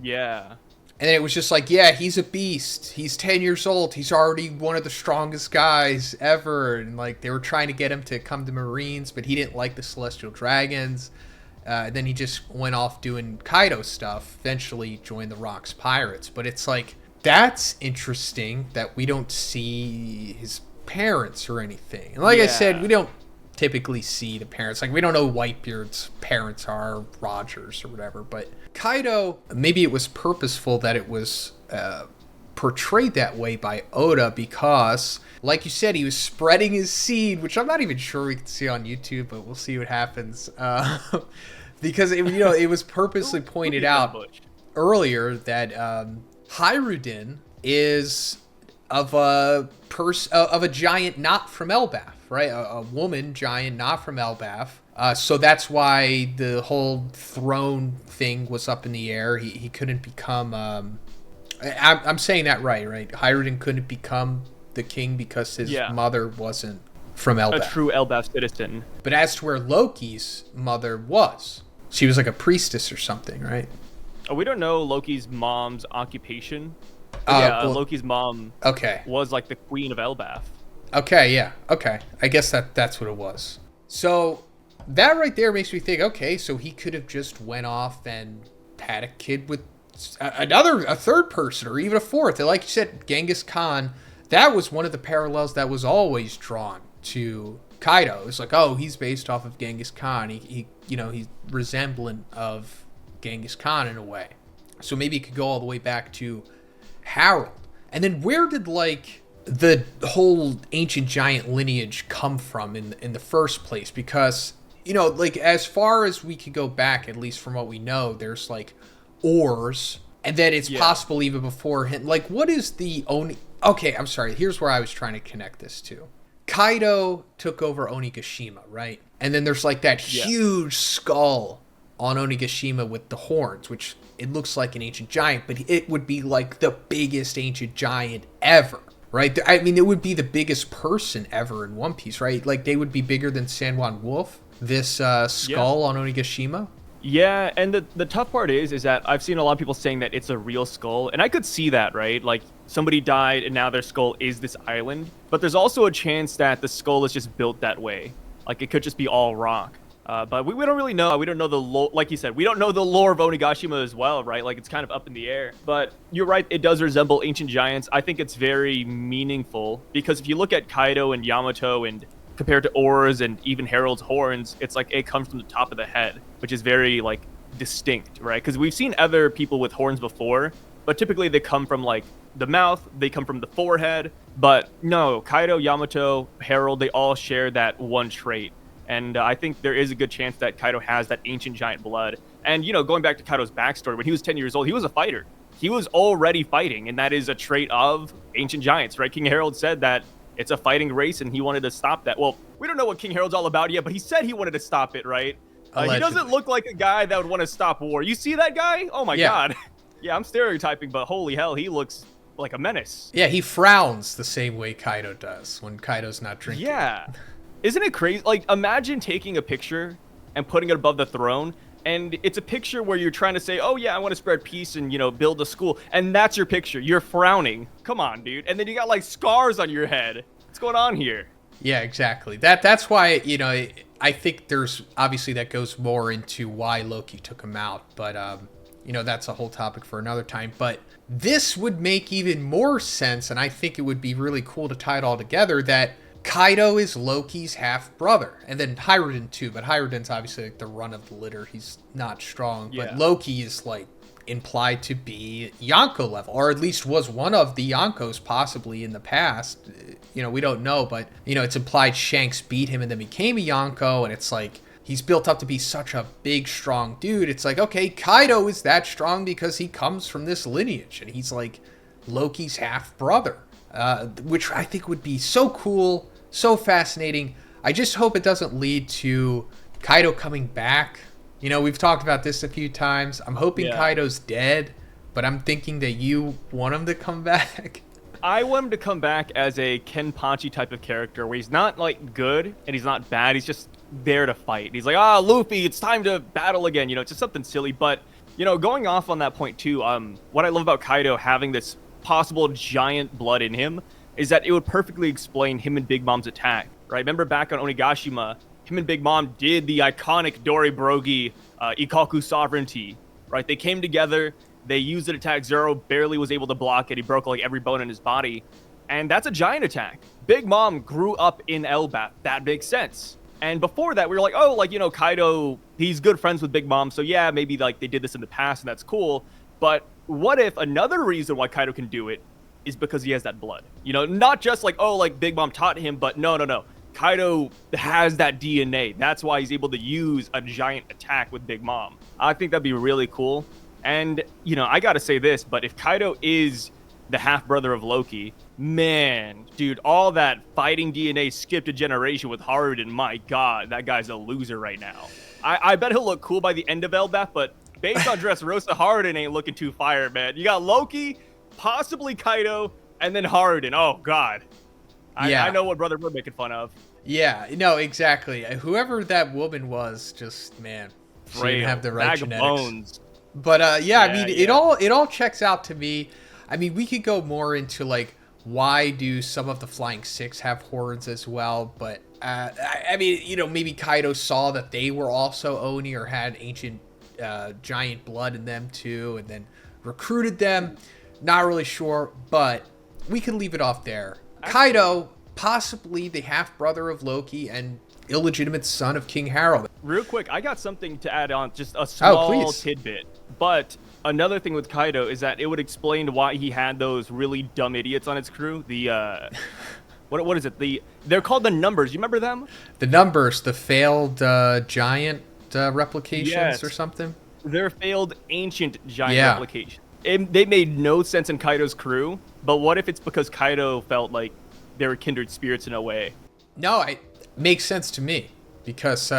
Yeah. And it was just like, yeah, he's a beast. He's 10 years old. He's already one of the strongest guys ever. And like, they were trying to get him to come to Marines, but he didn't like the Celestial Dragons. Then he just went off doing Kaido stuff. Eventually joined the Rocks Pirates. But it's like, that's interesting that we don't see his parents or anything. And like I said, we don't typically see the parents. Like, we don't know who Whitebeard's parents are, Rogers or whatever. But Kaido, maybe it was purposeful that it was portrayed that way by Oda, because, like you said, he was spreading his seed, which I'm not even sure we can see on YouTube, but we'll see what happens. Because, it was purposely pointed out earlier that Hirudin is of a giant not from Elbaf, right? A woman giant not from Elbaf. So that's why the whole throne thing was up in the air. He couldn't become. I'm saying that right? Hirudin couldn't become the king because his mother wasn't from Elbaf. A true Elbaf citizen. But as to where Loki's mother was, she was like a priestess or something, right? Oh, we don't know Loki's mom's occupation. Loki's mom was like the queen of Elbaf. Okay, yeah. Okay. I guess that's what it was. So that right there makes me think, okay, so he could have just went off and had a kid with a third person, or even a fourth. And like you said, Genghis Khan, that was one of the parallels that was always drawn to Kaido. It's like, oh, he's based off of Genghis Khan. He's resemblant of Genghis Khan in a way. So maybe it could go all the way back to Harold. And then where did like the whole ancient giant lineage come from in the first place? Because, like, as far as we could go back, at least from what we know, there's like ores, and then it's possible even before him. Like, what is the Oni? Okay, I'm sorry. Here's where I was trying to connect this to. Kaido took over Onigashima, right? And then there's like that huge skull on Onigashima with the horns, which it looks like an ancient giant, but it would be like the biggest ancient giant ever, right? I mean, it would be the biggest person ever in One Piece, right? Like, they would be bigger than Sanwan Wolf, this skull on Onigashima. Yeah, and the tough part is that I've seen a lot of people saying that it's a real skull, and I could see that, right? Like, somebody died and now their skull is this island. But there's also a chance that the skull is just built that way. Like, it could just be all rock. But we don't really know. We don't know the lore. Like you said, we don't know the lore of Onigashima as well, right? Like, it's kind of up in the air. But you're right, it does resemble ancient giants. I think it's very meaningful because if you look at Kaido and Yamato and compared to Oars and even Harold's horns, it's like it comes from the top of the head, which is very, like, distinct, right? Because we've seen other people with horns before, but typically they come from, like, the mouth, they come from the forehead. But no, Kaido, Yamato, Harold, they all share that one trait. And I think there is a good chance that Kaido has that ancient giant blood. And, you know, going back to Kaido's backstory, when he was 10 years old, he was a fighter. He was already fighting, and that is a trait of ancient giants, right? King Harold said that it's a fighting race, and he wanted to stop that. Well, we don't know what King Harold's all about yet, but he said he wanted to stop it, right? He doesn't look like a guy that would want to stop war. You see that guy? Oh, my God. Yeah, I'm stereotyping, but holy hell, he looks like a menace. Yeah, he frowns the same way Kaido does when Kaido's not drinking. Yeah. Isn't it crazy? Like, imagine taking a picture and putting it above the throne, and it's a picture where you're trying to say, oh, yeah, I want to spread peace and, you know, build a school. And that's your picture. You're frowning. Come on, dude. And then you got, like, scars on your head. What's going on here? Yeah, exactly. That's why, you know, I think there's, obviously, that goes more into why Loki took him out. But, you know, that's a whole topic for another time. But this would make even more sense, and I think it would be really cool to tie it all together, that Kaido is Loki's half-brother, and then Hiruden too, but Hiruden's obviously like the run of the litter. He's not strong, but Loki is like implied to be Yonko level, or at least was one of the Yonkos possibly in the past. You know, we don't know, but, you know, it's implied Shanks beat him and then became a Yonko, and it's like he's built up to be such a big, strong dude. It's like, okay, Kaido is that strong because he comes from this lineage, and he's like Loki's half-brother, which I think would be so cool. So fascinating. I just hope it doesn't lead to Kaido coming back. You know, we've talked about this a few times. I'm hoping Kaido's dead, but I'm thinking that you want him to come back. I want him to come back as a Kenpachi type of character where he's not, like, good and he's not bad. He's just there to fight. He's like, Luffy, it's time to battle again. You know, it's just something silly. But, you know, going off on that point, too, what I love about Kaido having this possible giant blood in him is that it would perfectly explain him and Big Mom's attack, right? Remember back on Onigashima, him and Big Mom did the iconic Doribrogi Ikaku Sovereignty, right? They came together, they used an attack. Zoro barely was able to block it. He broke like every bone in his body. And that's a giant attack. Big Mom grew up in Elbaf. That makes sense. And before that, we were like, oh, like, you know, Kaido, he's good friends with Big Mom. So yeah, maybe like they did this in the past and that's cool. But what if another reason why Kaido can do it is because he has that blood? You know, not just like, oh, like Big Mom taught him, but no. Kaido has that DNA. That's why he's able to use a giant attack with Big Mom. I think that'd be really cool. And, you know, I gotta say this, but if Kaido is the half-brother of Loki, man, dude, all that fighting DNA skipped a generation with Haruden. My God, that guy's a loser right now. I bet he'll look cool by the end of Elbaf, but based on Dressrosa, Haruden ain't looking too fire, man. You got Loki, possibly Kaido, and then Haruden. Oh, God. I know what brother we're making fun of. Yeah, no, exactly. Whoever that woman was, just, man, she didn't have the right genetics. Bones. But, I mean, it all checks out to me. I mean, we could go more into, like, why do some of the Flying Six have horns as well? But, I mean, you know, maybe Kaido saw that they were also Oni or had ancient giant blood in them, too, and then recruited them. Not really sure, but we can leave it off there. Kaido, possibly the half-brother of Loki and illegitimate son of King Harold. Real quick, I got something to add on, just a small tidbit. But another thing with Kaido is that it would explain why he had those really dumb idiots on his crew. The, what is it? They're called the Numbers. You remember them? The Numbers, the failed giant replications or something? They're failed ancient giant replications. They made no sense in Kaido's crew, but what if it's because Kaido felt like they were kindred spirits in a way? No, it makes sense to me, because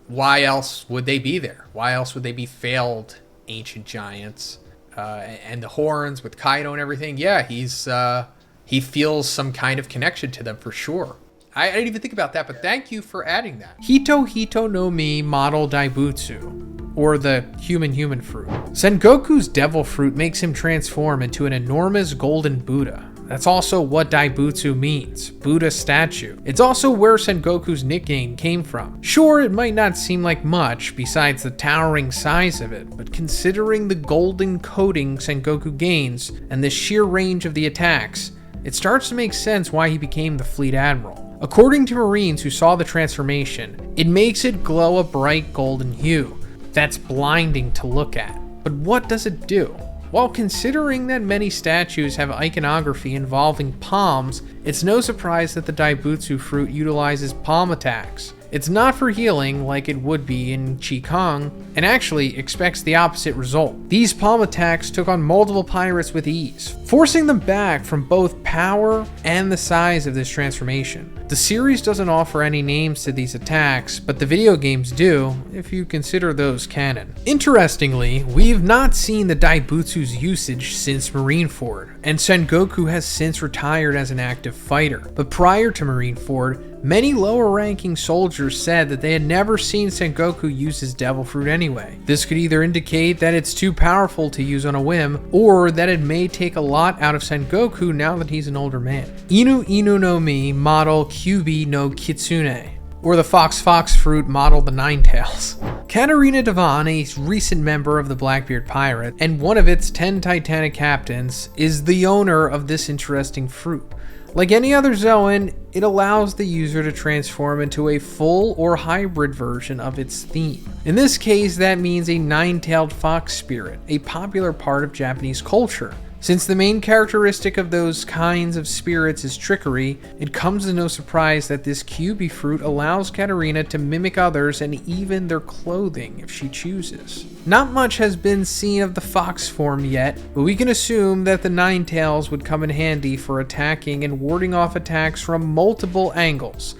why else would they be there? Why else would they be failed ancient giants? And the horns with Kaido and everything, he feels some kind of connection to them for sure. I didn't even think about that, but thank you for adding that. Hito Hito no Mi Model Daibutsu. or the human fruit. Sengoku's devil fruit makes him transform into an enormous golden Buddha. That's also what Daibutsu means, Buddha statue. It's also where Sengoku's nickname came from. Sure, it might not seem like much besides the towering size of it, but considering the golden coating Sengoku gains and the sheer range of the attacks, it starts to make sense why he became the fleet admiral. According to Marines who saw the transformation, it makes it glow a bright golden hue. That's blinding to look at. But what does it do? Well, considering that many statues have iconography involving palms, it's no surprise that the Daibutsu fruit utilizes palm attacks. It's not for healing like it would be in Qigong, and actually expects the opposite result. These palm attacks took on multiple pirates with ease, forcing them back from both power and the size of this transformation. The series doesn't offer any names to these attacks, but the video games do, if you consider those canon. Interestingly, we've not seen the Daibutsu's usage since Marineford, and Sengoku has since retired as an active fighter. But prior to Marineford, many lower-ranking soldiers said that they had never seen Sengoku use his devil fruit anyway. This could either indicate that it's too powerful to use on a whim, or that it may take a lot out of Sengoku now that he's an older man. Inu Inu no Mi model Kyubi no Kitsune, or the Fox fruit model the Ninetales. Katarina Devon, a recent member of the Blackbeard Pirate, and one of its 10 Titanic captains, is the owner of this interesting fruit. Like any other Zoan, it allows the user to transform into a full or hybrid version of its theme. In this case, that means a nine-tailed fox spirit, a popular part of Japanese culture. Since the main characteristic of those kinds of spirits is trickery, it comes as no surprise that this Kyubi fruit allows Katarina to mimic others and even their clothing if she chooses. Not much has been seen of the fox form yet, but we can assume that the Ninetales would come in handy for attacking and warding off attacks from multiple angles,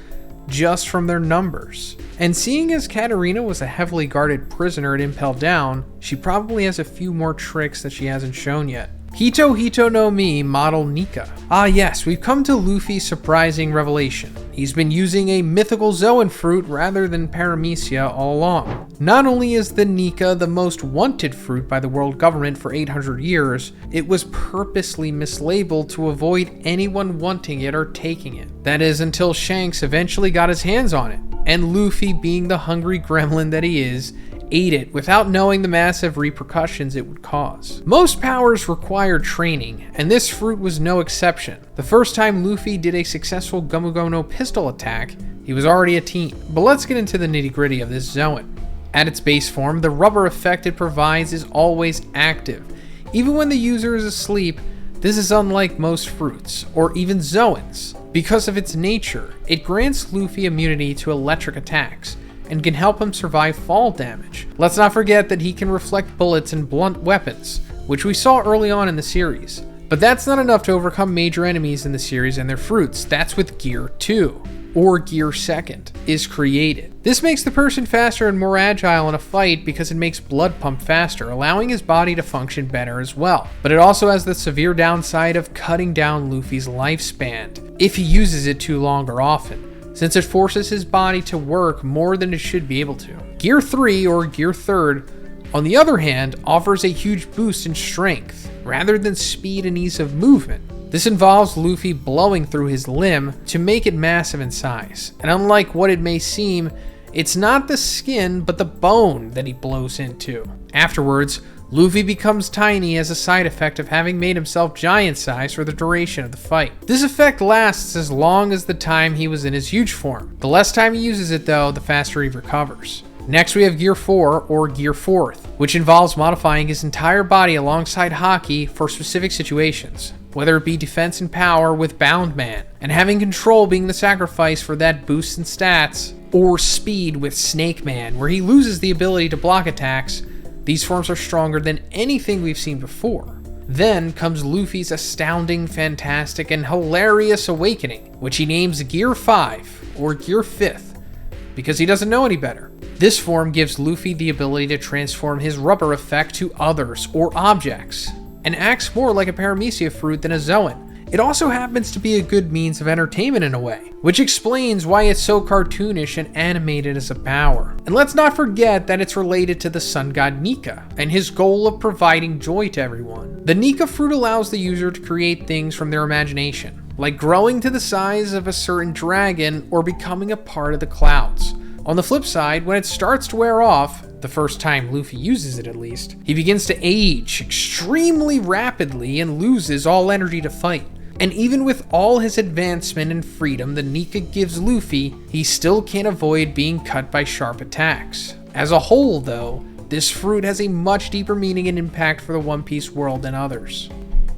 just from their numbers. And seeing as Katarina was a heavily guarded prisoner at Impel Down, she probably has a few more tricks that she hasn't shown yet. Hito Hito no Mi model Nika. Ah yes, we've come to Luffy's surprising revelation. He's been using a mythical Zoan fruit rather than Paramecia all along. Not only is the Nika the most wanted fruit by the world government for 800 years, it was purposely mislabeled to avoid anyone wanting it or taking it. That is until Shanks eventually got his hands on it, and Luffy, being the hungry gremlin that he is, ate it without knowing the massive repercussions it would cause. Most powers require training, and this fruit was no exception. The first time Luffy did a successful Gomu-Gomu pistol attack, he was already a teen. But let's get into the nitty-gritty of this Zoan. At its base form, the rubber effect it provides is always active. Even when the user is asleep, this is unlike most fruits, or even Zoans. Because of its nature, it grants Luffy immunity to electric attacks, and can help him survive fall damage. Let's not forget that he can reflect bullets and blunt weapons, which we saw early on in the series. But that's not enough to overcome major enemies in the series and their fruits. That's with Gear 2, or Gear 2nd, is created. This makes the person faster and more agile in a fight because it makes blood pump faster, allowing his body to function better as well. But it also has the severe downside of cutting down Luffy's lifespan, if he uses it too long or often, since it forces his body to work more than it should be able to. Gear 3, or Gear 3rd, on the other hand, offers a huge boost in strength, rather than speed and ease of movement. This involves Luffy blowing through his limb to make it massive in size, and unlike what it may seem, it's not the skin but the bone that he blows into. Afterwards, Luffy becomes tiny as a side effect of having made himself giant size for the duration of the fight. This effect lasts as long as the time he was in his huge form. The less time he uses it though, the faster he recovers. Next we have Gear 4, or Gear 4th, which involves modifying his entire body alongside Haki for specific situations, whether it be defense and power with Bound Man, and having control being the sacrifice for that boost in stats, or speed with Snake Man, where he loses the ability to block attacks. These forms are stronger than anything we've seen before. Then comes Luffy's astounding, fantastic, and hilarious awakening, which he names Gear 5, or Gear 5th, because he doesn't know any better. This form gives Luffy the ability to transform his rubber effect to others or objects, and acts more like a Paramecia fruit than a Zoan. it also happens to be a good means of entertainment in a way, which explains why it's so cartoonish and animated as a power. And let's not forget that it's related to the sun god Nika, and his goal of providing joy to everyone. The Nika fruit allows the user to create things from their imagination, like growing to the size of a certain dragon or becoming a part of the clouds. On the flip side, when it starts to wear off, the first time Luffy uses it at least, he begins to age extremely rapidly and loses all energy to fight. And even with all his advancement and freedom the Nika gives Luffy, he still can't avoid being cut by sharp attacks. As a whole though, this fruit has a much deeper meaning and impact for the One Piece world than others.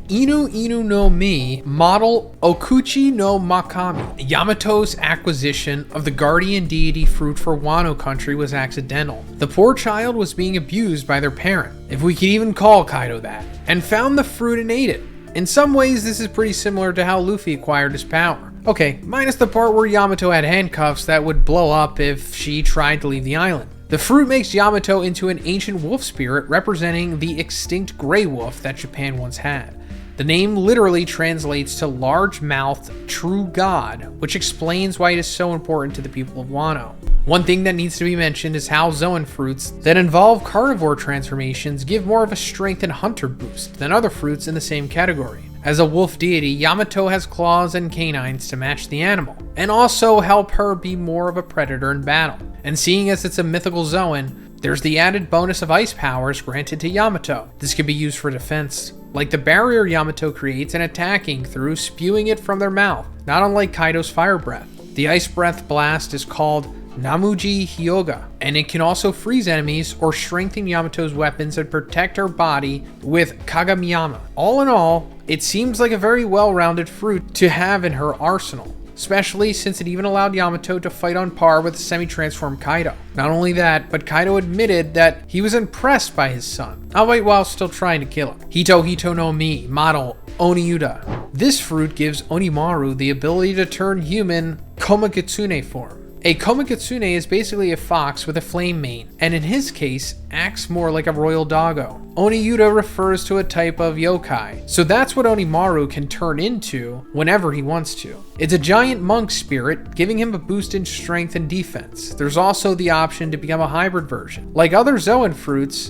Inu Inu no Mi, model Okuchi no Makami. Yamato's acquisition of the guardian deity fruit for Wano country was accidental. The poor child was being abused by their parent, if we could even call Kaido that, and found the fruit and ate it. In some ways, this is pretty similar to how Luffy acquired his power. Okay, minus the part where Yamato had handcuffs that would blow up if she tried to leave the island. The fruit makes Yamato into an ancient wolf spirit representing the extinct gray wolf that Japan once had. The name literally translates to large-mouthed true god, which explains why it is so important to the people of Wano. One thing that needs to be mentioned is how Zoan fruits that involve carnivore transformations give more of a strength and hunter boost than other fruits in the same category. As a wolf deity, Yamato has claws and canines to match the animal, and also help her be more of a predator in battle. And seeing as it's a mythical Zoan, there's the added bonus of ice powers granted to Yamato. This can be used for defense, like the barrier Yamato creates and attacking through spewing it from their mouth, not unlike Kaido's fire breath. The ice breath blast is called Namuji Hyoga, and it can also freeze enemies or strengthen Yamato's weapons and protect her body with Kagamiyama. All in all, it seems like a very well-rounded fruit to have in her arsenal, especially since it even allowed Yamato to fight on par with the semi-transformed Kaido. Not only that, but Kaido admitted that he was impressed by his son, albeit while still trying to kill him. Hito Hito no Mi, model Oniuta. This fruit gives Onimaru the ability to turn human Komagitsune form. A Komagitsune is basically a fox with a flame mane, and in his case, acts more like a royal doggo. Oniuta refers to a type of yokai, so that's what Onimaru can turn into whenever he wants to. It's a giant monk spirit, giving him a boost in strength and defense. There's also the option to become a hybrid version. Like other Zoan fruits,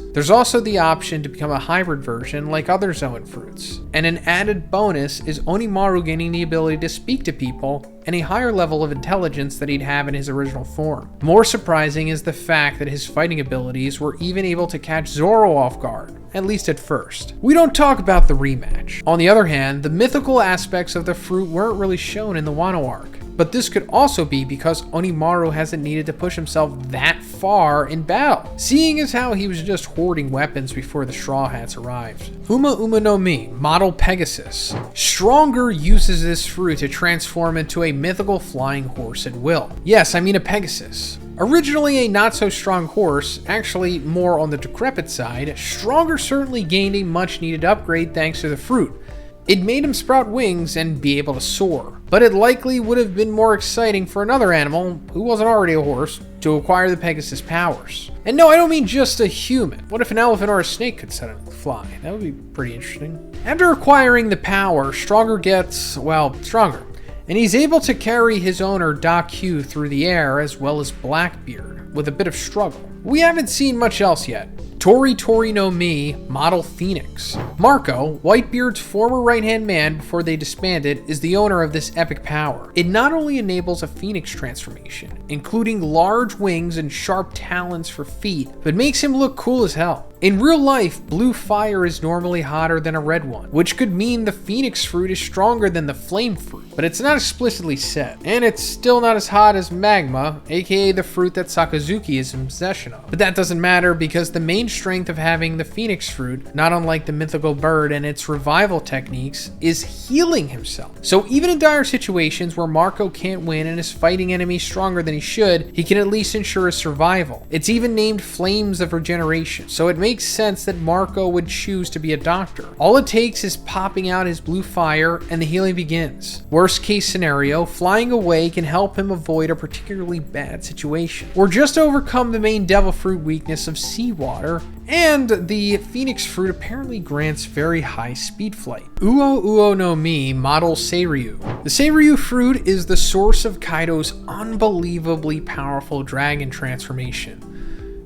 And an added bonus is Onimaru gaining the ability to speak to people and a higher level of intelligence that he'd have in his original form. More surprising is the fact that his fighting abilities were even able to catch Zoro off guard, at least at first. We don't talk about the rematch. On the other hand, the mythical aspects of the fruit weren't really shown in the Wano arc. But this could also be because Onimaru hasn't needed to push himself that far in battle, seeing as how he was just hoarding weapons before the Straw Hats arrived. Uma Uma no Mi, model Pegasus. Stronger uses this fruit to transform into a mythical flying horse at will. Yes, I mean a Pegasus. Originally a not-so-strong horse, actually more on the decrepit side, Stronger certainly gained a much-needed upgrade thanks to the fruit. It made him sprout wings and be able to soar, but it likely would have been more exciting for another animal, who wasn't already a horse, to acquire the Pegasus powers. And no, I don't mean just a human. What if an elephant or a snake could suddenly fly? That would be pretty interesting. After acquiring the power, Stronger gets, well, stronger. And he's able to carry his owner Doc Q through the air as well as Blackbeard, with a bit of struggle. We haven't seen much else yet. Tori Tori no Mi, model Phoenix. Marco, Whitebeard's former right-hand man before they disbanded, is the owner of this epic power. It not only enables a phoenix transformation, including large wings and sharp talons for feet, but makes him look cool as hell. In real life, blue fire is normally hotter than a red one, which could mean the phoenix fruit is stronger than the flame fruit, but it's not explicitly said. And it's still not as hot as magma, aka the fruit that Sakazuki is in possession of. But that doesn't matter because the main strength of having the phoenix fruit, not unlike the mythical bird and its revival techniques, is healing himself. So even in dire situations where Marco can't win and is fighting enemies stronger than he should, he can at least ensure his survival. It's even named Flames of Regeneration, so it makes makes sense that Marco would choose to be a doctor. All it takes is popping out his blue fire and the healing begins. Worst case scenario, flying away can help him avoid a particularly bad situation, or just overcome the main devil fruit weakness of seawater, and the phoenix fruit apparently grants very high speed flight. Uo Uo no Mi model Seiryu. The Seiryu fruit is the source of Kaido's unbelievably powerful dragon transformation.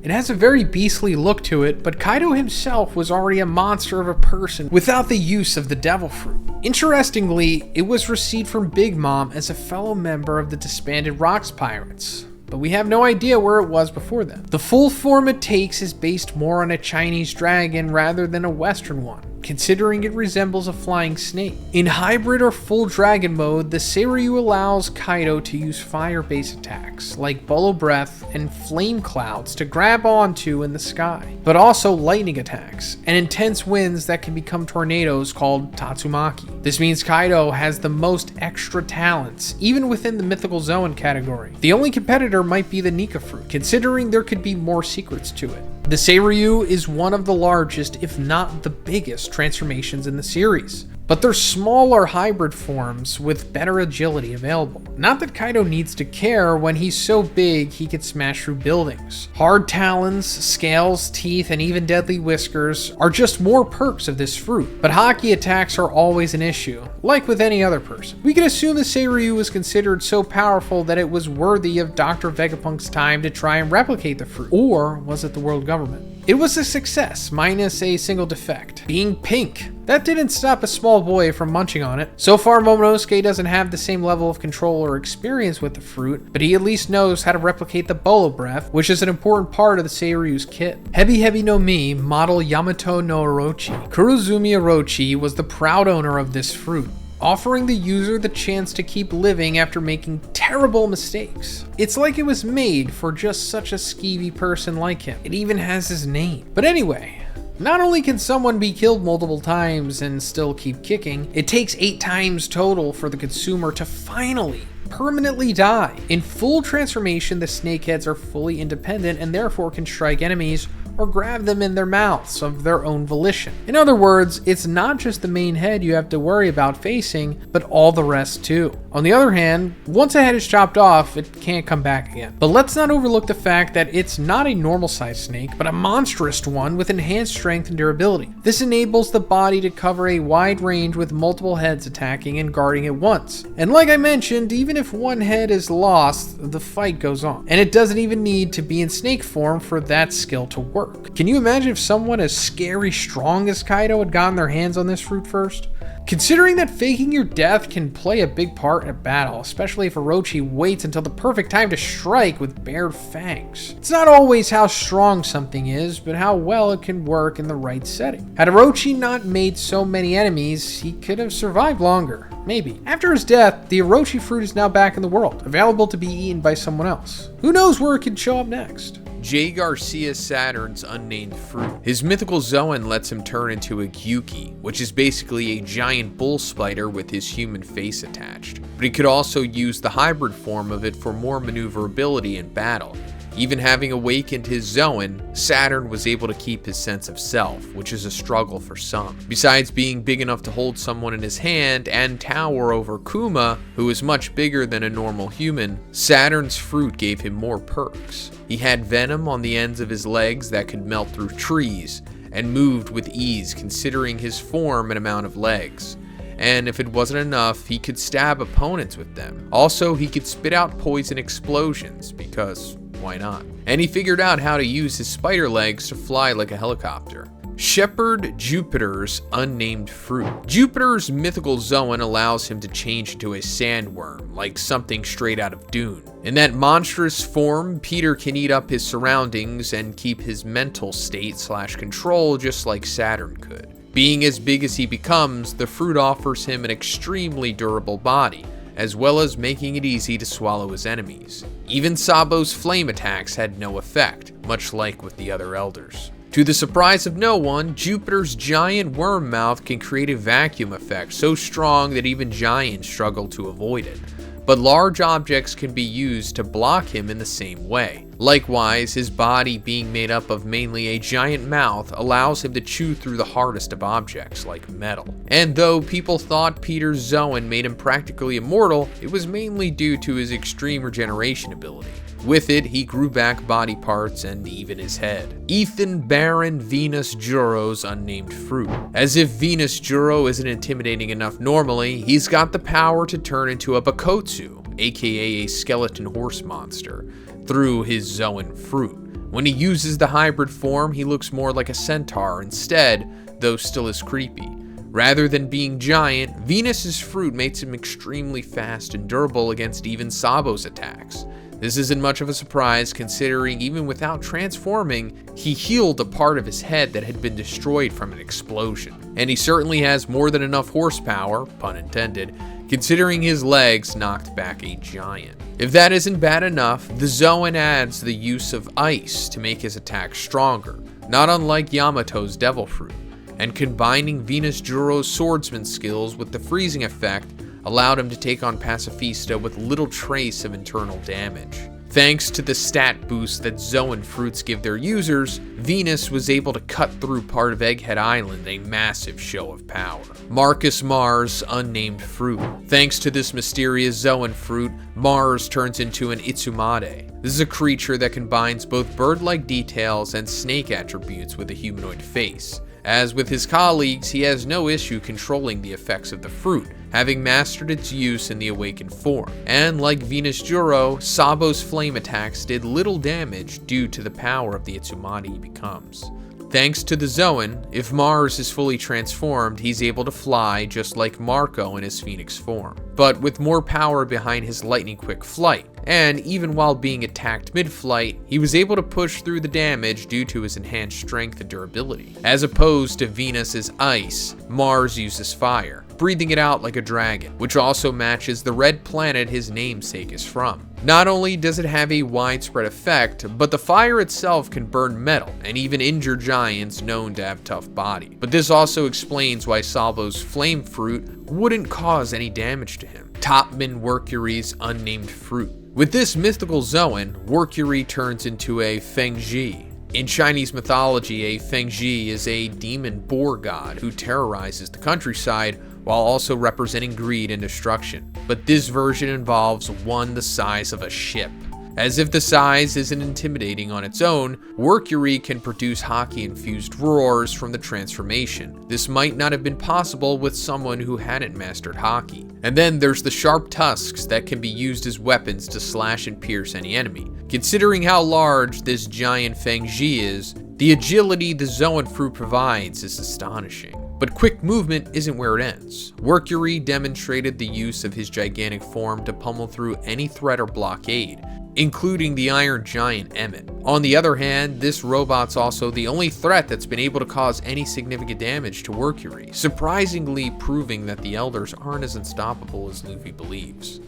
It has a very beastly look to it, but Kaido himself was already a monster of a person without the use of the devil fruit. Interestingly, it was received from Big Mom as a fellow member of the disbanded Rocks Pirates, but we have no idea where it was before then. The full form it takes is based more on a Chinese dragon rather than a Western one, considering it resembles a flying snake. In hybrid or full dragon mode, the Seiryu allows Kaido to use fire-based attacks like Bolo Breath and Flame Clouds to grab onto in the sky, but also lightning attacks and intense winds that can become tornadoes called Tatsumaki. This means Kaido has the most extra talents, even within the mythical Zoan category. The only competitor might be the Nika fruit, considering there could be more secrets to it. The Seiryu is one of the largest, if not the biggest, transformations in the series, but they're smaller hybrid forms with better agility available. Not that Kaido needs to care when he's so big he can smash through buildings. Hard talons, scales, teeth, and even deadly whiskers are just more perks of this fruit, but hockey attacks are always an issue, like with any other person. We can assume the Seiryu was considered so powerful that it was worthy of Dr. Vegapunk's time to try and replicate the fruit, or was it the world government? It was a success, minus a single defect, being pink. That didn't stop a small boy from munching on it. So far, Momonosuke doesn't have the same level of control or experience with the fruit, but he at least knows how to replicate the Bolo Breath, which is an important part of the Seiryu's kit. Hebi no Mi, model Yamato no Orochi. Kurozumi Orochi was the proud owner of this fruit, offering the user the chance to keep living after making terrible mistakes. It's like it was made for just such a skeevy person like him. It even has his name. But anyway, not only can someone be killed multiple times and still keep kicking, it takes 8 times total for the consumer to finally permanently die. In full transformation, the snakeheads are fully independent and therefore can strike enemies or grab them in their mouths of their own volition. In other words, it's not just the main head you have to worry about facing, but all the rest too. On the other hand, once a head is chopped off, it can't come back again. But let's not overlook the fact that it's not a normal sized snake, but a monstrous one with enhanced strength and durability. This enables the body to cover a wide range with multiple heads attacking and guarding at once. And like I mentioned, even if one head is lost, the fight goes on. And it doesn't even need to be in snake form for that skill to work. Can you imagine if someone as scary strong as Kaido had gotten their hands on this fruit first? Considering that faking your death can play a big part in a battle, especially if Orochi waits until the perfect time to strike with bared fangs. It's not always how strong something is, but how well it can work in the right setting. Had Orochi not made so many enemies, he could have survived longer. Maybe. After his death, the Orochi fruit is now back in the world, available to be eaten by someone else. Who knows where it could show up next? J. Garcia Saturn's unnamed fruit. His mythical Zoan lets him turn into a Gyuki, which is basically a giant bull spider with his human face attached. But he could also use the hybrid form of it for more maneuverability in battle. Even having awakened his Zoan, Saturn was able to keep his sense of self, which is a struggle for some. Besides being big enough to hold someone in his hand and tower over Kuma, who is much bigger than a normal human, Saturn's fruit gave him more perks. He had venom on the ends of his legs that could melt through trees, and moved with ease considering his form and amount of legs. And if it wasn't enough, he could stab opponents with them. Also, he could spit out poison explosions, because why not? And he figured out how to use his spider legs to fly like a helicopter. Shepherd Jupiter's unnamed fruit. Jupiter's mythical Zoan allows him to change into a sandworm, like something straight out of Dune. In that monstrous form, Peter can eat up his surroundings and keep his mental state/control just like Saturn could. Being as big as he becomes, the fruit offers him an extremely durable body, as well as making it easy to swallow his enemies. Even Sabo's flame attacks had no effect, much like with the other elders. To the surprise of no one, Jupiter's giant worm mouth can create a vacuum effect so strong that even giants struggle to avoid it. But large objects can be used to block him in the same way, Likewise, his body being made up of mainly a giant mouth allows him to chew through the hardest of objects like metal. And though people thought Peter's Zhoniin made him practically immortal, it was mainly due to his extreme regeneration ability. With it, he grew back body parts and even his head. Ethan Baron Venus Juro's unnamed fruit. As if Venus Juro isn't intimidating enough normally, he's got the power to turn into a Bakotsu, aka a skeleton horse monster, through his Zhoniin fruit. When he uses the hybrid form, he looks more like a centaur instead, though still as creepy. Rather than being giant, Venus's fruit makes him extremely fast and durable against even Sabo's attacks. This isn't much of a surprise considering even without transforming, he healed a part of his head that had been destroyed from an explosion. And he certainly has more than enough horsepower, pun intended, considering his legs knocked back a giant. If that isn't bad enough, the Zhoniin adds the use of ice to make his attack stronger, not unlike Yamato's Devil Fruit. And combining Venus Juro's swordsman skills with the freezing effect allowed him to take on Pacifista with little trace of internal damage. Thanks to the stat boost that Zhoniin fruits give their users, Venus was able to cut through part of Egghead Island, a massive show of power. Marcus Mars' unnamed fruit. Thanks to this mysterious Zhoniin fruit, Mars turns into an Itsumade. This is a creature that combines both bird-like details and snake attributes with a humanoid face. As with his colleagues, he has no issue controlling the effects of the fruit, having mastered its use in the awakened form. And like Venus Juro, Sabo's flame attacks did little damage due to the power of the Itsumade he becomes. Thanks to the Zhoniin, if Mars is fully transformed, he's able to fly just like Marco in his Phoenix form, but with more power behind his lightning-quick flight. And even while being attacked mid-flight, he was able to push through the damage due to his enhanced strength and durability. As opposed to Venus's ice, Mars uses fire, breathing it out like a dragon, which also matches the red planet his namesake is from. Not only does it have a widespread effect, but the fire itself can burn metal and even injure giants known to have tough body. But this also explains why Sabo's flame fruit wouldn't cause any damage to him. Topman Workury's unnamed fruit. With this mythical Zhoniin, Workury turns into a Fengji. In Chinese mythology, a Fengji is a demon boar god who terrorizes the countryside while also representing greed and destruction. But this version involves one the size of a ship. As if the size isn't intimidating on its own, Workury can produce Haki-infused roars from the transformation. This might not have been possible with someone who hadn't mastered Haki. And then there's the sharp tusks that can be used as weapons to slash and pierce any enemy. Considering how large this giant Fengji is, the agility the Zhoniin fruit provides is astonishing. But quick movement isn't where it ends. Workury demonstrated the use of his gigantic form to pummel through any threat or blockade, including the Iron Giant Emmet. On the other hand, this robot's also the only threat that's been able to cause any significant damage to Workury, surprisingly proving that the Elders aren't as unstoppable as Luffy believes.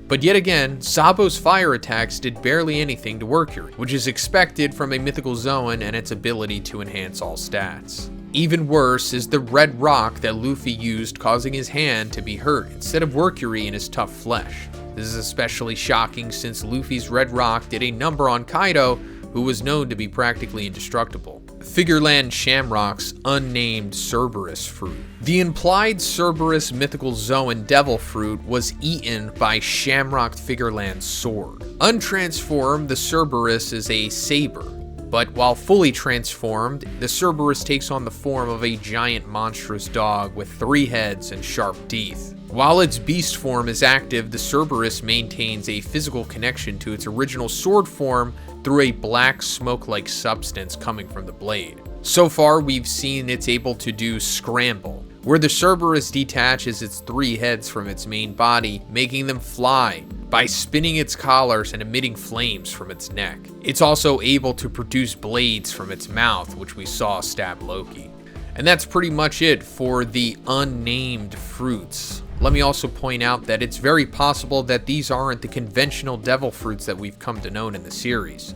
But yet again, Sabo's fire attacks did barely anything to Workury, which is expected from a mythical Zhoniin and its ability to enhance all stats. Even worse is the red rock that Luffy used, causing his hand to be hurt instead of Workury in his tough flesh. This is especially shocking since Luffy's red rock did a number on Kaido, who was known to be practically indestructible. Figureland Shamrock's unnamed Cerberus fruit. The implied Cerberus mythical Zhoniin devil fruit was eaten by Shamrock Figureland's sword. Untransformed, the Cerberus is a saber, but while fully transformed, the Cerberus takes on the form of a giant monstrous dog with 3 heads and sharp teeth. While its beast form is active, the Cerberus maintains a physical connection to its original sword form through a black smoke-like substance coming from the blade. So far, we've seen it's able to do Scramble, where the Cerberus detaches its 3 heads from its main body, making them fly by spinning its collars and emitting flames from its neck. It's also able to produce blades from its mouth, which we saw stab Loki. And that's pretty much it for the unnamed fruits. Let me also point out that it's very possible that these aren't the conventional devil fruits that we've come to know in the series.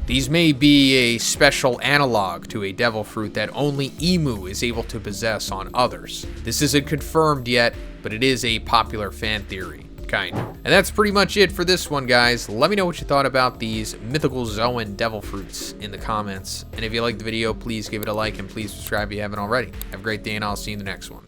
These may be a special analog to a devil fruit that only Emu is able to possess on others. This isn't confirmed yet, but it is a popular fan theory. kind. And that's pretty much it for this one, guys. Let me know what you thought about these mythical Zhoniin devil fruits in the comments. And if you liked the video, please give it a like and please subscribe if you haven't already. Have a great day, and I'll see you in the next one.